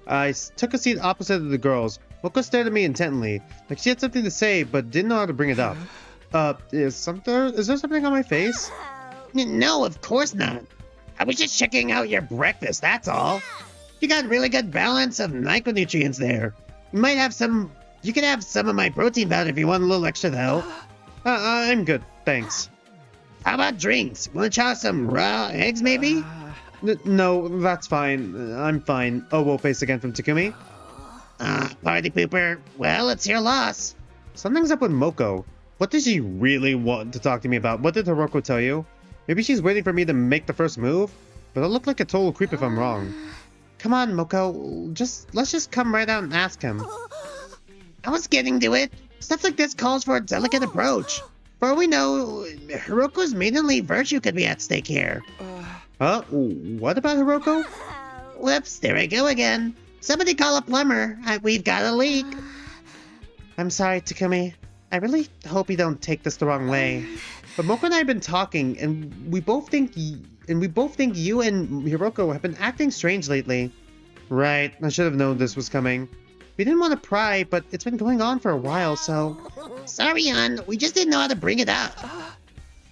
I took a seat opposite of the girls. Moko stared at me intently, like she had something to say, but didn't know how to bring it up. Is there something on my face? No, of course not. I was just checking out your breakfast, that's all. You got really good balance of micronutrients there. You could have some of my protein powder if you want a little extra, though. I'm good, thanks. How about drinks? Want to try some raw eggs, maybe? No, that's fine. I'm fine. Oh, we'll face again from Takumi. Party pooper. Well, it's your loss. Something's up with Moko. What does she really want to talk to me about? What did Hiroko tell you? Maybe she's waiting for me to make the first move? But I'll look like a total creep if I'm wrong. Come on, Moko. Let's just come right out and ask him. I was getting to it. Stuff like this calls for a delicate approach. For all we know, Hiroko's maidenly virtue could be at stake here. What about Hiroko? Whoops, there I go again. Somebody call a plumber. We've got a leak. I'm sorry, Takumi. I really hope you don't take this the wrong way. But Moko and I have been talking, and we both think you and Hiroko have been acting strange lately. Right, I should have known this was coming. We didn't want to pry, but it's been going on for a while, so... Sorry, An. We just didn't know how to bring it up.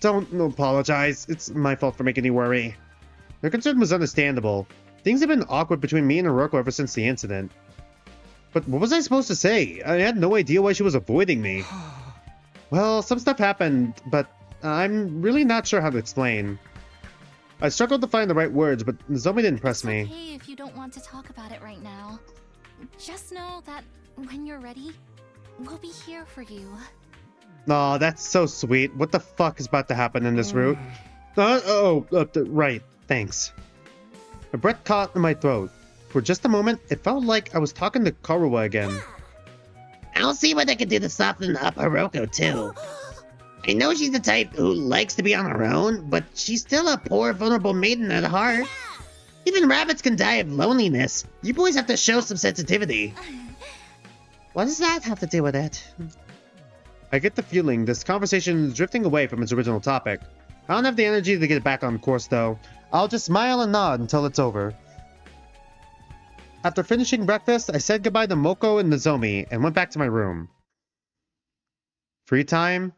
Don't apologize. It's my fault for making you worry. Your concern was understandable. Things have been awkward between me and Hiroko ever since the incident. But what was I supposed to say? I had no idea why she was avoiding me. Well, some stuff happened, but I'm really not sure how to explain. I struggled to find the right words, but Nozomi didn't press me. It's okay if you don't want to talk about it right now. Just know that when you're ready, we'll be here for you. Aw, that's so sweet. What the fuck is about to happen in this route? Right, thanks. My breath caught in my throat. For just a moment, it felt like I was talking to Karuwa again. I'll see what I can do to soften up Hiroko, too. I know she's the type who likes to be on her own, but she's still a poor, vulnerable maiden at heart. Even rabbits can die of loneliness. You boys have to show some sensitivity. What does that have to do with it? I get the feeling this conversation is drifting away from its original topic. I don't have the energy to get back on course, though. I'll just smile and nod until it's over. After finishing breakfast, I said goodbye to Moko and Nozomi and went back to my room. Free time?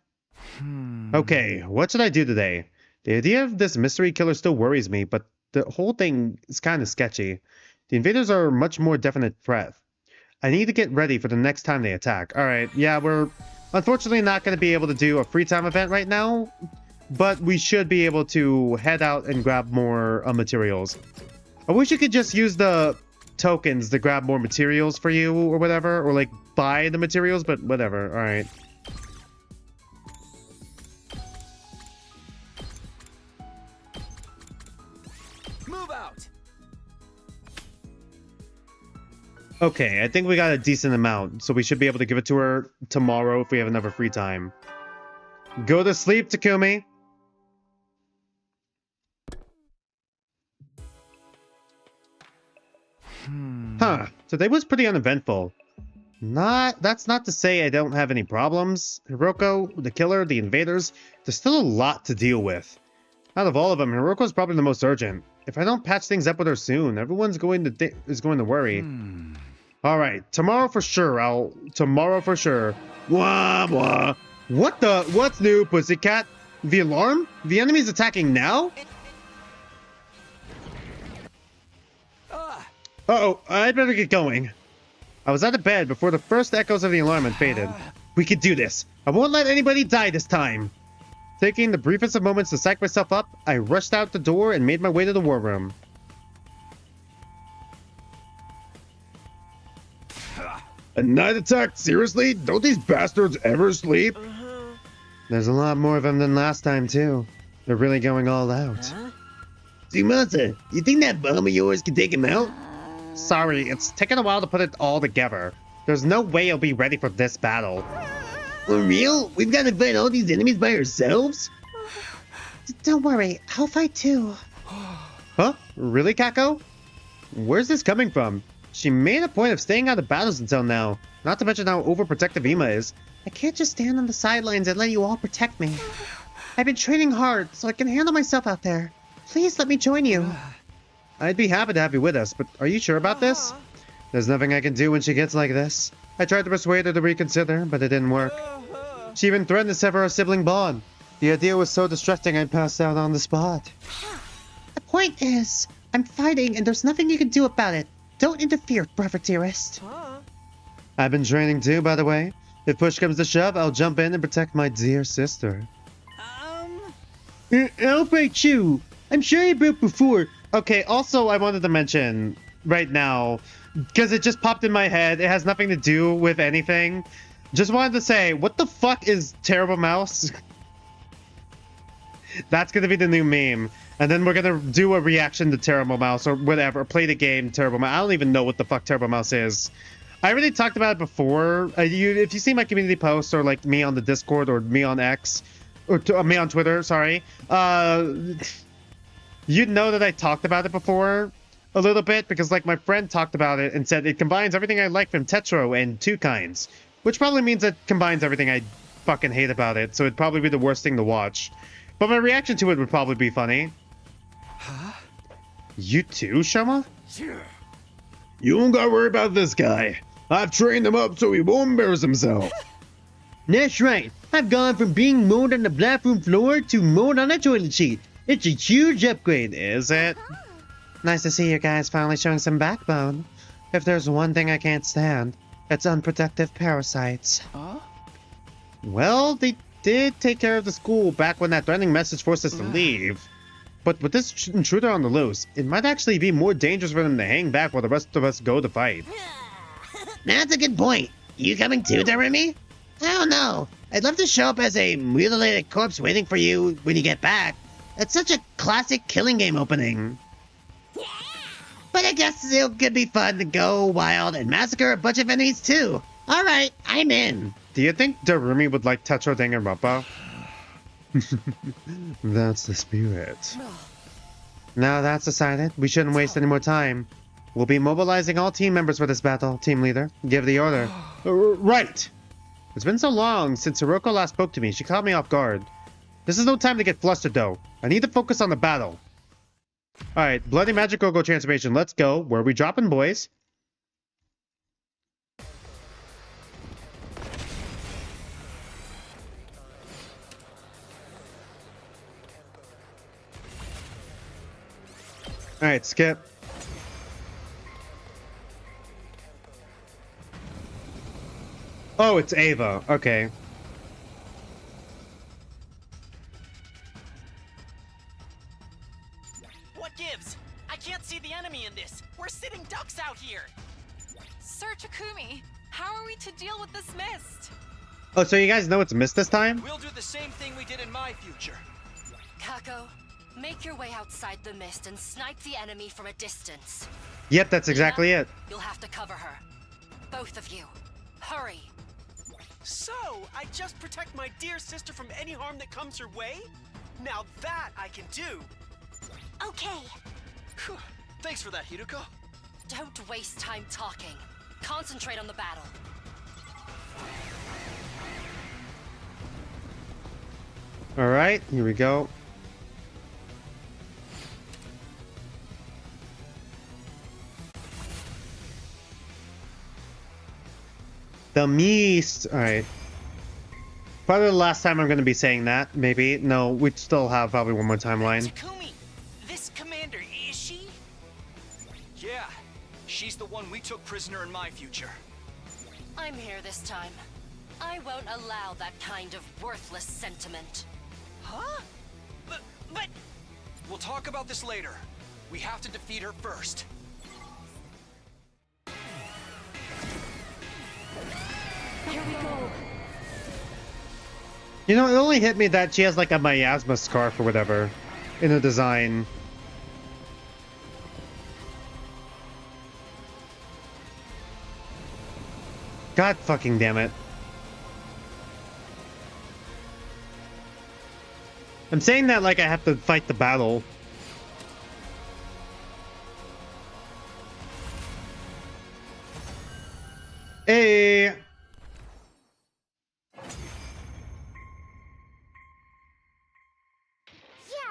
Okay, what should I do today? The idea of this mystery killer still worries me, but the whole thing is kind of sketchy. The invaders are a much more definite threat. I need to get ready for the next time they attack. Alright, yeah, we're unfortunately not going to be able to do a free time event right now, but we should be able to head out and grab more materials. I wish you could just use the tokens to grab more materials for you or whatever, or like buy the materials, but whatever. Alright. Move out. Okay, I think we got a decent amount, so we should be able to give it to her tomorrow if we have another free time. Go to sleep, Takumi. Huh, today was pretty uneventful. That's not to say I don't have any problems. Hiroko, the killer, the invaders, there's still a lot to deal with. Out of all of them, Hiroko's probably the most urgent. If I don't patch things up with her soon, everyone's going to worry. Alright, tomorrow for sure. Tomorrow for sure. Wah wah. What's new, pussycat? The alarm? The enemy's attacking now? Uh-oh, I'd better get going. I was out of bed before the first echoes of the alarm had faded. We could do this. I won't let anybody die this time. Taking the briefest of moments to psych myself up, I rushed out the door and made my way to the war room. A night attack? Seriously? Don't these bastards ever sleep? There's a lot more of them than last time, too. They're really going all out. Tsumasa, you think that bomb of yours can take him out? Sorry, it's taken a while to put it all together. There's no way you'll be ready for this battle. For real? We've got to fight all these enemies by ourselves? Don't worry, I'll fight too. Huh? Really, Kako? Where's this coming from? She made a point of staying out of battles until now. Not to mention how overprotective Ima is. I can't just stand on the sidelines and let you all protect me. I've been training hard, so I can handle myself out there. Please let me join you. I'd be happy to have you with us, but are you sure about this? There's nothing I can do when she gets like this. I tried to persuade her to reconsider, but it didn't work. She even threatened to sever our sibling bond. The idea was so distracting I passed out on the spot. The point is, I'm fighting and there's nothing you can do about it. Don't interfere, brother dearest. I've been training too, by the way. If push comes to shove, I'll jump in and protect my dear sister. I'll fight you. I'm sure you broke before. Okay, also I wanted to mention right now, because it just popped in my head, it has nothing to do with anything. Just wanted to say, what the fuck is Terrible Mouse? That's gonna be the new meme. And then we're gonna do a reaction to Terrible Mouse or whatever, play the game Terrible Mouse. I don't even know what the fuck Terrible Mouse is. I already talked about it before. If you see my community posts or like me on the Discord or me on X, or me on Twitter, sorry, you'd know that I talked about it before a little bit because like my friend talked about it and said it combines everything I like from Tetro and Two Kinds, which probably means it combines everything I fucking hate about it, so it'd probably be the worst thing to watch. But my reaction to it would probably be funny. Huh? You too, Shoma? You don't gotta worry about this guy. I've trained him up so he won't embarrass himself. That's right. I've gone from being mowed on the bathroom floor to mowed on a toilet seat. It's a huge upgrade, is it? Nice to see you guys finally showing some backbone. If there's one thing I can't stand, it's unprotective parasites. Well, they did take care of the school back when that threatening message forced us to leave. But with this intruder on the loose, it might actually be more dangerous for them to hang back while the rest of us go to fight. That's a good point. You coming too, Doremi? I don't know. I'd love to show up as a mutilated corpse waiting for you when you get back. It's such a classic killing game opening. But I guess it could be fun to go wild and massacre a bunch of enemies too. Alright, I'm in. Do you think Doremi would like Tetro Danganronpa? That's the spirit. Now that's decided, we shouldn't waste any more time. We'll be mobilizing all team members for this battle. Team leader, give the order. Right! It's been so long since Hiroko last spoke to me, she caught me off guard. This is no time to get flustered though. I need to focus on the battle. Alright, Bloody Magic Go-Go transformation, let's go. Where are we dropping, boys? Alright, skip. Oh, it's Ava. Okay. What gives? I can't see the enemy in this. We're sitting ducks out here. Sir Takumi, how are we to deal with this mist? Oh, so you guys know it's mist this time? We'll do the same thing we did in my future. Kako, make your way outside the mist and snipe the enemy from a distance. Yep, that's exactly it. You'll have to cover her. Both of you. Hurry. So, I just protect my dear sister from any harm that comes her way? Now that I can do. Okay. Phew. Thanks for that, Hiruko. Don't waste time talking. Concentrate on the battle. Alright, here we go. The mist. Alright. Probably the last time I'm going to be saying that, maybe. No, we still have probably one more timeline. Takumi, this commander, is she? Yeah, she's the one we took prisoner in my future. I'm here this time. I won't allow that kind of worthless sentiment. Huh? But... We'll talk about this later. We have to defeat her first. Here we go. You know, it only hit me that she has like a miasma scarf or whatever in the design. God fucking damn it. I'm saying that like I have to fight the battle. Hey! Yeah,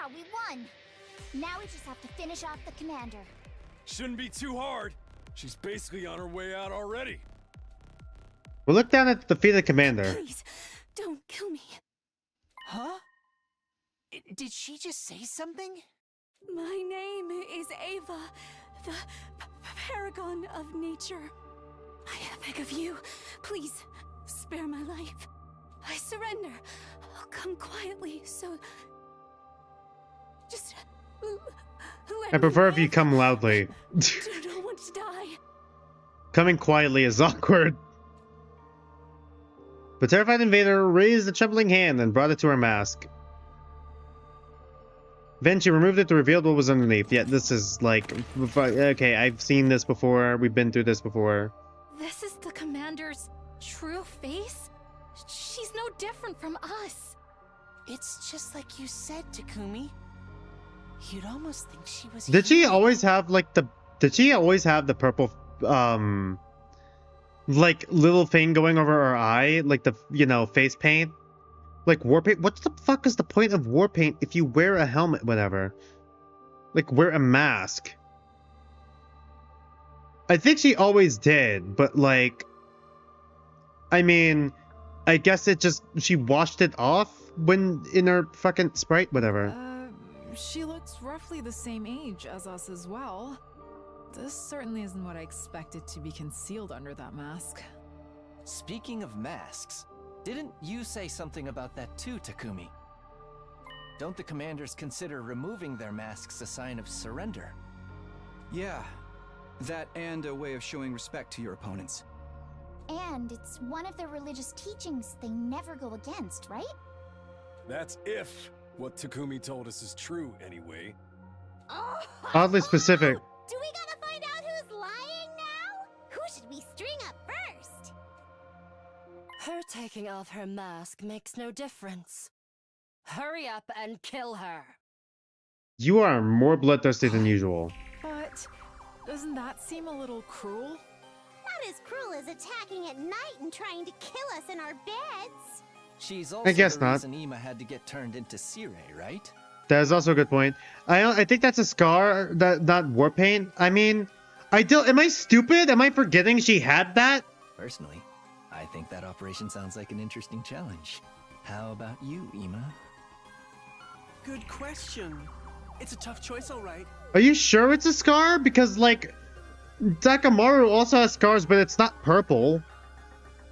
we won. Now we just have to finish off the commander. Shouldn't be too hard. She's basically on her way out already. We'll look down at the defeated commander. Please, don't kill me. Huh? Did she just say something? My name is Ava, the paragon of nature. I beg of you, please spare my life. I surrender. I'll come quietly, so just let I prefer me if you live. come loudly. Don't want to die. Coming quietly is awkward. The terrified invader raised a trembling hand and brought it to her mask. Then she removed it to reveal what was underneath. Yeah, this is like... Okay, I've seen this before. We've been through this before. This is the commander's true face? She's no different from us. It's just like you said, Takumi. You'd almost think she was. Did she always have like the... Did she always have the purple... like little thing going over her eye? Like the, you know, face paint? Like war paint? What the fuck is the point of war paint if you wear a helmet, whatever? Like wear a mask. I think she always did, but like... I mean, I guess it just... She washed it off when in her fucking sprite, whatever. She looks roughly the same age as us as well. This certainly isn't what I expected to be concealed under that mask. Speaking of masks, didn't you say something about that too, Takumi? Don't the commanders consider removing their masks a sign of surrender? Yeah, that and a way of showing respect to your opponents. And it's one of their religious teachings they never go against, right? That's if what Takumi told us is true, anyway. Oddly specific. Do we gotta find out who's lying now? Who should we string up first? Her taking off her mask makes no difference. Hurry up and kill her. You are more bloodthirsty than usual. But doesn't that seem a little cruel? Not as cruel as attacking at night and trying to kill us in our beds. She's also guess the not. reason Ima had to get turned into Sirei, right? That is also a good point. I think that's a scar, that not war paint. I mean, am I stupid? Am I forgetting she had that? Personally, I think that operation sounds like an interesting challenge. How about you, Ima? Good question. It's a tough choice, all right. Are you sure it's a scar? Because like, Takamaru also has scars, but it's not purple.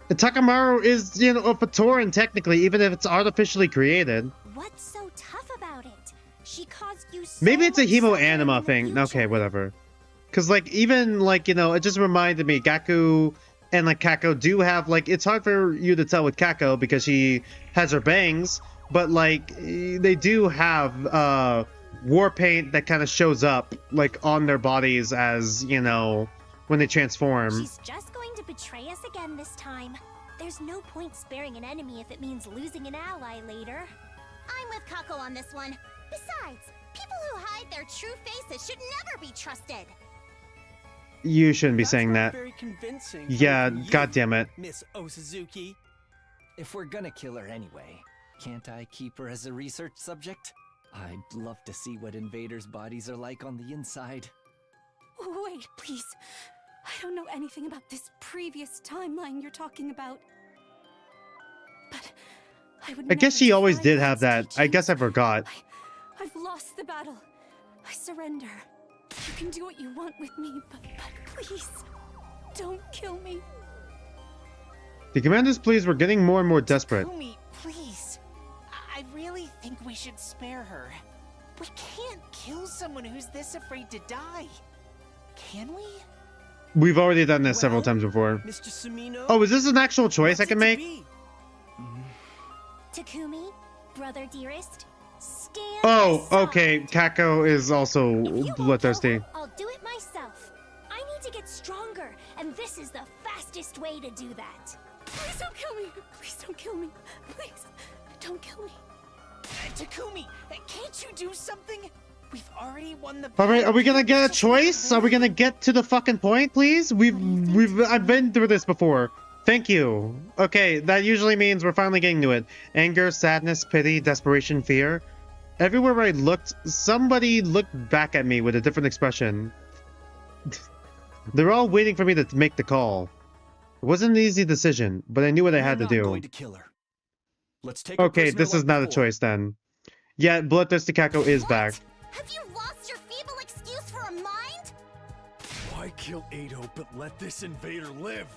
And Takamaru is, you know, a Fatoran technically, even if it's artificially created. What's so tough about it? She caused you so Maybe it's a much Hemo suffering in Anima the thing. future. Okay, whatever. Because, like, even, like, you know, it just reminded me, Gaku and, like, Kako do have, like, it's hard for you to tell with Kako because she has her bangs, but, like, they do have, war paint that kind of shows up, like, on their bodies as, you know, when they transform. She's just going to betray us again this time. There's no point sparing an enemy if it means losing an ally later. I'm with Kako on this one. Besides, people who hide their true faces should never be trusted. You shouldn't be saying Not that. very convincing. Yeah, You, goddammit. Miss Osuzuki. If we're gonna kill her anyway, can't I keep her as a research subject? I'd love to see what invaders' bodies are like on the inside. Wait, please. I don't know anything about this previous timeline you're talking about. But I would I guess never she always defy did have God's that. I guess I forgot. I've lost the battle. I surrender. You can do what you want with me, but please, don't kill me. The commander's pleas were getting more and more desperate. Takumi, please. I really think we should spare her. We can't kill someone who's this afraid to die. Can we? We've already done this several times before. Mr. Sumino? Oh, is this an actual choice I can make? Takumi, brother dearest, stand Oh, aside. okay. Kako is also If you won't bloodthirsty. kill her, I'll do it myself. I need to get stronger, and this is the fastest way to do that. Please don't kill me. Please don't kill me. Please, don't kill me. Takumi, can't you do something? We've already won the All right, battle. are we gonna get a choice? Are we gonna get to the fucking point, please? I've been through this before. Thank you. Okay, that usually means we're finally getting to it. Anger, sadness, pity, desperation, fear. Everywhere I looked, somebody looked back at me with a different expression. They're all waiting for me to make the call. It wasn't an easy decision, but I knew what I had to do. Going to kill her. Let's take her Okay, prisoner this is like not a before. choice then. Yeah, Bloodthirsty Kako is back. Have you lost your feeble excuse for a mind? Why kill Ado but let this invader live?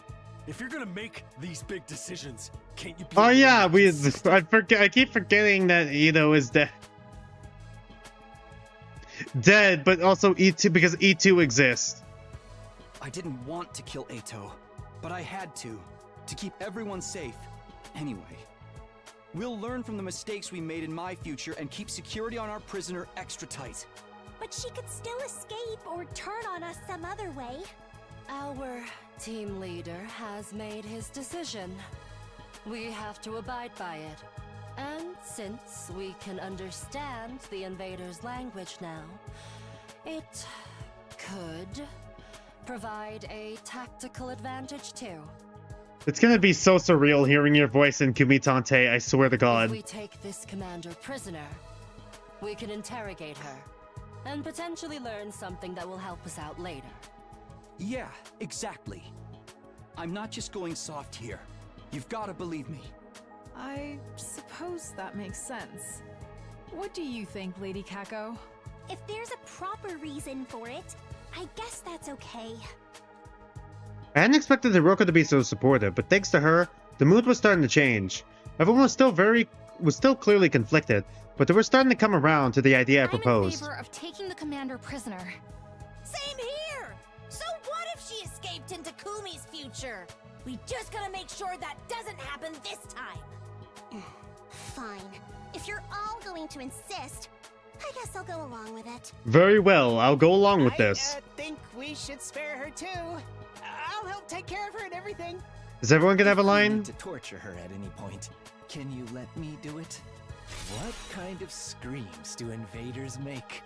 If you're gonna make these big decisions, can't you be Oh yeah, I keep forgetting that Ito is dead. Dead, but also E2 because E2 exists. I didn't want to kill Ato, but I had to keep everyone safe. Anyway, we'll learn from the mistakes we made in my future and keep security on our prisoner extra tight. But she could still escape or turn on us some other way. Our team leader has made his decision. We have to abide by it. And since we can understand the invader's language now, it could provide a tactical advantage too. It's gonna be so surreal hearing your voice in Kumitante, I swear to If God. we take this commander prisoner, we can interrogate her and potentially learn something that will help us out later. Yeah, exactly. I'm not just going soft here. You've got to believe me. I suppose that makes sense. What do you think, Lady Kako? If there's a proper reason for it, I guess that's okay. I hadn't expected Hiroko to be so supportive, but thanks to her, the mood was starting to change. Everyone was still clearly conflicted, but they were starting to come around to the idea I proposed. I'm in favor of taking the commander prisoner. Same here! So what if she escaped into Kumi's future? We just gotta make sure that doesn't happen this time. Fine. If you're all going to insist, I guess I'll go along with it. Very well, I'll go along with this. I think we should spare her too. I'll help take care of her and everything. Is everyone gonna have a If we line? need to torture her at any point, can you let me do it? What kind of screams do invaders make?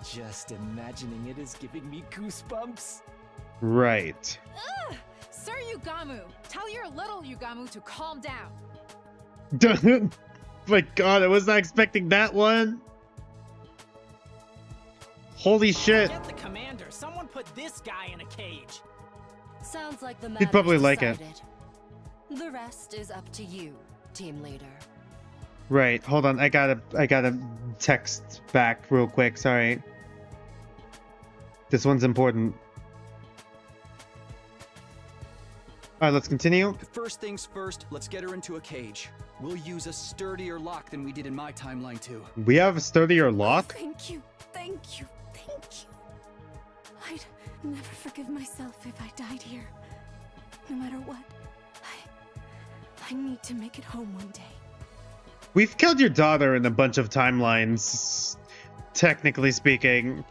Just imagining it is giving me goosebumps. Right. Ugh! Sir Yugamu, tell your little Yugamu to calm down. My God, I was not expecting that one. Holy shit. Get the commander. Someone put this guy in a cage. Sounds like the He'd probably matter's like it. decided. The rest is up to you, team leader. Right, hold on, I gotta text back real quick, sorry. This one's important. Alright, let's continue. First things first, let's get her into a cage. We'll use a sturdier lock than we did in my timeline too. We have a sturdier lock? Thank you, thank you, thank you. I'd never forgive myself if I died here. No matter what, I need to make it home one day. We've killed your daughter in a bunch of timelines, technically speaking.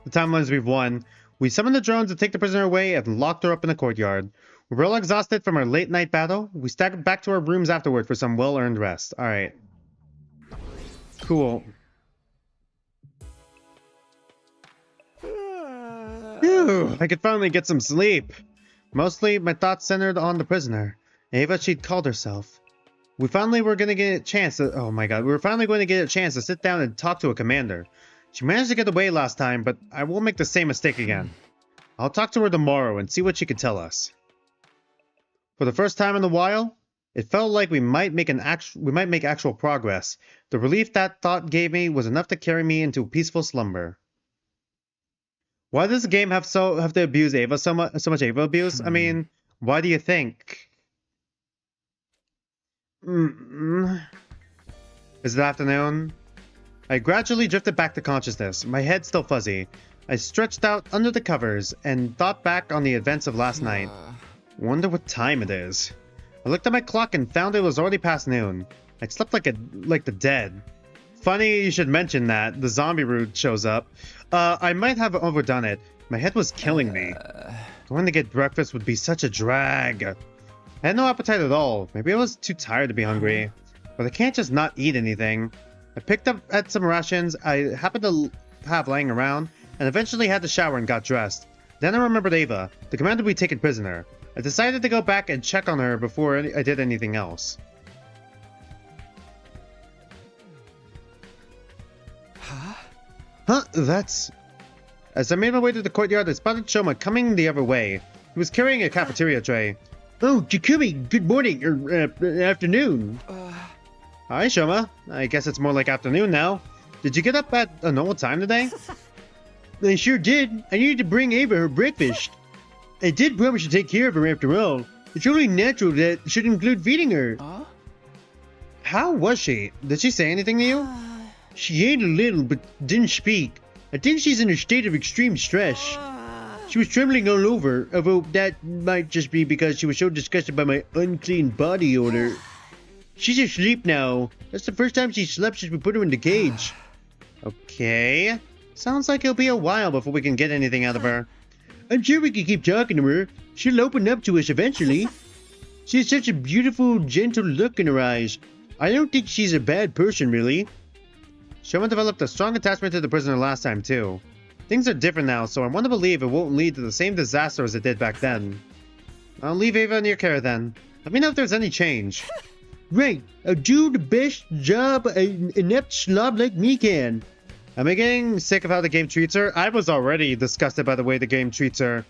The timelines we've won. We summoned the drones to take the prisoner away and locked her up in the courtyard. We were all exhausted from our late night battle. We staggered back to our rooms afterward for some well-earned rest. Alright. Cool. Phew, I could finally get some sleep. Mostly, my thoughts centered on the prisoner. Ava, she'd called herself. We finally were going to get a chance to... Oh my God. We were finally going to get a chance to sit down and talk to a commander. She managed to get away last time, but I won't make the same mistake again. I'll talk to her tomorrow and see what she can tell us. For the first time in a while, it felt like we might make actual progress. The relief that thought gave me was enough to carry me into peaceful slumber. Why does the game have to abuse Ava so much Ava abuse? I mean, why do you think? Is it afternoon? I gradually drifted back to consciousness, my head still fuzzy. I stretched out under the covers and thought back on the events of last night. Wonder what time it is. I looked at my clock and found it was already past noon. I slept like the dead. Funny you should mention that. The zombie route shows up. I might have overdone it. My head was killing me. Going to get breakfast would be such a drag. I had no appetite at all. Maybe I was too tired to be hungry. But I can't just not eat anything. I picked up at some rations I happened to have laying around, and eventually had to shower and got dressed. Then I remembered Ava, the commander we'd taken prisoner. I decided to go back and check on her before I did anything else. Huh? That's... As I made my way to the courtyard, I spotted Shoma coming the other way. He was carrying a cafeteria tray. Oh, Takumi, good morning, or afternoon. Hi, Shoma. I guess it's more like afternoon now. Did you get up at a normal time today? I sure did. I needed to bring Ava her breakfast. I did promise to take care of her after all. It's only natural that should include feeding her. How was she? Did she say anything to you? She ate a little, but didn't speak. I think she's in a state of extreme stress. She was trembling all over, although that might just be because she was so disgusted by my unclean body odor. She's asleep now. That's the first time she slept since we put her in the cage. Okay. Sounds like it'll be a while before we can get anything out of her. I'm sure we can keep talking to her. She'll open up to us eventually. She has such a beautiful, gentle look in her eyes. I don't think she's a bad person, really. Shoma developed a strong attachment to the prisoner last time, too. Things are different now, so I want to believe it won't lead to the same disaster as it did back then. I'll leave Ava in your care then. Let me know if there's any change. Right, I'll do the best job an inept slob like me can. Am I getting sick of how the game treats her? I was already disgusted by the way the game treats her.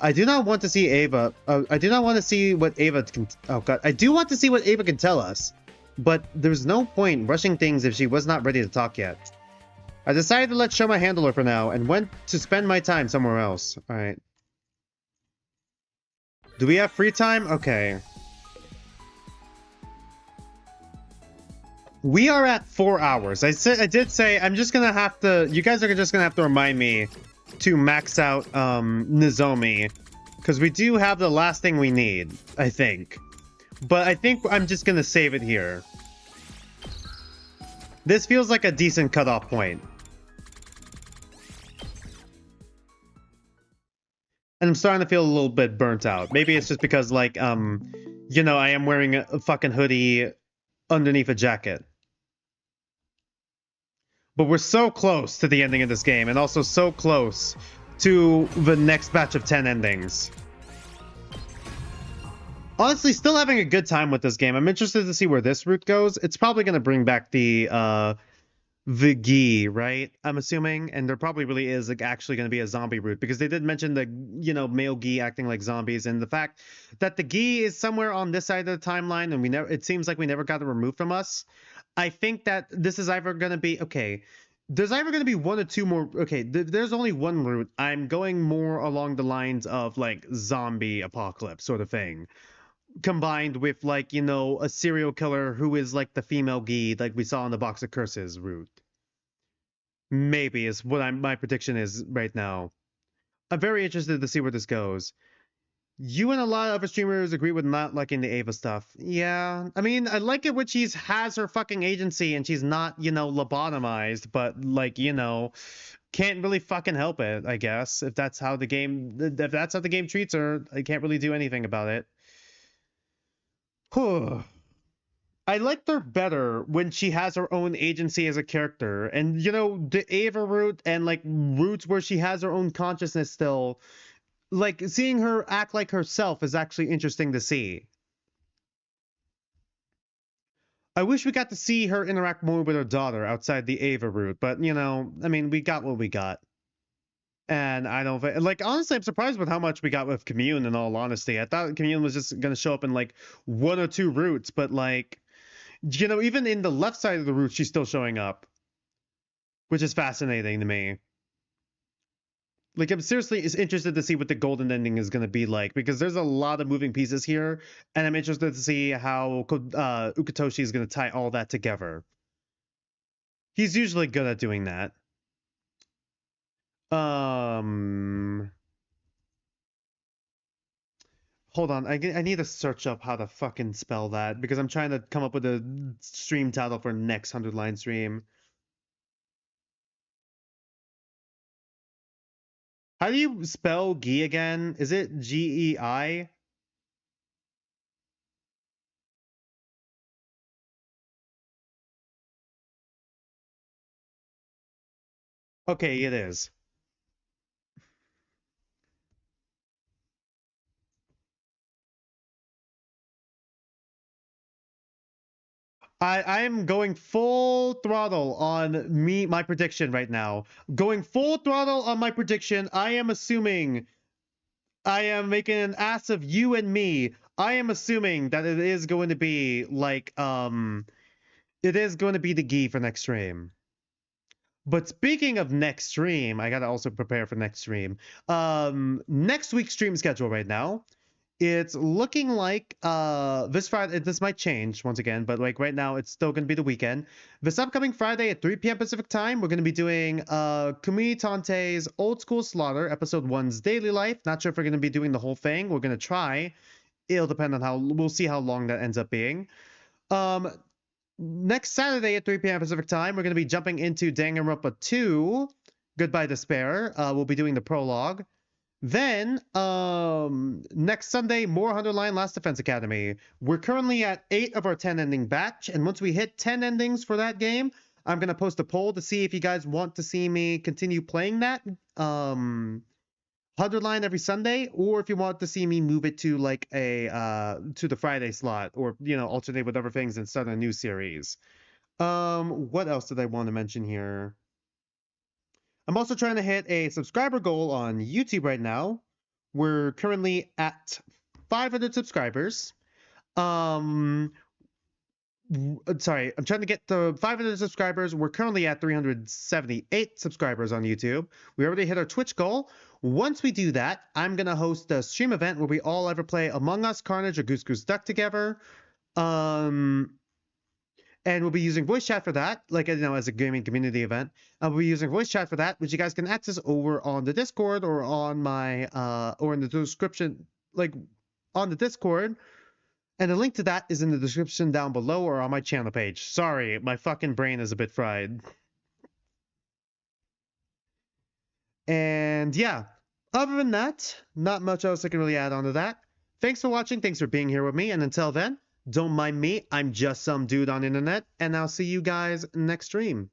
I do not want to see Ava. I do not want to see what Ava can... Oh god. I do want to see what Ava can tell us. But there's no point rushing things if she was not ready to talk yet. I decided to let Shoma handle her for now and went to spend my time somewhere else. Alright. Do we have free time? Okay. We are at 4 hours. I did say I'm just gonna have to... You guys are just gonna have to remind me to max out Nozomi. Because we do have the last thing we need, I think. But I think I'm just gonna save it here. This feels like a decent cutoff point. And I'm starting to feel a little bit burnt out. Maybe it's just because, like, you know, I am wearing a fucking hoodie underneath a jacket. But we're so close to the ending of this game, and also so close to the next batch of 10 endings. Honestly, still having a good time with this game. I'm interested to see where this route goes. It's probably going to bring back the gi, right? I'm assuming. And there probably really is like actually going to be a zombie route, because they did mention the, you know, male gi acting like zombies, and the fact that the gi is somewhere on this side of the timeline, and it seems like we never got it removed from us. I think that this is either going to be, okay, there's either going to be one or two more. Okay, there's only one route. I'm going more along the lines of like zombie apocalypse sort of thing, combined with, like, you know, a serial killer who is like the female gi, like we saw in the Box of Curses route. Maybe is what my prediction is right now. I'm very interested to see where this goes. You and a lot of other streamers agree with not liking the Ava stuff. Yeah, I mean, I like it when she has her fucking agency and she's not, you know, lobotomized, but, like, you know, can't really fucking help it, I guess. If that's how the game treats her, I can't really do anything about it. I liked her better when she has her own agency as a character. And, you know, the Ava route and, like, routes where she has her own consciousness still, like, seeing her act like herself is actually interesting to see. I wish we got to see her interact more with her daughter outside the Ava route, but, you know, I mean, we got what we got. And I don't... Like, honestly, I'm surprised with how much we got with Commune, in all honesty. I thought Commune was just going to show up in, like, 1 or 2 routes, but, like... You know, even in the left side of the route, she's still showing up. Which is fascinating to me. Like, I'm seriously interested to see what the golden ending is going to be like, because there's a lot of moving pieces here, and I'm interested to see how Uchikoshi is going to tie all that together. He's usually good at doing that. Hold on, I need to search up how to fucking spell that, because I'm trying to come up with a stream title for next 100-line stream. How do you spell Gi again? Is it G-E-I? Okay, it is. I am going full throttle on my prediction right now. Going full throttle on my prediction. I am assuming I am making an ass of you and me. I am assuming that it is going to be like it is going to be the gi for next stream. But speaking of next stream, I gotta also prepare for next stream. Next week's stream schedule right now. It's looking like this Friday. This might change once again, but like right now, it's still going to be the weekend. This upcoming Friday at 3 p.m. Pacific time, we're going to be doing Kumi Tante's Old School Slaughter, Episode 1's Daily Life. Not sure if we're going to be doing the whole thing. We're going to try. It'll depend on how we'll see how long that ends up being. Next Saturday at 3 p.m. Pacific time, we're going to be jumping into Danganronpa 2, Goodbye Despair. We'll be doing the prologue. Then, next Sunday, more Underline Last Defense Academy. We're currently at 8 of our 10 ending batch, and once we hit 10 endings for that game, I'm going to post a poll to see if you guys want to see me continue playing that, Underline every Sunday, or if you want to see me move it to like to the Friday slot, or, you know, alternate with other things and start a new series. What else did I want to mention here? I'm also trying to hit a subscriber goal on YouTube right now. We're currently at 500 subscribers. Sorry, I'm trying to get to 500 subscribers. We're currently at 378 subscribers on YouTube. We already hit our Twitch goal. Once we do that, I'm going to host a stream event where we all ever play Among Us, Carnage, or Goose Goose Duck together. And we'll be using voice chat for that, like, you know, as a gaming community event. We'll be using voice chat for that, which you guys can access over on the Discord or on my, or in the description, like, on the Discord. And the link to that is in the description down below or on my channel page. Sorry, my fucking brain is a bit fried. And yeah, other than that, not much else I can really add on to that. Thanks for watching, thanks for being here with me, and until then, don't mind me, I'm just some dude on the internet, and I'll see you guys next stream.